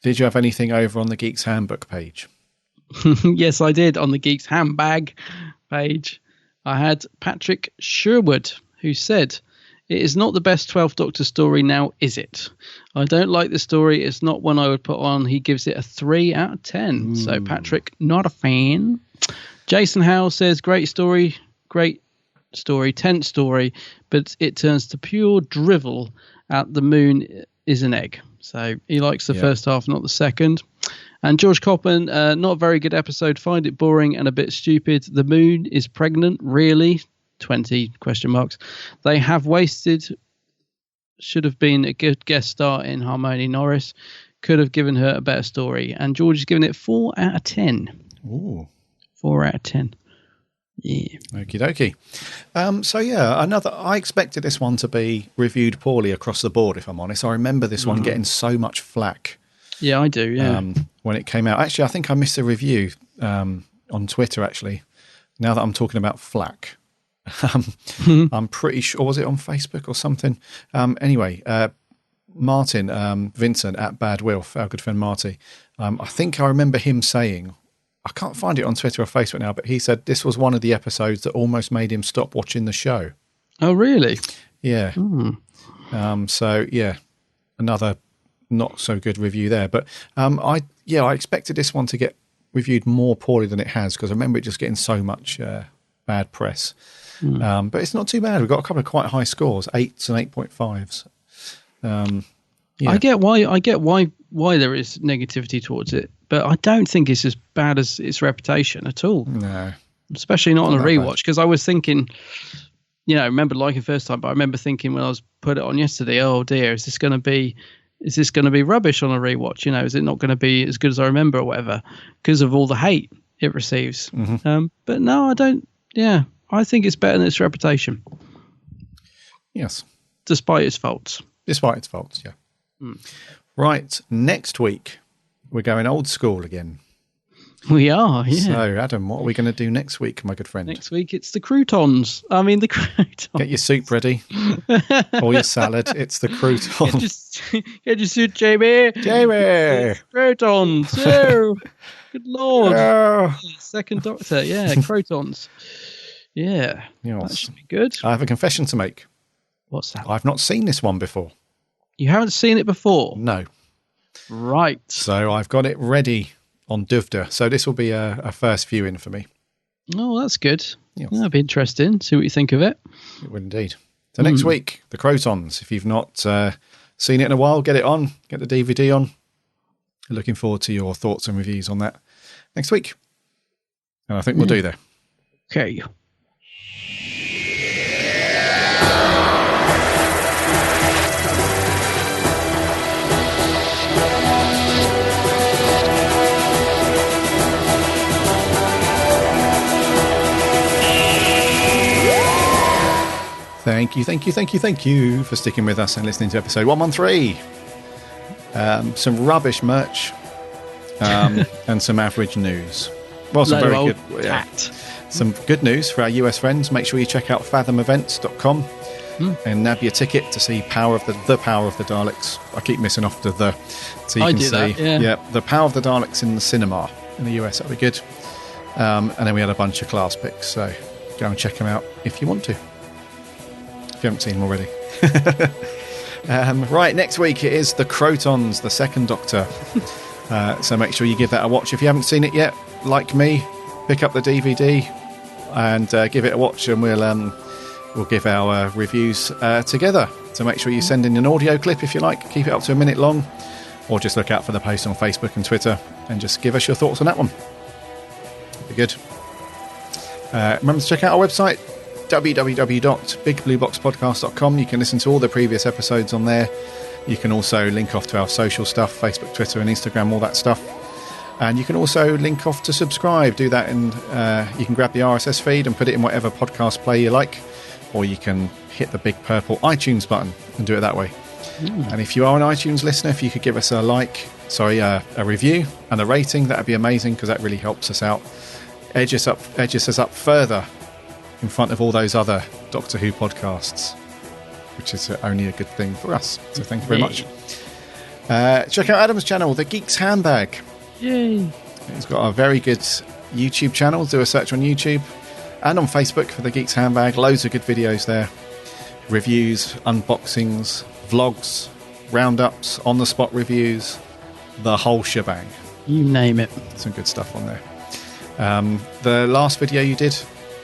Did you have anything over on the Geeks Handbook page? Yes, I did. On the Geeks Handbag page, I had Patrick Sherwood, who said, "It is not the best 12th Doctor story now, is it? I don't like the story. It's not one I would put on." He gives it a 3 out of 10. So, Patrick, not a fan. Jason Howell says, great story, tense story, but it turns to pure drivel at the moon is an egg. So he likes the first half, not the second. And George Coppen, not a very good episode, find it boring and a bit stupid. The moon is pregnant, really? 20 question marks. They have wasted, should have been a good guest star in Harmony Norris, could have given her a better story. And George is giving it 4 out of 10. Ooh. 4 out of 10. Yeah. Okie dokie. I expected this one to be reviewed poorly across the board, if I'm honest. I remember this one getting so much flack. Yeah, I do, yeah. When it came out. Actually, I think I missed a review on Twitter, actually, now that I'm talking about flack. I'm pretty sure, was it on Facebook or something? Anyway, Martin, Vincent at Bad Wilf, our good friend Marty, I think I remember him saying, I can't find it on Twitter or Facebook now, but he said this was one of the episodes that almost made him stop watching the show. Oh, really? Yeah. Another not so good review there. But I expected this one to get reviewed more poorly than it has, because I remember it just getting so much bad press. But it's not too bad. We've got a couple of quite high scores, 8s and 8.5s. I get why there is negativity towards it, but I don't think it's as bad as its reputation at all. No, especially not on a rewatch, because I was thinking, I remember liking first time, but I remember thinking when I was put it on yesterday, oh dear, is this going to be rubbish on a rewatch? Is it not going to be as good as I remember or whatever, because of all the hate it receives? But no, I don't. Yeah, I think it's better than its reputation. Yes, despite its faults. Yeah. Right, next week we're going old school again. We are, yeah. So, Adam, what are we going to do next week, my good friend? Next week, it's the croutons. The croutons. Get your soup ready. Or your salad. It's the croutons. Get your soup, Jamie. Croutons. Oh, good Lord. Oh. Second Doctor. Yeah, croutons. Yeah. Yes. That should be good. I have a confession to make. What's that? I've not seen this one before. You haven't seen it before? No. Right. So I've got it ready on Duvda. So this will be a first viewing for me. Oh, that's good. Yes. That'll be interesting. See what you think of it. It would indeed. So next week, the Crotons. If you've not seen it in a while, get it on. Get the DVD on. Looking forward to your thoughts and reviews on that next week. And I think we'll do that. Okay. Thank you for sticking with us and listening to episode 113. Some rubbish merch and some average news. Well, some very good. Yeah, some good news for our US friends. Make sure you check out fathomevents.com and nab your ticket to see the Power of the Daleks. I keep missing off to the, so you can see the Power of the Daleks in the cinema in the US. That'd be good. And then we had a bunch of class picks, so go and check them out if you want to. If you haven't seen them already. Right, next week it is the Crotons, the Second Doctor. So make sure you give that a watch. If you haven't seen it yet, like me, pick up the DVD and give it a watch, and we'll give our reviews together. So make sure you send in an audio clip if you like. Keep it up to a minute long, or just look out for the post on Facebook and Twitter and just give us your thoughts on that one. Be good. Remember to check out our website, www.bigblueboxpodcast.com. You can listen to all the previous episodes on there. You can also link off to our social stuff, Facebook, Twitter and Instagram, all that stuff. And you can also link off to subscribe. Do that, and you can grab the RSS feed and put it in whatever podcast player you like, or you can hit the big purple iTunes button and do it that way. And if you are an iTunes listener, if you could give us a review and a rating, that would be amazing, because that really helps us out, edges us up further in front of all those other Doctor Who podcasts, which is only a good thing for us. So thank you very much. Check out Adam's channel, The Geek's Handbag. Yay. He's got a very good YouTube channel. Do a search on YouTube and on Facebook for The Geek's Handbag. Loads of good videos there. Reviews, unboxings, vlogs, roundups, on-the-spot reviews, the whole shebang. You name it. Some good stuff on there. The last video you did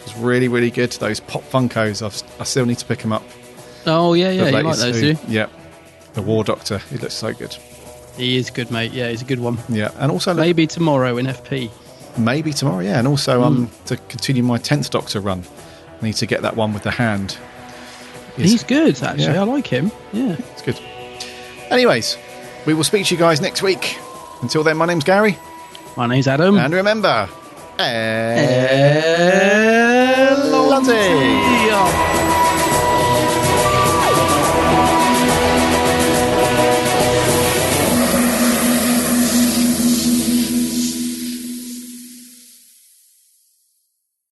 was really, really good. Those Pop Funkos, I still need to pick them up. Oh, yeah, you like those too? Yeah. The War Doctor, he looks so good. He is good, mate. Yeah, he's a good one. Yeah, and also maybe tomorrow in FP. Maybe tomorrow, yeah. And also to continue my 10th Doctor run, I need to get that one with the hand. He's good, actually. Yeah. I like him. Yeah. It's good. Anyways, we will speak to you guys next week. Until then, my name's Gary. My name's Adam. And remember, Elante.